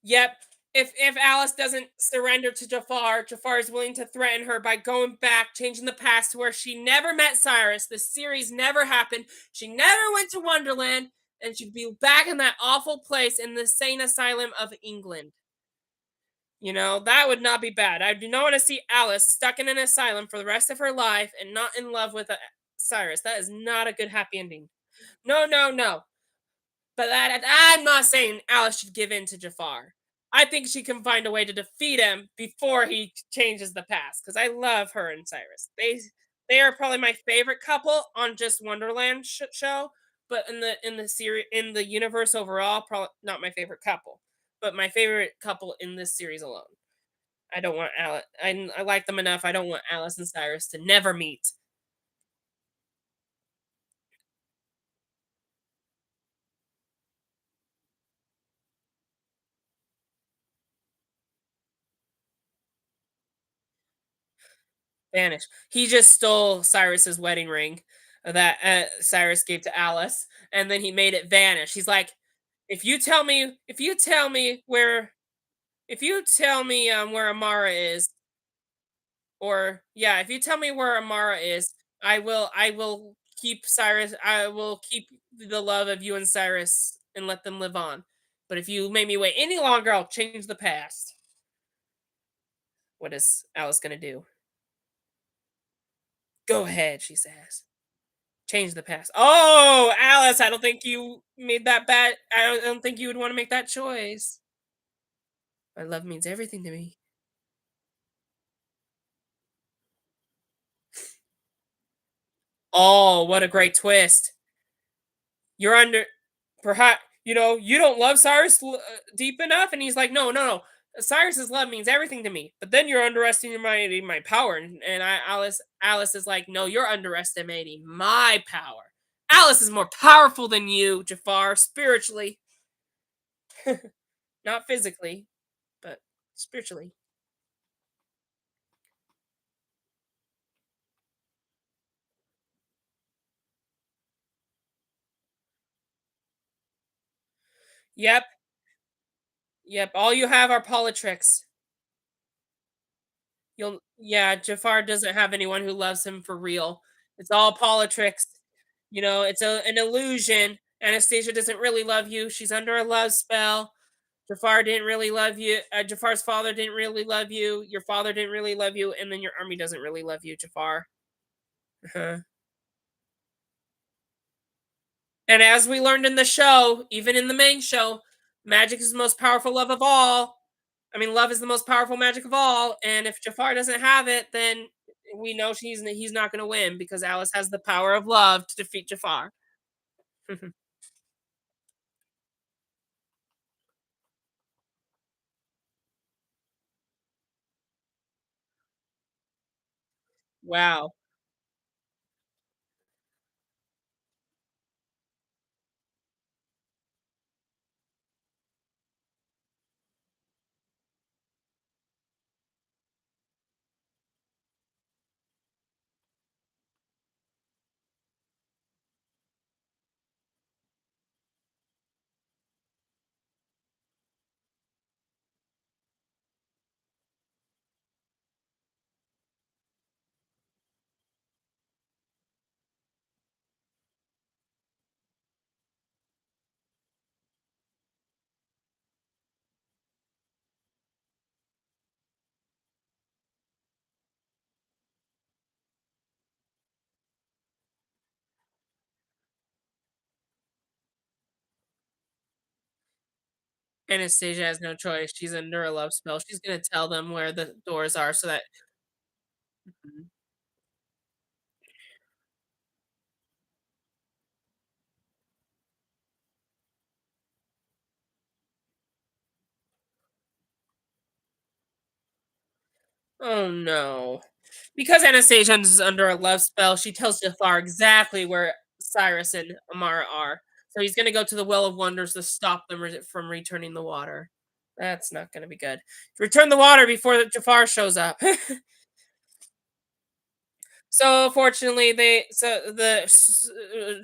Yep. If Alice doesn't surrender to Jafar, Jafar is willing to threaten her by going back, changing the past to where she never met Cyrus. The series never happened. She never went to Wonderland, and she'd be back in that awful place in the sane asylum of England. You know, that would not be bad. I do not want to see Alice stuck in an asylum for the rest of her life and not in love with Cyrus. That is not a good happy ending. No, no, no. But I'm not saying Alice should give in to Jafar. I think she can find a way to defeat him before he changes the past. Because I love her and Cyrus. They are probably my favorite couple on just Wonderland show. But in the series in the universe overall, probably not my favorite couple. But my favorite couple in this series alone. I don't want Alice. I like them enough. I don't want Alice and Cyrus to never meet. Vanish. He just stole Cyrus's wedding ring that Cyrus gave to Alice, and then he made it vanish. He's like, if you tell me where Amara is, or yeah, if you tell me where Amara is, I will keep Cyrus. I will keep the love of you and Cyrus and let them live on. But if you make me wait any longer, I'll change the past. What is Alice gonna do? Go ahead, she says. Change the past. Oh, Alice, I don't think you made that bad. I don't think you would want to make that choice. My love means everything to me. Oh, what a great twist. You're under, perhaps, you don't love Cyrus deep enough. And he's like, no, no, no. Cyrus's love means everything to me. But then you're underestimating my power. Alice is like, no, you're underestimating my power. Alice is more powerful than you, Jafar, spiritually, not physically, but spiritually. Yep, yep. All you have are politricks. Jafar doesn't have anyone who loves him for real. It's all politics. It's an illusion. Anastasia doesn't really love you. She's under a love spell. Jafar didn't really love you. Jafar's father didn't really love you. Your father didn't really love you, and then your army doesn't really love you, Jafar. Uh-huh. And as we learned in the show, even in the main show, magic is the most powerful love of all. I mean, love is the most powerful magic of all. And if Jafar doesn't have it, then we know he's not going to win because Alice has the power of love to defeat Jafar. Wow. Anastasia has no choice. She's under a love spell. She's going to tell them where the doors are so that. Mhm. Oh no. Because Anastasia is under a love spell, she tells Jafar exactly where Cyrus and Amara are. So he's going to go to the Well of Wonders to stop them from returning the water. That's not going to be good. Return the water before Jafar shows up. So fortunately,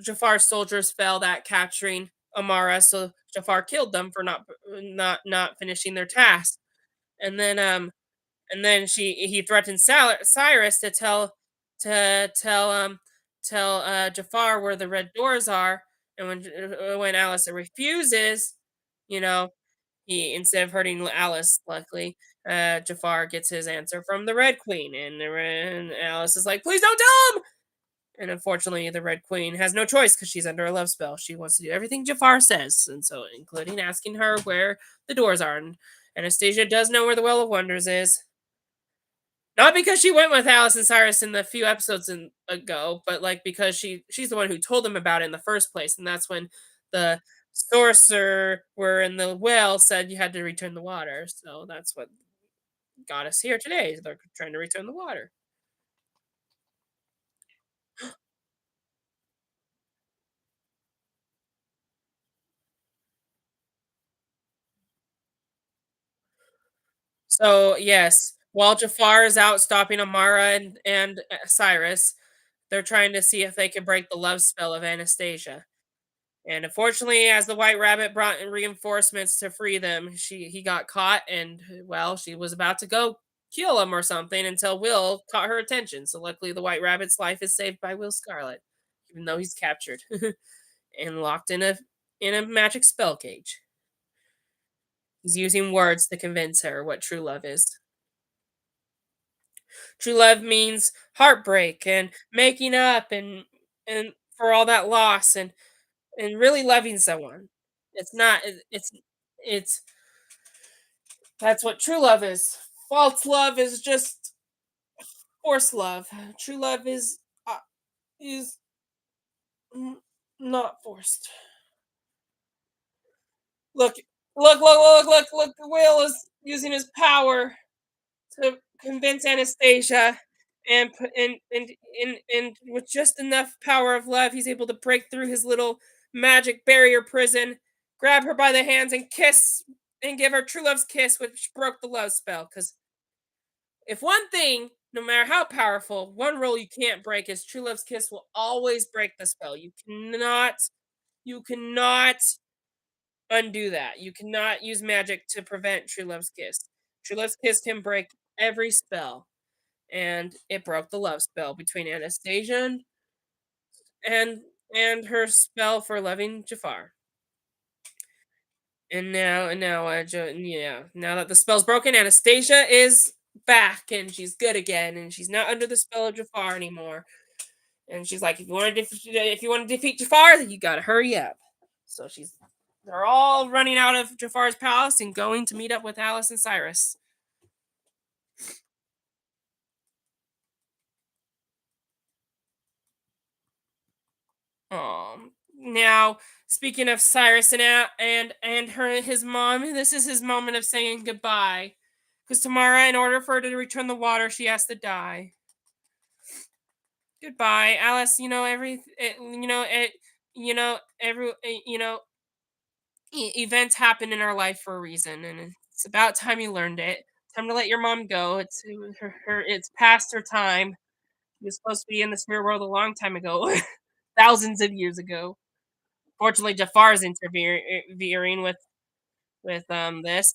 Jafar soldiers failed at capturing Amara. So Jafar killed them for not finishing their task. And then he threatened Cyrus to tell Jafar where the red doors are. And when Alice refuses, you know, he instead of hurting Alice, luckily, Jafar gets his answer from the Red Queen, and Alice is like, "Please don't tell him." And unfortunately, the Red Queen has no choice because she's under a love spell. She wants to do everything Jafar says, and so including asking her where the doors are. And Anastasia does know where the Well of Wonders is. Not because she went with Alice and Cyrus in the few episodes ago, but like because she's the one who told them about it in the first place, and that's when the sorcerer were in the well said you had to return the water. So that's what got us here today. They're trying to return the water. So yes, while Jafar is out stopping Amara and Cyrus, they're trying to see if they can break the love spell of Anastasia. And unfortunately, as the White Rabbit brought in reinforcements to free them, he got caught, and well, she was about to go kill him or something until Will caught her attention. So luckily, the White Rabbit's life is saved by Will Scarlet, even though he's captured and locked in a magic spell cage. He's using words to convince her what true love is. True love means heartbreak and making up and for all that loss and really loving someone. It's not. It's That's what true love is. False love is just forced love. True love is n- not forced. Look, look! Will is using his power to convince Anastasia, and with just enough power of love, he's able to break through his little magic barrier prison, grab her by the hands, and kiss and give her true love's kiss, which broke the love spell. Because if one thing, no matter how powerful, one rule you can't break is true love's kiss will always break the spell. You cannot undo that. You cannot use magic to prevent true love's kiss. True love's kiss can break every spell. and it broke the love spell between Anastasia and and her spell for loving Jafar. Now that the spell's broken, Anastasia is back and she's good again, and she's not under the spell of Jafar anymore. And she's like, if you want to defeat Jafar, then you gotta hurry up. So they're all running out of Jafar's palace and going to meet up with Alice and Cyrus. Now speaking of Cyrus and his mom, this is his moment of saying goodbye. Because Tamara, in order for her to return the water, she has to die. Goodbye, Alice. Events happen in our life for a reason, and it's about time you learned it. Time to let your mom go. It's past her time. She was supposed to be in the spirit world a long time ago, thousands of years ago. Fortunately, Jafar is interfering with this.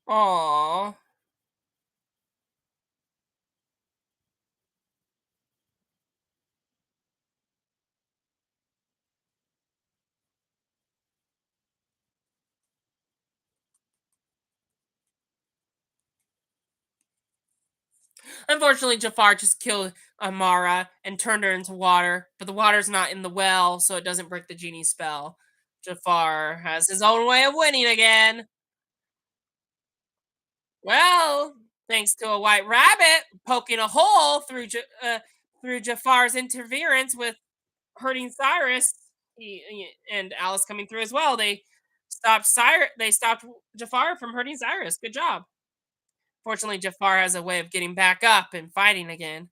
Aww. Unfortunately, Jafar just killed Amara and turned her into water, but the water's not in the well, so it doesn't break the genie spell. Jafar has his own way of winning again. Well, thanks to a white rabbit poking a hole through Jafar's interference with hurting Cyrus, and Alice coming through as well. They stopped Jafar from hurting Cyrus. Good job. Fortunately, Jafar has a way of getting back up and fighting again.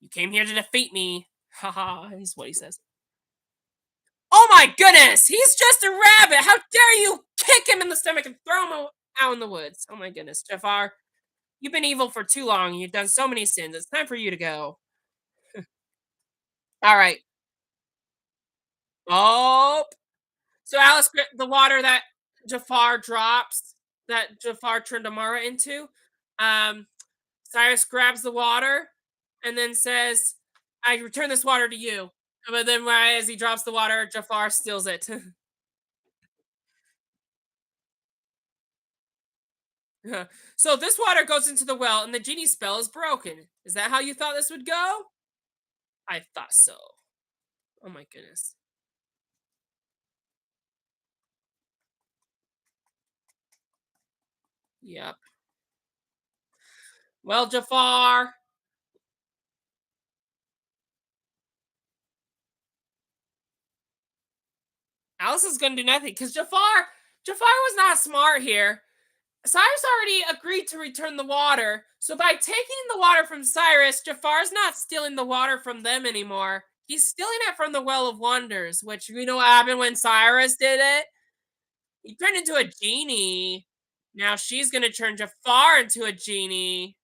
You came here to defeat me. Haha, is what he says. Oh my goodness! He's just a rabbit! How dare you kick him in the stomach and throw him out in the woods? Oh my goodness, Jafar, you've been evil for too long. You've done so many sins. It's time for you to go. All right. Oh, so Alice, the water that Jafar drops, that Jafar turned Amara into, um, Cyrus grabs the water and then says, "I return this water to you." But then, as he drops the water, Jafar steals it. So this water goes into the well, and the genie spell is broken. Is that how you thought this would go? I thought so. Oh my goodness. Yep. Well, Jafar. Alice is going to do nothing because Jafar was not smart here. Cyrus already agreed to return the water. So by taking the water from Cyrus, Jafar's not stealing the water from them anymore. He's stealing it from the Well of Wonders, which you know what happened when Cyrus did it? He turned into a genie. Now she's gonna turn Jafar into a genie.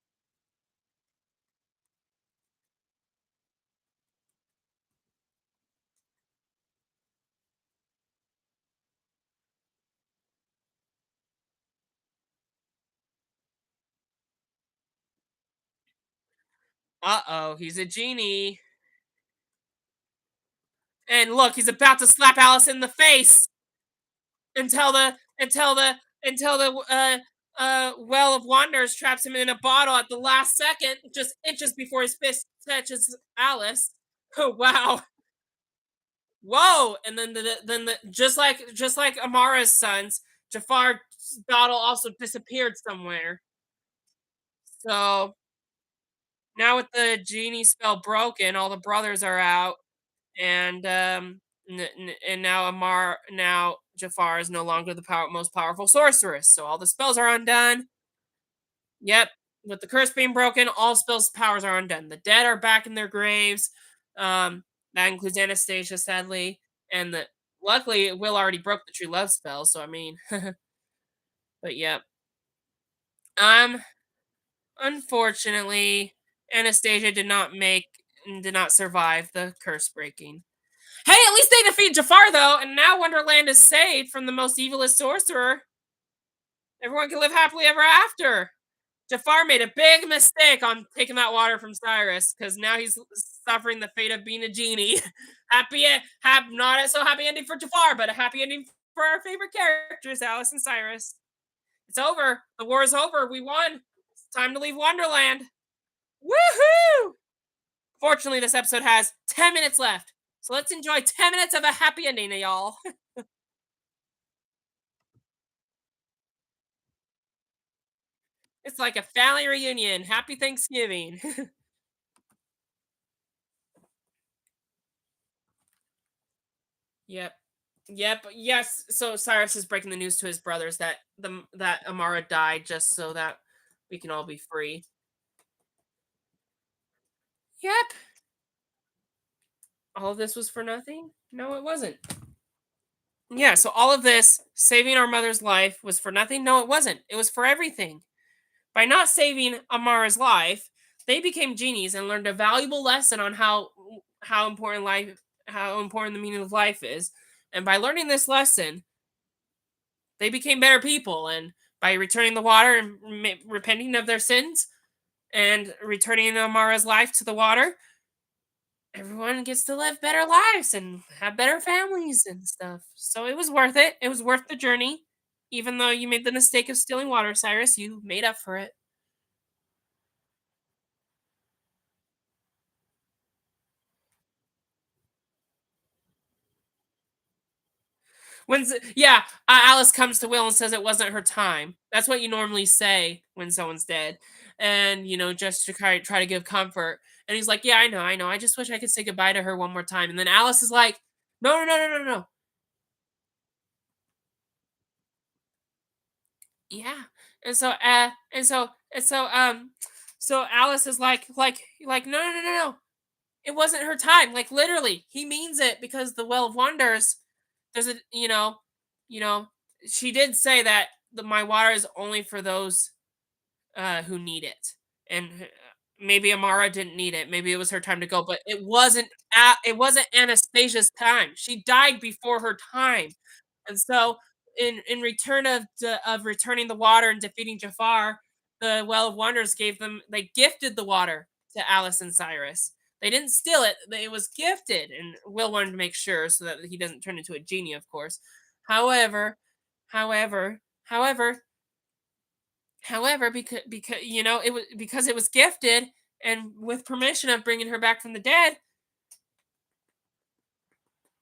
Uh-oh, he's a genie. And look, he's about to slap Alice in the face until the Well of Wonders traps him in a bottle at the last second, just inches before his fist touches Alice. Oh wow. Whoa! And then just like Amara's sons, Jafar's bottle also disappeared somewhere. So now with the genie spell broken, all the brothers are out, and and now Jafar is no longer the most powerful sorceress. So all the spells are undone. Yep, with the curse being broken, all spells powers are undone. The dead are back in their graves. Um, that includes Anastasia, sadly, and the Luckily, Will already broke the true love spell, so I mean, but yeah. Um, Unfortunately, Anastasia did not survive the curse breaking. Hey, at least they defeat Jafar though, and now Wonderland is saved from the most evilest sorcerer. Everyone can live happily ever after. Jafar made a big mistake on taking that water from Cyrus because now he's suffering the fate of being a genie. Not a so happy ending for Jafar, but a happy ending for our favorite characters, Alice and Cyrus. It's over. The war is over. We won. It's time to leave Wonderland. Woohoo! Fortunately, this episode has 10 minutes left. So let's enjoy 10 minutes of a happy ending, y'all. It's like a family reunion. Happy Thanksgiving. Yep. Yep. Yes. So Cyrus is breaking the news to his brothers that Amara died just so that we can all be free. Yep. All of this was for nothing? No, it wasn't. Yeah, so all of this saving our mother's life was for nothing? No, it wasn't. It was for everything. By not saving Amara's life, they became genies and learned a valuable lesson on how important how important the meaning of life is. And by learning this lesson, they became better people, and by returning the water and repenting of their sins and returning Amara's life to the water, everyone gets to live better lives and have better families and stuff. So it was worth it. It was worth the journey. Even though you made the mistake of stealing water, Cyrus, you made up for it. Yeah, Alice comes to Will and says it wasn't her time. That's what you normally say when someone's dead, and just to try to give comfort. And he's like, "Yeah, I know, I know. I just wish I could say goodbye to her one more time." And then Alice is like, "No, no, no, no, no, no." Yeah, and so Alice is like, "No, no, no, no, no. It wasn't her time." Like literally, he means it because the Well of Wonders does it. You know. She did say that my water is only for those who need it, and maybe Amara didn't need it. Maybe it was her time to go, but it wasn't Anastasia's time. She died before her time, and so in return of returning the water and defeating Jafar, the Well of Wonders they gifted the water to Alice and Cyrus. They didn't steal it; it was gifted, and Will wanted to make sure so that he doesn't turn into a genie, of course. However, however, because it was gifted and with permission of bringing her back from the dead,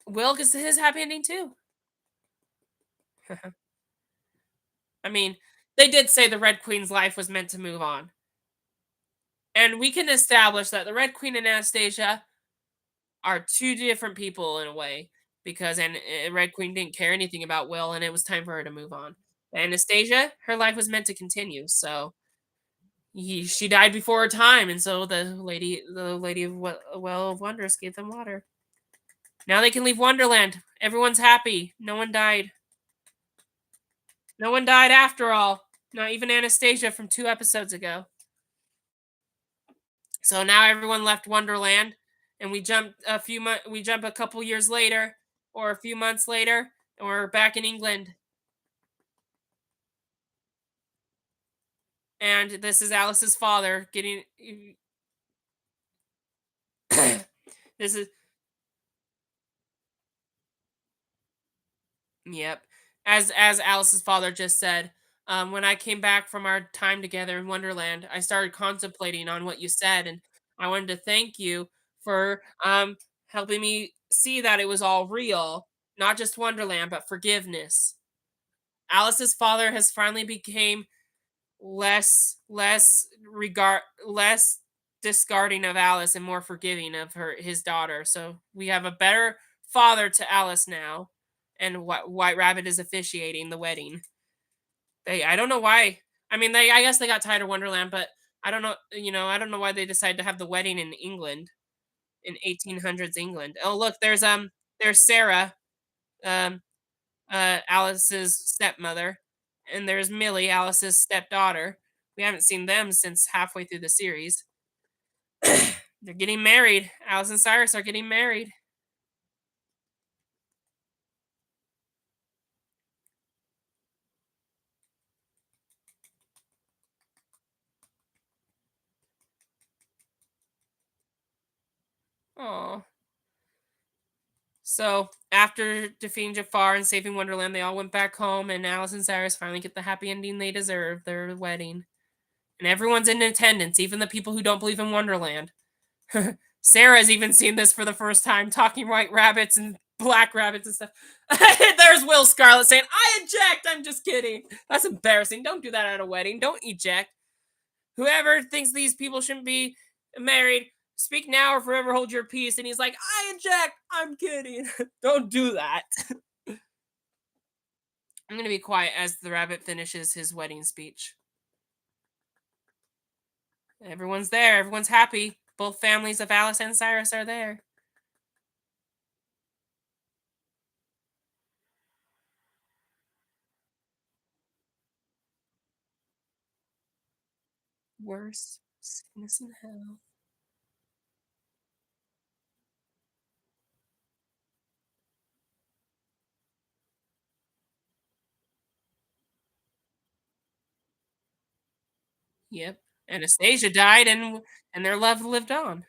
Will gets his happy ending too. I mean, they did say the Red Queen's life was meant to move on, and we can establish that the Red Queen and Anastasia are two different people in a way because Red Queen didn't care anything about Will, and it was time for her to move on. Anastasia, her life was meant to continue, so she died before her time, and so the lady of Well of Wonders gave them water. Now they can leave Wonderland. Everyone's happy. No one died. No one died after all. Not even Anastasia from 2 episodes ago. So now everyone left Wonderland, and we jump a couple years later, or a few months later, and we're back in England. And this is Alice's father getting. This is Yep. As Alice's father just said, when I came back from our time together in Wonderland, I started contemplating on what you said, and I wanted to thank you for helping me see that it was all real, not just Wonderland, but forgiveness. Alice's father has finally became less discarding of Alice and more forgiving of his daughter. So we have a better father to Alice now, and White Rabbit is officiating the wedding. I don't know why. I mean, I guess they got tired of Wonderland, but I don't know. I don't know why they decided to have the wedding in England in 1800s England. Oh, look, there's Sarah. um, Alice's stepmother, and there's Millie, Alice's stepdaughter. We haven't seen them since halfway through the series. They're getting married. Alice and Cyrus are getting married. Oh. So after defeating Jafar and saving Wonderland, they all went back home, and Alice and Cyrus finally get the happy ending they deserve, their wedding. And everyone's in attendance, even the people who don't believe in Wonderland. Sarah's even seen this for the first time, talking white rabbits and black rabbits and stuff. There's Will Scarlet saying, "I eject." I'm just kidding. That's embarrassing. Don't do that at a wedding. Don't eject. Whoever thinks these people shouldn't be married, speak now or forever hold your peace. And he's like, "I eject." I'm kidding. Don't do that. I'm gonna be quiet as the rabbit finishes his wedding speech. Everyone's there. Everyone's happy. Both families of Alice and Cyrus are there. Worse sickness in hell. Yep. Anastasia died, and their love lived on.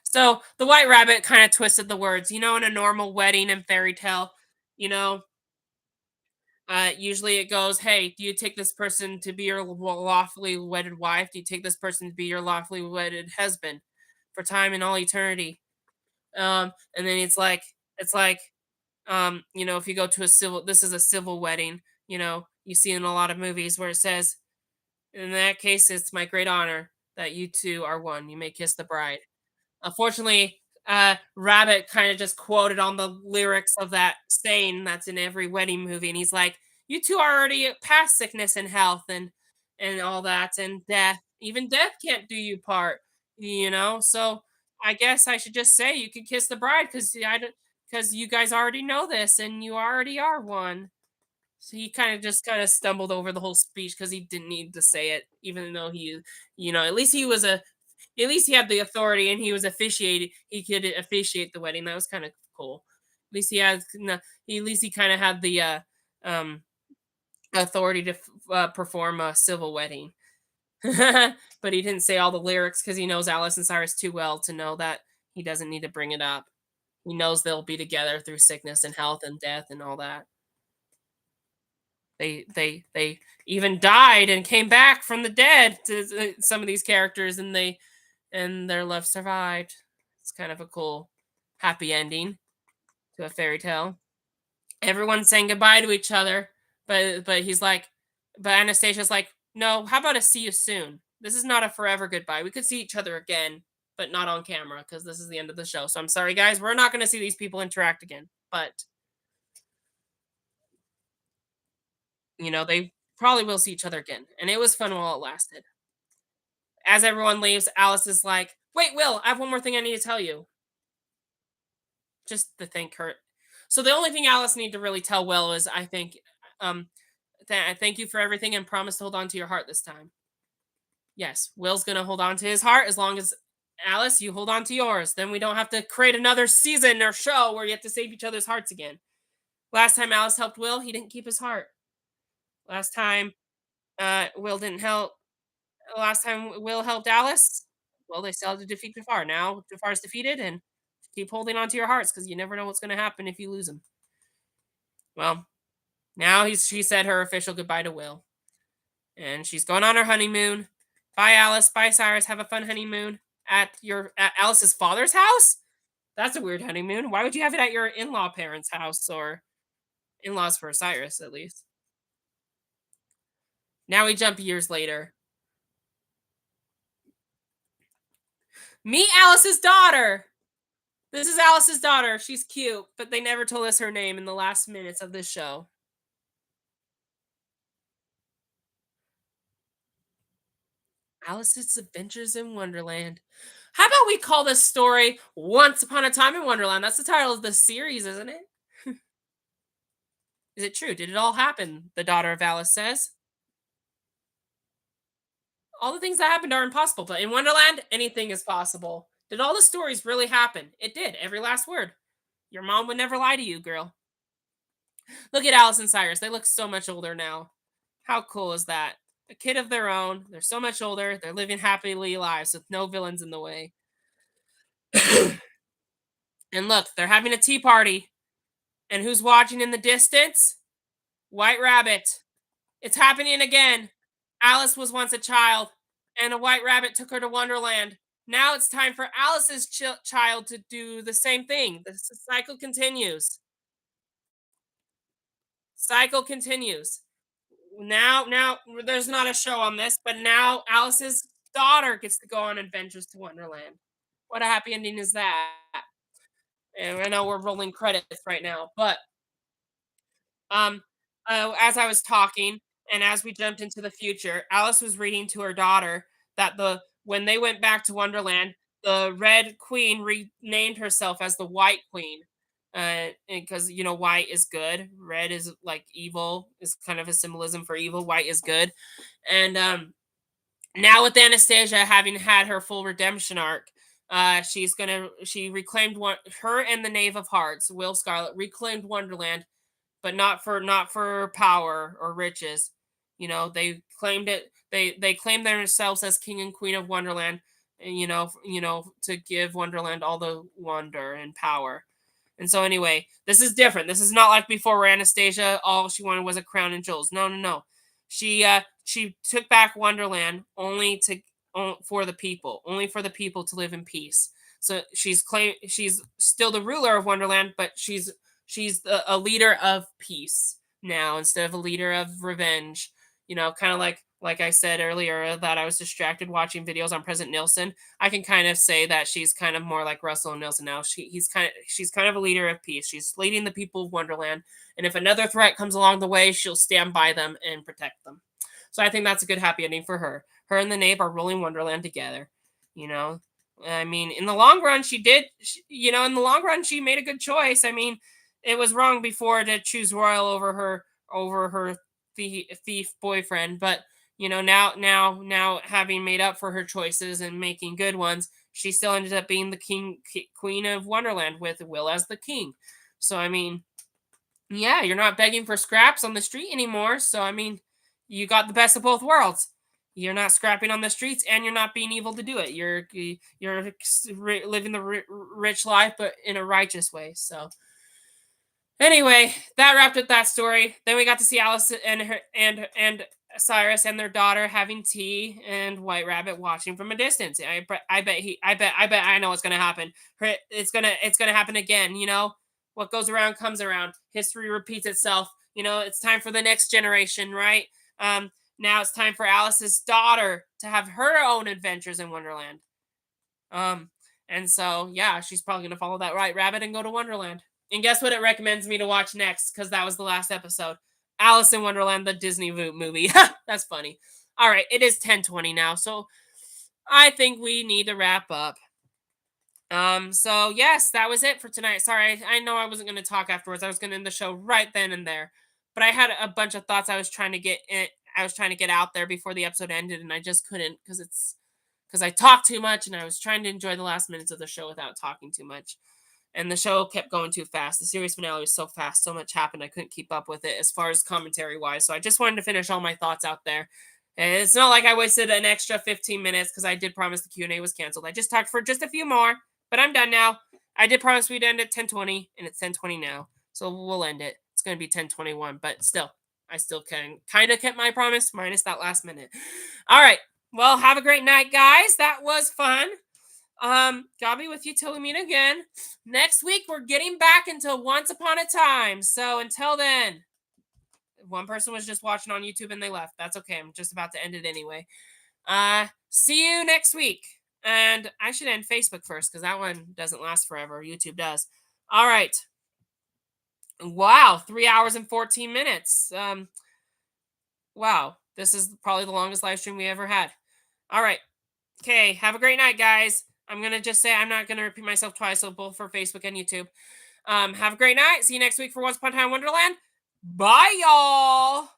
So the White Rabbit kind of twisted the words. In a normal wedding and fairy tale, you know, usually it goes, "Hey, do you take this person to be your lawfully wedded wife? Do you take this person to be your lawfully wedded husband for time and all eternity?" And then it's like, if you go to this is a civil wedding. You see in a lot of movies where it says, "In that case, it's my great honor that you two are one. You may kiss the bride." Unfortunately, Rabbit kind of just quoted on the lyrics of that saying that's in every wedding movie, and he's like, "You two are already past sickness and health and all that and death. Even death can't do you part." So I guess I should just say you could kiss the bride because you guys already know this and you already are one. So he kind of stumbled over the whole speech because he didn't need to say it, even though at least at least he had the authority and he was officiating. He could officiate the wedding. That was kind of cool. At least he has. No, at least he kind of had the um, authority to perform a civil wedding. But he didn't say all the lyrics because he knows Alice and Cyrus too well to know that he doesn't need to bring it up. He knows they'll be together through sickness and health and death and all that. They even died and came back from the dead to some of these characters, and their love survived. It's kind of a cool happy ending to a fairy tale. Everyone's saying goodbye to each other, but he's like, but Anastasia's like, "No, how about a see you soon? This is not a forever goodbye. We could see each other again, but not on camera because this is the end of the show. So I'm sorry, guys, we're not going to see these people interact again. But they probably will see each other again, and it was fun while it lasted." As everyone leaves, Alice is like, "Wait, Will, I have one more thing I need to tell you." Just to thank her. So the only thing Alice need to really tell Will is, I think, um, I thank you for everything and promise to hold on to your heart this time. Yes, Will's gonna hold on to his heart as long as Alice, you hold on to yours. Then we don't have to create another season or show where you have to save each other's hearts again. Last time Alice helped Will, he didn't keep his heart. Last time, Will didn't help. Last time Will helped Alice, well, they still had to defeat Jafar. Now Jafar's defeated, and keep holding on to your hearts because you never know what's going to happen if you lose them. Well, now she said her official goodbye to Will, and she's going on her honeymoon. Bye, Alice. Bye, Cyrus. Have a fun honeymoon at Alice's father's house. That's a weird honeymoon. Why would you have it at your in-law parents' house or in-laws for Cyrus at least? Now we jump years later. Meet Alice's daughter. This is Alice's daughter. She's cute, but they never told us her name in the last minutes of this show. Alice's Adventures in Wonderland. How about we call this story Once Upon a Time in Wonderland? That's the title of the series, isn't it? Is it true? Did it all happen? The daughter of Alice says. All the things that happened are impossible, but in Wonderland, anything is possible. Did all the stories really happen? It did, every last word. Your mom would never lie to you, girl. Look at Alice and Cyrus. They look so much older now. How cool is that? A kid of their own. They're so much older. They're living happily lives with no villains in the way. And look, they're having a tea party. And who's watching in the distance? White Rabbit. It's happening again. Alice was once a child, and a white rabbit took her to Wonderland. Now it's time for Alice's child to do the same thing. The cycle continues. Cycle continues. Now, there's not a show on this, but now Alice's daughter gets to go on adventures to Wonderland. What a happy ending is that? And I know we're rolling credits right now, but Um, as I was talking and as we jumped into the future, Alice was reading to her daughter that when they went back to Wonderland, the Red Queen renamed herself as the White Queen. Because white is good, red is like evil, is kind of a symbolism for evil. White is good, and now with Anastasia having had her full redemption arc, she reclaimed her and the Knave of Hearts, Will Scarlet reclaimed Wonderland, but not for power or riches. They claimed it. They claimed themselves as king and queen of Wonderland, and to give Wonderland all the wonder and power. And so anyway, this is different. This is not like before where Anastasia all she wanted was a crown and jewels. No, no, no. She took back Wonderland for the people, only for the people to live in peace. So she's still the ruler of Wonderland, but a leader of peace now instead of a leader of revenge. Kind of like I said earlier that I was distracted watching videos on President Nilsson. I can kind of say that she's kind of more like Russell and Nilsson now. She's kind of a leader of peace. She's leading the people of Wonderland, and if another threat comes along the way, she'll stand by them and protect them. So I think that's a good happy ending for her. Her and the Knave are ruling Wonderland together. You know, I mean, in the long run, in the long run, she made a good choice. I mean, it was wrong before to choose Royal over her thief boyfriend, but now having made up for her choices and making good ones, she still ended up being the queen of Wonderland with Will as the king. So I mean, yeah, you're not begging for scraps on the street anymore. So I mean, you got the best of both worlds. You're not scrapping on the streets, and you're not being evil to do it. You're living the rich life, but in a righteous way. So anyway, that wrapped up that story. Then we got to see Alice and Cyrus and their daughter having tea, and White Rabbit watching from a distance. I bet I know what's gonna happen. It's gonna happen again. What goes around comes around. History repeats itself. It's time for the next generation, right? Now it's time for Alice's daughter to have her own adventures in Wonderland. Um, and so yeah, she's probably gonna follow that White Rabbit and go to Wonderland. And guess what it recommends me to watch next? Because that was the last episode. Alice in Wonderland, the Disney movie. That's funny. All right, it is 10:20 now, so I think we need to wrap up. So yes, that was it for tonight. Sorry, I know I wasn't going to talk afterwards. I was going to end the show right then and there, but I had a bunch of thoughts I was trying to get in. I was trying to get out there before the episode ended, and I just couldn't because I talked too much, and I was trying to enjoy the last minutes of the show without talking too much. And the show kept going too fast. The series finale was so fast, so much happened, I couldn't keep up with it as far as commentary wise. So I just wanted to finish all my thoughts out there. And it's not like I wasted an extra 15 minutes because I did promise the Q&A was canceled. I just talked for just a few more, but I'm done now. I did promise we'd end at 10:20, and it's 10:20 now. So we'll end it. It's going to be 10:21, but still, I still kind of kept my promise minus that last minute. All right. Well, have a great night, guys. That was fun. I'll be with you till we meet again. Next week, we're getting back into Once Upon a Time. So until then, one person was just watching on YouTube and they left. That's okay. I'm just about to end it anyway. See you next week. And I should end Facebook first because that one doesn't last forever. YouTube does. All right. Wow, 3 hours and 14 minutes. Wow, this is probably the longest live stream we ever had. All right. Okay. Have a great night, guys. I'm gonna just say I'm not gonna repeat myself twice, so both for Facebook and YouTube. Have a great night. See you next week for Once Upon a Time Wonderland. Bye, y'all.